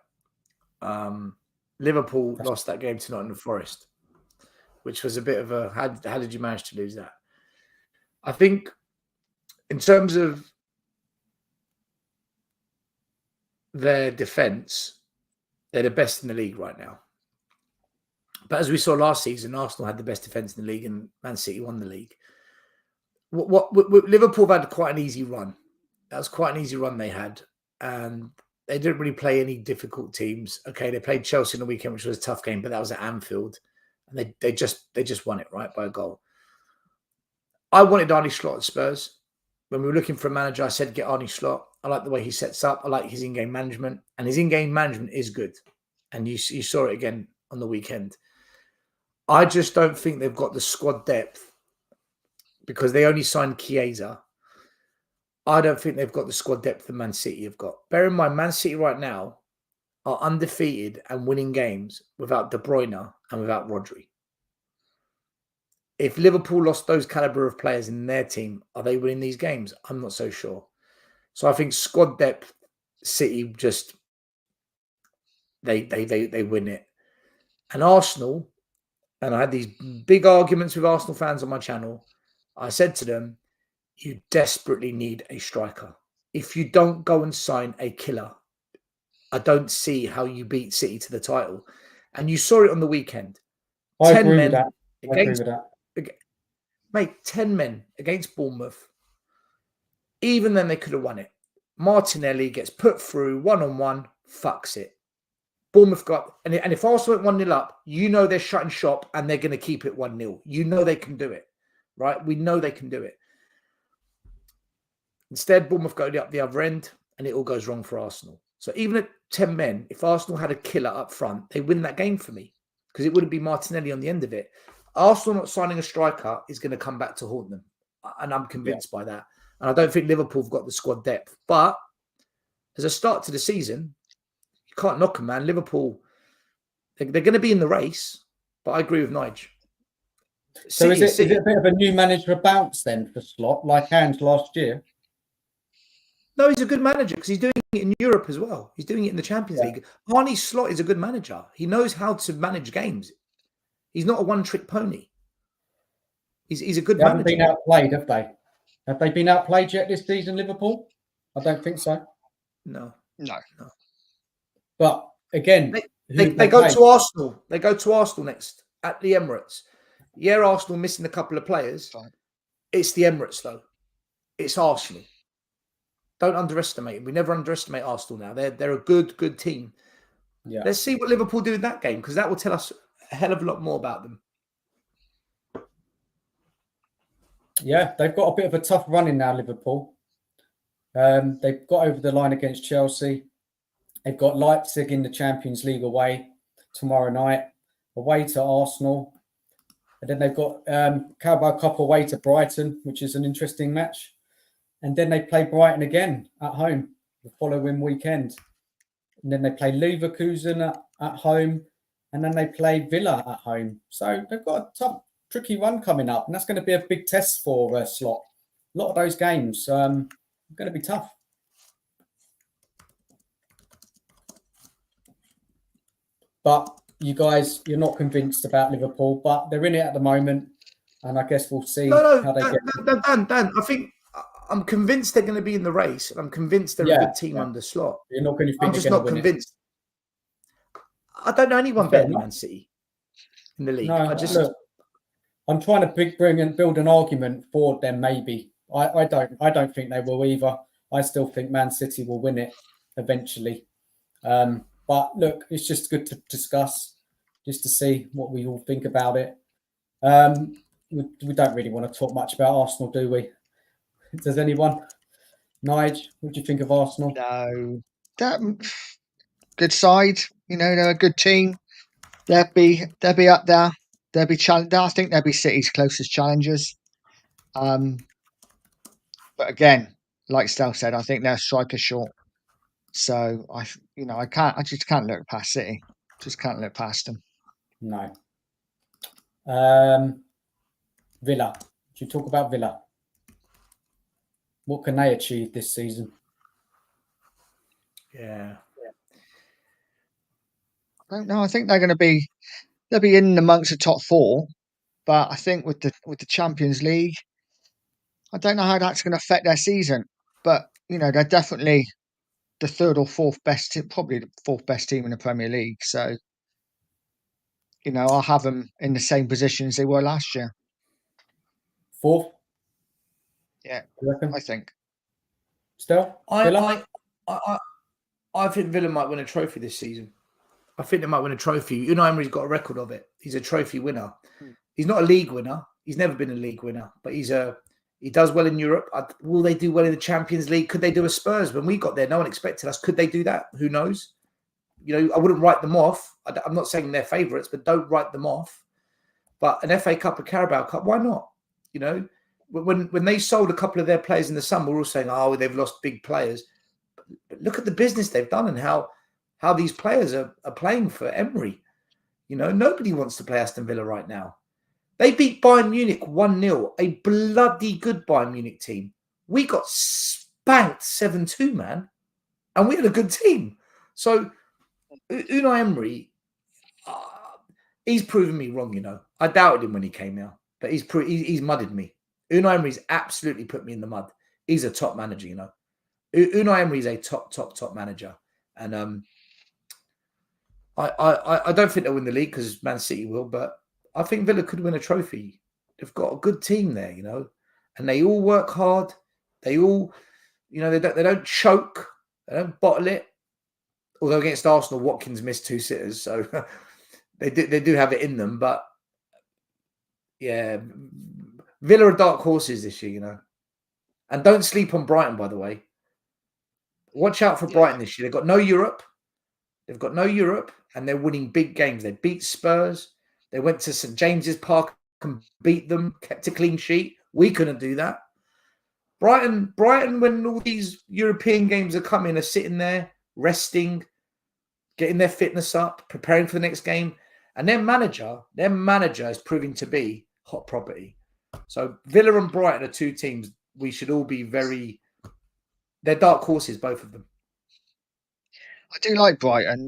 Liverpool lost that game to Nottingham Forest, which was a bit of a how did you manage to lose that? I think in terms of their defence, they're the best in the league right now. But as we saw last season, Arsenal had the best defence in the league and Man City won the league. What Liverpool have had quite an easy run. That was quite an easy run they had. And they didn't really play any difficult teams. Okay, they played Chelsea on the weekend, which was a tough game, but that was at Anfield. And they just won it, right, by a goal. I wanted Arne Slot at Spurs. When we were looking for a manager, I said, get Arne Slot. I like the way he sets up. I like his in-game management. And his in-game management is good. And you saw it again on the weekend. I just don't think they've got the squad depth because they only signed Chiesa. I don't think they've got the squad depth that Man City have got. Bear in mind, Man City right now are undefeated and winning games without De Bruyne and without Rodri. If Liverpool lost those caliber of players in their team, are they winning these games? I'm not so sure. So I think squad depth, City just they win it. And Arsenal, and I had these big arguments with Arsenal fans on my channel. I said to them, you desperately need a striker. If you don't go and sign a killer, I don't see how you beat City to the title. And you saw it on the weekend. I agree with that. Mate, 10 men against Bournemouth. Even then, they could have won it. Martinelli gets put through one-on-one, fucks it. Bournemouth got... And if Arsenal went 1-0 up, you know they're shutting shop and they're going to keep it 1-0. You know they can do it, right? We know they can do it. Instead, Bournemouth go up the other end and it all goes wrong for Arsenal. So even at 10 men, if Arsenal had a killer up front, they win that game for me because it wouldn't be Martinelli on the end of it. Arsenal not signing a striker is going to come back to haunt them. And I'm convinced by that. And I don't think Liverpool have got the squad depth. But as a start to the season, you can't knock them, man. Liverpool, they're going to be in the race. But I agree with Nige. So is it a bit of a new manager bounce then for Slot, like Ange last year? No, he's a good manager because he's doing it in Europe as well. He's doing it in the Champions League. Arne Slot is a good manager. He knows how to manage games. He's not a one-trick pony. He's a good manager. They haven't been outplayed, have they? Have they been outplayed yet this season, Liverpool? I don't think so. No. But again, they go to Arsenal. They go to Arsenal next at the Emirates. Yeah, Arsenal missing a couple of players. Fine. It's the Emirates, though. It's Arsenal. Don't underestimate. We never underestimate Arsenal now. They're a good team. Yeah. Let's see what Liverpool do in that game because that will tell us a hell of a lot more about them. Yeah, they've got a bit of a tough running now, Liverpool. They've got over the line against Chelsea. They've got Leipzig in the Champions League away tomorrow night, away to Arsenal. And then they've got Carabao Cup away to Brighton, which is an interesting match. And then they play Brighton again at home the following weekend. And then they play Leverkusen at home. And then they play Villa at home. So they've got a tough, tricky run coming up. And that's going to be a big test for Slot. A lot of those games are going to be tough. But you guys, you're not convinced about Liverpool, but they're in it at the moment, and I guess we'll see how they get. Dan, I think I'm convinced they're going to be in the race, and I'm convinced they're a good team under Slot. You're not going to think I'm just not convinced. I don't know anyone better than Man City in the league. No, look, I'm trying to build an argument for them. Maybe I don't think they will either. I still think Man City will win it eventually. But look, it's just good to discuss, just to see what we all think about it. We don't really want to talk much about Arsenal, do we? Does anyone? Nige, what do you think of Arsenal? No, good side. You know, they're a good team. They'll be up there. They'll be challenged. I think they'll be City's closest challengers. But again, like Stel said, I think they're striker short. So I just can't look past City. Just can't look past them. No. Villa. Should you talk about Villa? What can they achieve this season? Yeah. I don't know. I think they'll be in amongst the top four, but I think with the Champions League, I don't know how that's going to affect their season. But you know, they're definitely the third or fourth best team, probably the fourth best team in the Premier League. So, you know, I'll have them in the same position as they were last year. Fourth? Yeah, I think. Still, I think Villa might win a trophy this season. I think they might win a trophy. Unai Emery's got a record of it. He's a trophy winner. He's not a league winner. He's never been a league winner, but he does well in Europe. Will they do well in the Champions League? Could they do a Spurs? When we got there, no one expected us. Could they do that? Who knows? You know, I wouldn't write them off. I'm not saying they're favourites, but don't write them off. But an FA Cup, a Carabao Cup, why not? You know, when they sold a couple of their players in the summer, we were all saying, oh, they've lost big players. But look at the business they've done and how these players are playing for Emery. You know, nobody wants to play Aston Villa right now. They beat Bayern Munich 1-0, a bloody good Bayern Munich team. We got spanked 7-2, man. And we had a good team. So, Unai Emery, he's proven me wrong, you know. I doubted him when he came here, but he's mudded me. Unai Emery's absolutely put me in the mud. He's a top manager, you know. Unai Emery's a top manager. And I don't think they'll win the league because Man City will, but I think Villa could win a trophy. They've got a good team there, you know, and they all work hard. They all, you know, they don't choke. They don't bottle it. Although against Arsenal, Watkins missed 2 sitters, so they do have it in them. But yeah, Villa are dark horses this year, you know. And don't sleep on Brighton, by the way. Watch out for Brighton this year. They've got no Europe. And they're winning big games. They beat Spurs. They went to St. James's Park and beat them, kept a clean sheet. We couldn't do that. Brighton, when all these European games are coming, are sitting there, resting, getting their fitness up, preparing for the next game. And their manager is proving to be hot property. So Villa and Brighton are 2 teams we should all be they're dark horses, both of them. I do like Brighton.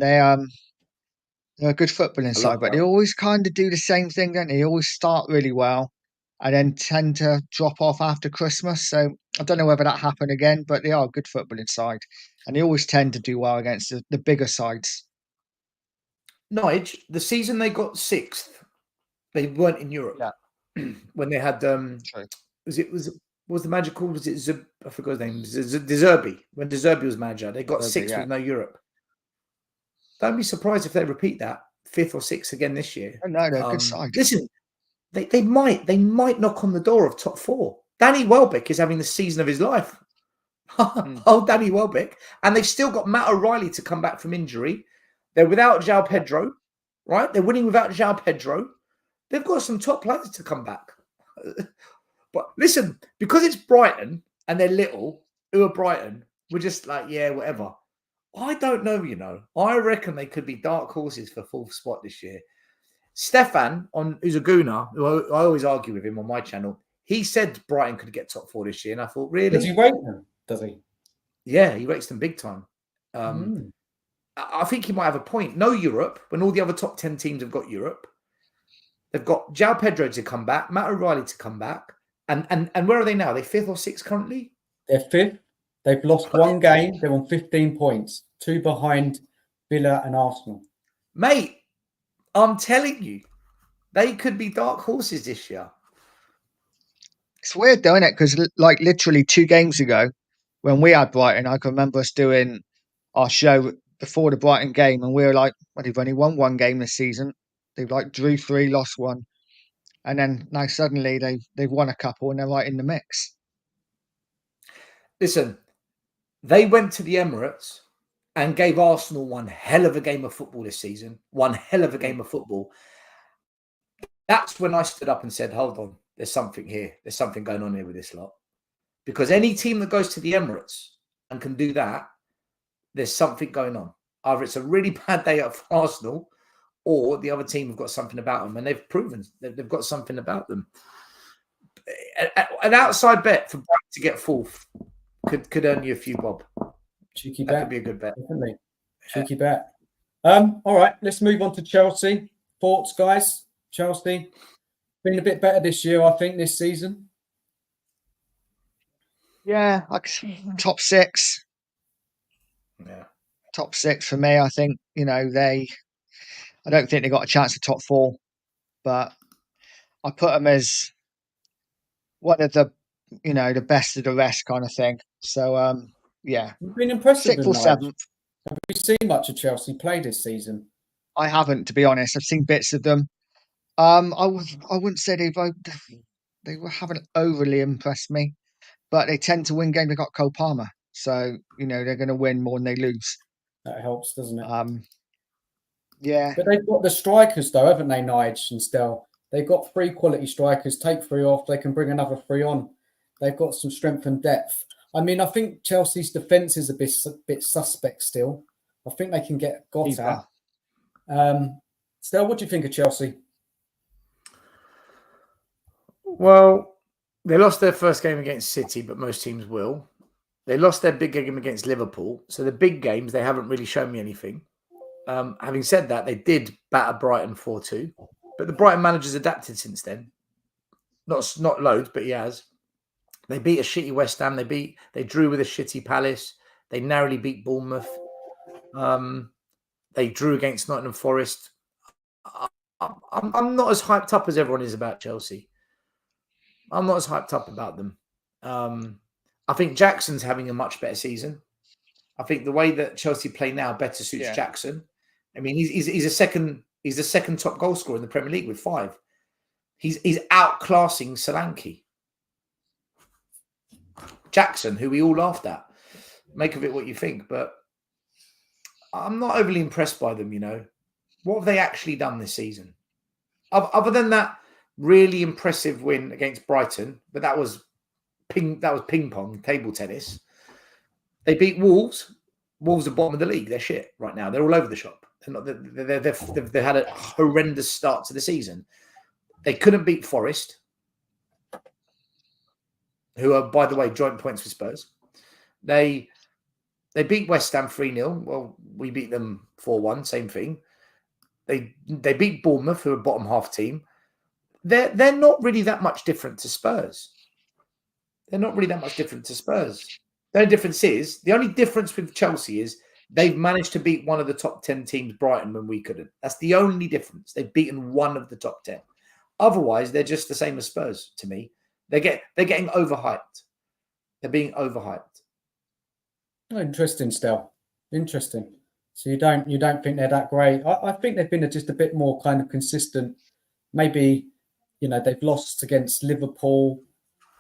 They're a good footballing side, but they always kind of do the same thing, don't they? They always start really well and then tend to drop off after Christmas. So I don't know whether that happened again, but they are a good footballing side. And they always tend to do well against the bigger sides. Nige, the season they got 6th, they weren't in Europe. Yeah. When they had was the manager called? Was it I forgot his name. De Zerbi. When De Zerbi was manager, they got 6th with no Europe. Don't be surprised if they repeat that 5th or 6th again this year. Oh, no, they're a good side. Listen, they might knock on the door of top 4. Danny Welbeck is having the season of his life. Oh, Danny Welbeck. And they've still got Matt O'Reilly to come back from injury. They're without João Pedro, right? They're winning without João Pedro. They've got some top players to come back. But listen, because it's Brighton and they're little, who are Brighton, we're just like, yeah, whatever. I don't know, you know. I reckon they could be dark horses for 4th spot this year. Stefan, who's a gooner, who I always argue with him on my channel, he said Brighton could get top 4 this year. And I thought, really? Does he rate them? Does he? Yeah, he rates them big time. I think he might have a point. No Europe, when all the other top 10 teams have got Europe. They've got João Pedro to come back, Matt O'Reilly to come back. And where are they now? Are they 5th or 6th currently? They're 5th. They've lost one game. They're on 15 points, 2 behind Villa and Arsenal. Mate, I'm telling you, they could be dark horses this year. It's weird, though, isn't it? Because like literally 2 games ago, when we had Brighton, I can remember us doing our show before the Brighton game, and we were like, well, they've only won 1 game this season. They've like drew 3, lost 1. And then now suddenly they've won a couple and they're right in the mix. Listen, they went to the Emirates and gave Arsenal one hell of a game of football this season. One hell of a game of football. That's when I stood up and said, hold on, there's something here. There's something going on here with this lot. Because any team that goes to the Emirates and can do that, there's something going on. Either it's a really bad day for Arsenal, or the other team have got something about them, and they've proven they've got something about them. An outside bet for Brighton to get 4th could earn you a few bob. Cheeky That bet. could be a good bet. Definitely. Cheeky bet. All right, let's move on to Chelsea. Thoughts, guys? Chelsea been a bit better this year, I think, this season. Yeah, like top 6. Yeah. Top 6 for me. I think, I don't think they got a chance to top 4, but I put them as one of the, the best of the rest kind of thing. So, yeah. You've been impressive. 6th or 7th. Have you seen much of Chelsea play this season? I haven't, to be honest. I've seen bits of them. I wouldn't say they haven't overly impressed me, but they tend to win games. They got Cole Palmer, so they're going to win more than they lose. That helps, doesn't it? Yeah. But they've got the strikers, though, haven't they, Nige and Stel? They've got 3 quality strikers. Take 3 off, they can bring another 3 on. They've got some strength and depth. I mean, I think Chelsea's defence is a bit suspect still. I think they can get got at. Stel, what do you think of Chelsea? Well, they lost their first game against City, but most teams will. They lost their big game against Liverpool. So the big games, they haven't really shown me anything. Having said that, they did batter Brighton 4-2. But the Brighton manager's adapted since then. Not loads, but he has. They beat a shitty West Ham. They drew with a shitty Palace. They narrowly beat Bournemouth. They drew against Nottingham Forest. I'm not as hyped up as everyone is about Chelsea. I'm not as hyped up about them. I think Jackson's having a much better season. I think the way that Chelsea play now better suits Jackson. I mean, he's the second top goal scorer in the Premier League with 5. He's outclassing Solanke. Jackson, who we all laughed at. Make of it what you think, but I'm not overly impressed by them, What have they actually done this season? Other than that really impressive win against Brighton, but that was ping pong, table tennis. They beat Wolves. Wolves are bottom of the league. They're shit right now. They're all over the shop. They've had a horrendous start to the season. They couldn't beat Forest, who are, by the way, joint points with Spurs. They beat West Ham 3-0. Well, we beat them 4-1. Same thing. They beat Bournemouth, who are bottom half team. They're not really that much different to Spurs. They're not really that much different to Spurs. The only difference with Chelsea is they've managed to beat one of the top 10 teams, Brighton, when we couldn't. That's the only difference. They've beaten one of the top 10. Otherwise, they're just the same as Spurs to me. They're getting overhyped. They're being overhyped. Oh, interesting, Stel. Interesting. So you don't think they're that great? I think they've been just a bit more kind of consistent. Maybe, they've lost against Liverpool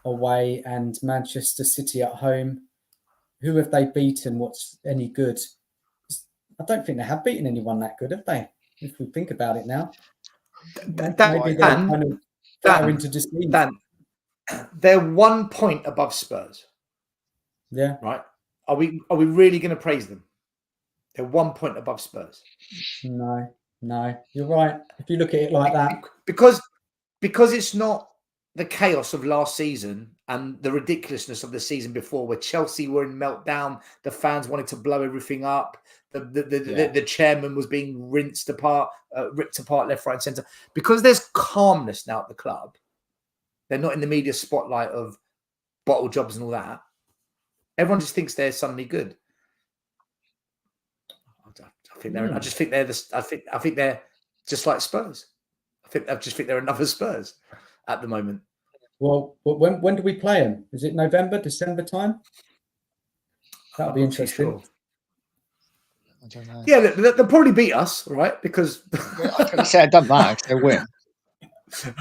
away and Manchester City at home. Who have they beaten? What's any good? I don't think they have beaten anyone that good, have they? If we think about it now. Maybe they're kind of better into deceit. They're 1 point above Spurs. Yeah. Right? Are we really going to praise them? They're 1 point above Spurs. No, you're right. If you look at it like that, because it's not the chaos of last season and the ridiculousness of the season before, where Chelsea were in meltdown, the fans wanted to blow everything up, the chairman was being ripped apart left, right, and centre. Because there's calmness now at the club, they're not in the media spotlight of bottle jobs and all that. Everyone just thinks they're suddenly good. I think they're. I just think they're. I think they're just like Spurs. I just think they're another Spurs at the moment. Well, when do we play them? Is it November, December time? That'll be interesting. Sure. I don't know. Yeah, they'll probably beat us, right? Because I say it doesn't matter. They win.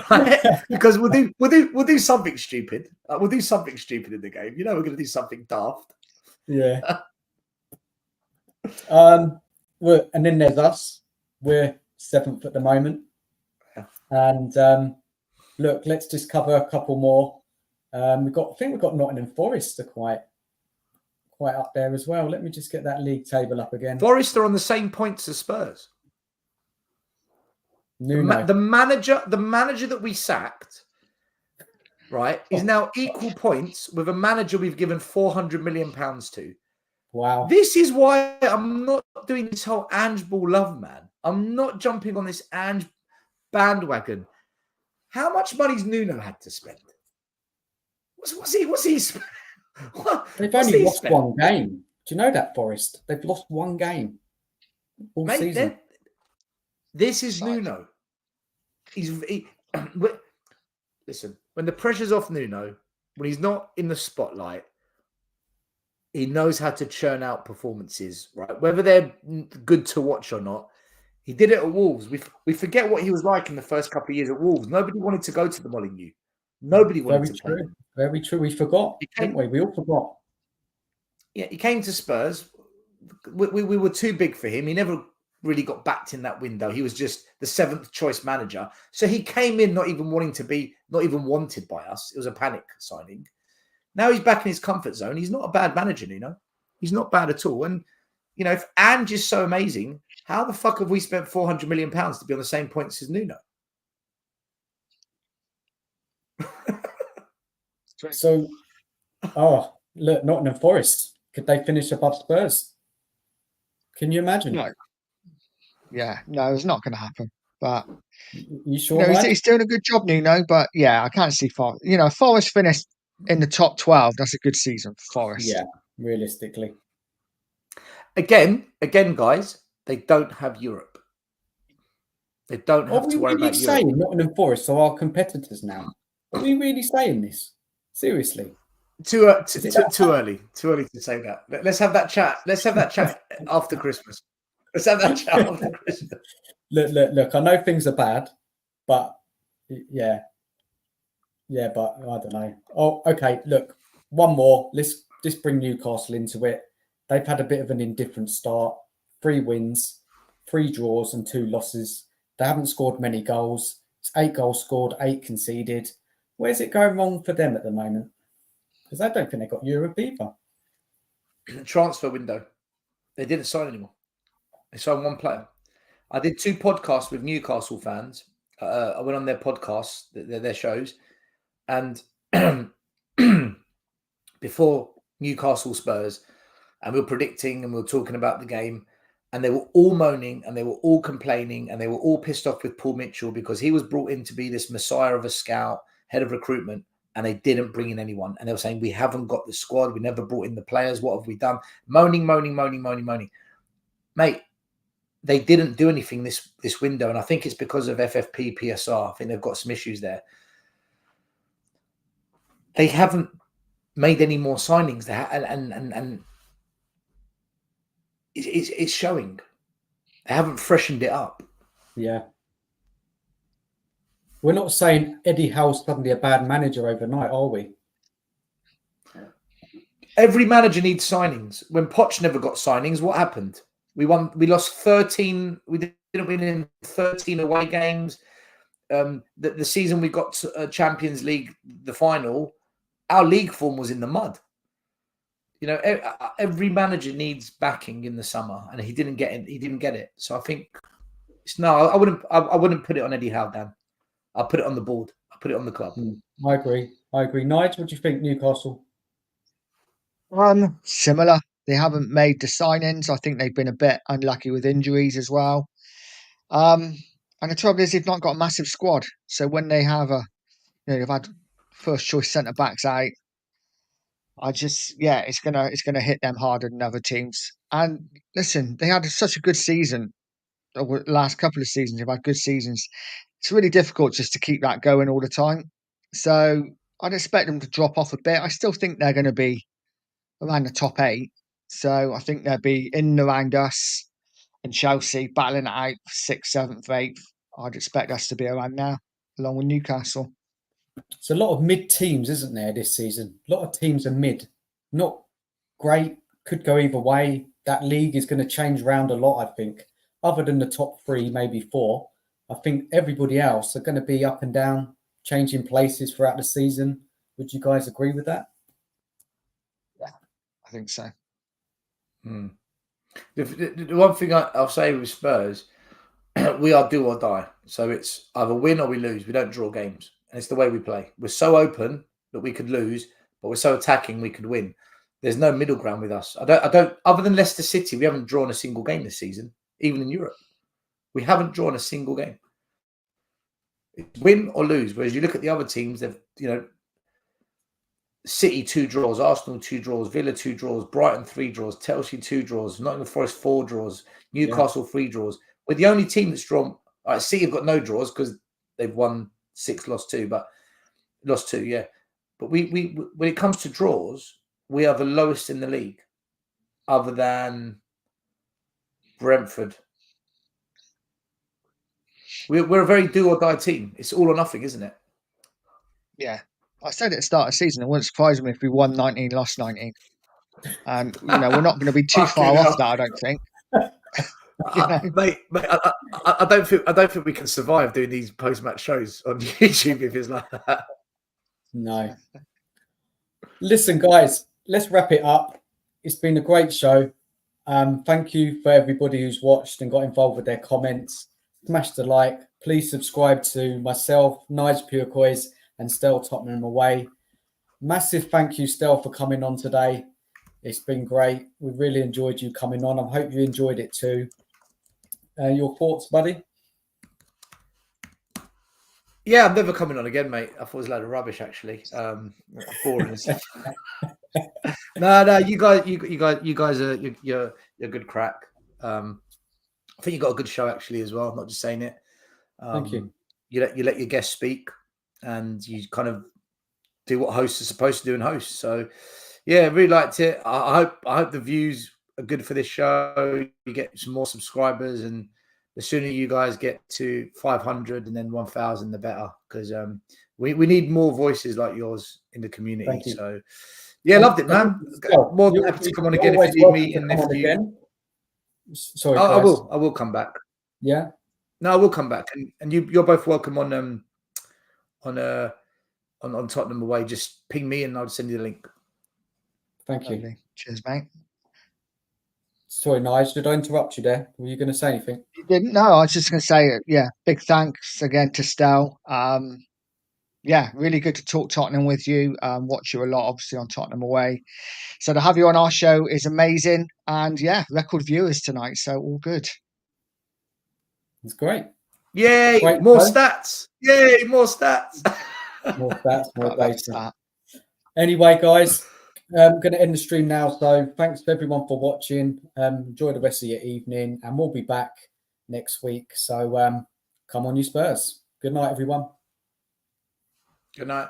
Right? Because we'll do something stupid. We'll do something stupid in the game. You know, we're going to do something daft. Yeah. And then there's us. We're 7th at the moment. Yeah. And look, let's just cover a couple more. I think we've got Nottingham Forest are quite up there as well. Let me just get that league table up again. Forest are on the same points as Spurs. The manager that we sacked, right, is now equal points with a manager we've given £400 million to. Wow. This is why I'm not doing this whole Ange ball love, man. I'm not jumping on this Ange bandwagon. How much money's Nuno had to spend? What's he spent? They've only lost one game. Do you know that, Forest? They've lost one game all season. This is Nuno. Listen, when the pressure's off Nuno, when he's not in the spotlight, he knows how to churn out performances, right? Whether they're good to watch or not. He did it at Wolves. We forget what he was like in the first couple of years at Wolves. Nobody wanted to go to the Molineux. Nobody wanted to play. Very true. We forgot, didn't we? We all forgot. Yeah, he came to Spurs. We were too big for him. He never really got backed in that window. He was just the 7th choice manager. So he came in not even wanted by us. It was a panic signing. Now he's back in his comfort zone. He's not a bad manager, you know. He's not bad at all. And, you know, if Ange is so amazing, how the fuck have we spent £400 million to be on the same points as Nuno? So, look, Nottingham Forest. Could they finish above Spurs? Can you imagine? No. Yeah, no, it's not going to happen. But you sure? He's doing a good job, Nuno. But yeah, I can't see Forest. You know, Forest finished in the top 12. That's a good season for Forest. Yeah, realistically. Again, guys, they don't have Europe. They don't have to worry about Europe. Are we really saying Nottingham Forest are our competitors now? Are we really saying this? Seriously? Too early. Too early to say that. Let's have that chat. Let's have that chat after Christmas. Let's have that chat after Christmas. Look. I know things are bad, but yeah, but I don't know. Oh, okay. Look, one more. Let's just bring Newcastle into it. They've had a bit of an indifferent start. 3 wins, 3 draws, and 2 losses. They haven't scored many goals. It's 8 goals scored, 8 conceded. Where's it going wrong for them at the moment? Because I don't think they've got Europe either. Transfer window. They didn't sign anymore. They signed 1 player. I did 2 podcasts with Newcastle fans. I went on their podcasts, their shows. And before Newcastle Spurs, and we were predicting and we were talking about the game. And they were all moaning and they were all complaining and they were all pissed off with Paul Mitchell because he was brought in to be this messiah of a scout, head of recruitment, and they didn't bring in anyone. And they were saying, we haven't got the squad. We never brought in the players. What have we done? Moaning. Mate, they didn't do anything this window. And I think it's because of FFP, PSR. I think they've got some issues there. They haven't made any more signings. And it's showing. They haven't freshened it up. Yeah. We're not saying Eddie Howe's suddenly a bad manager overnight, are we? Every manager needs signings. When Poch never got signings, what happened? We lost 13. We didn't win in 13 away games. The season we got to Champions League, the final, our league form was in the mud. You know, every manager needs backing in the summer, and he didn't get it. He didn't get it. So I think I wouldn't put it on Eddie Howe, Dan. I'll put it on the board. I'll put it on the club. I agree. I agree. Nige, what do you think, Newcastle? Similar. They haven't made the signings. I think they've been a bit unlucky with injuries as well. And the trouble is, they've not got a massive squad. So when they have they've had first choice centre backs out. It's gonna hit them harder than other teams. And listen, they had such a good season over the last couple of seasons. They've had good seasons. It's really difficult just to keep that going all the time. So I'd expect them to drop off a bit. I still think they're going to be around the top 8. So I think they'll be in and around us and Chelsea battling it out 6th, 7th, 8th. I'd expect us to be around there, along with Newcastle. It's a lot of mid teams, isn't there, this season? A lot of teams are mid. Not great, could go either way. That league is going to change around a lot, I think. Other than the top 3, maybe 4, I think everybody else are going to be up and down, changing places throughout the season. Would you guys agree with that? Yeah, I think so. The one thing I'll say with Spurs, we are do or die. So it's either win or we lose. We don't draw games. And it's the way we play. We're so open that we could lose, but we're so attacking we could win. There's no middle ground with us. I don't. Other than Leicester City, we haven't drawn a single game this season, even in Europe. We haven't drawn a single game. It's win or lose. Whereas you look at the other teams, they've, City 2 draws, Arsenal 2 draws, Villa 2 draws, Brighton 3 draws, Chelsea 2 draws, Nottingham Forest 4 draws, Newcastle 3 draws. We're the only team that's drawn. City have got no draws because they've won 6, lost 2, but lost 2, yeah. But we when it comes to draws, we are the lowest in the league, other than Brentford. We're a very do or die team. It's all or nothing, isn't it? Yeah. I said at the start of the season, it wouldn't surprise me if we won 19, lost 19. And, we're not going to be too far off that, I don't think. Mate, I don't think we can survive doing these post-match shows on YouTube if it's like that. No. Listen, guys, let's wrap it up. It's been a great show. Thank you for everybody who's watched and got involved with their comments. Smash the like. Please subscribe to myself, Nige Coys, and Stel Tottenham Away. Massive thank you, Stel, for coming on today. It's been great. We really enjoyed you coming on. I hope you enjoyed it too. Your thoughts, buddy? Yeah, I'm never coming on again, mate. I thought it was a load of rubbish, actually. Boring and stuff. No, you guys are you're good crack. I think you got a good show actually as well. I'm not just saying it. Thank you. You let your guests speak, and you kind of do what hosts are supposed to do and host. So, yeah, really liked it. I hope the views are good for this show. You get some more subscribers, and the sooner you guys get to 500 and then 1,000, the better. Because we need more voices like yours in the community. So, yeah, loved it, man. More than happy to come on again if you need me. And if you again. Sorry, I will come back. Yeah. No, I will come back, and you're both welcome on Tottenham Away. Just ping me, and I'll send you the link. Thank you. Lovely. Cheers, mate. Sorry, Nige, did I interrupt you there? Were you going to say anything? You didn't? No, I was just going to say, big thanks again to Stel. Really good to talk Tottenham with you. Watch you a lot, obviously, on Tottenham Away. So to have you on our show is amazing. And record viewers tonight. So all good. It's great. Yay, great more stats. Yay, more stats. More stats, more data. Anyway, guys, I'm going to end the stream now. So thanks to everyone for watching. Enjoy the rest of your evening. And we'll be back next week. So come on, you Spurs. Good night, everyone. Good night.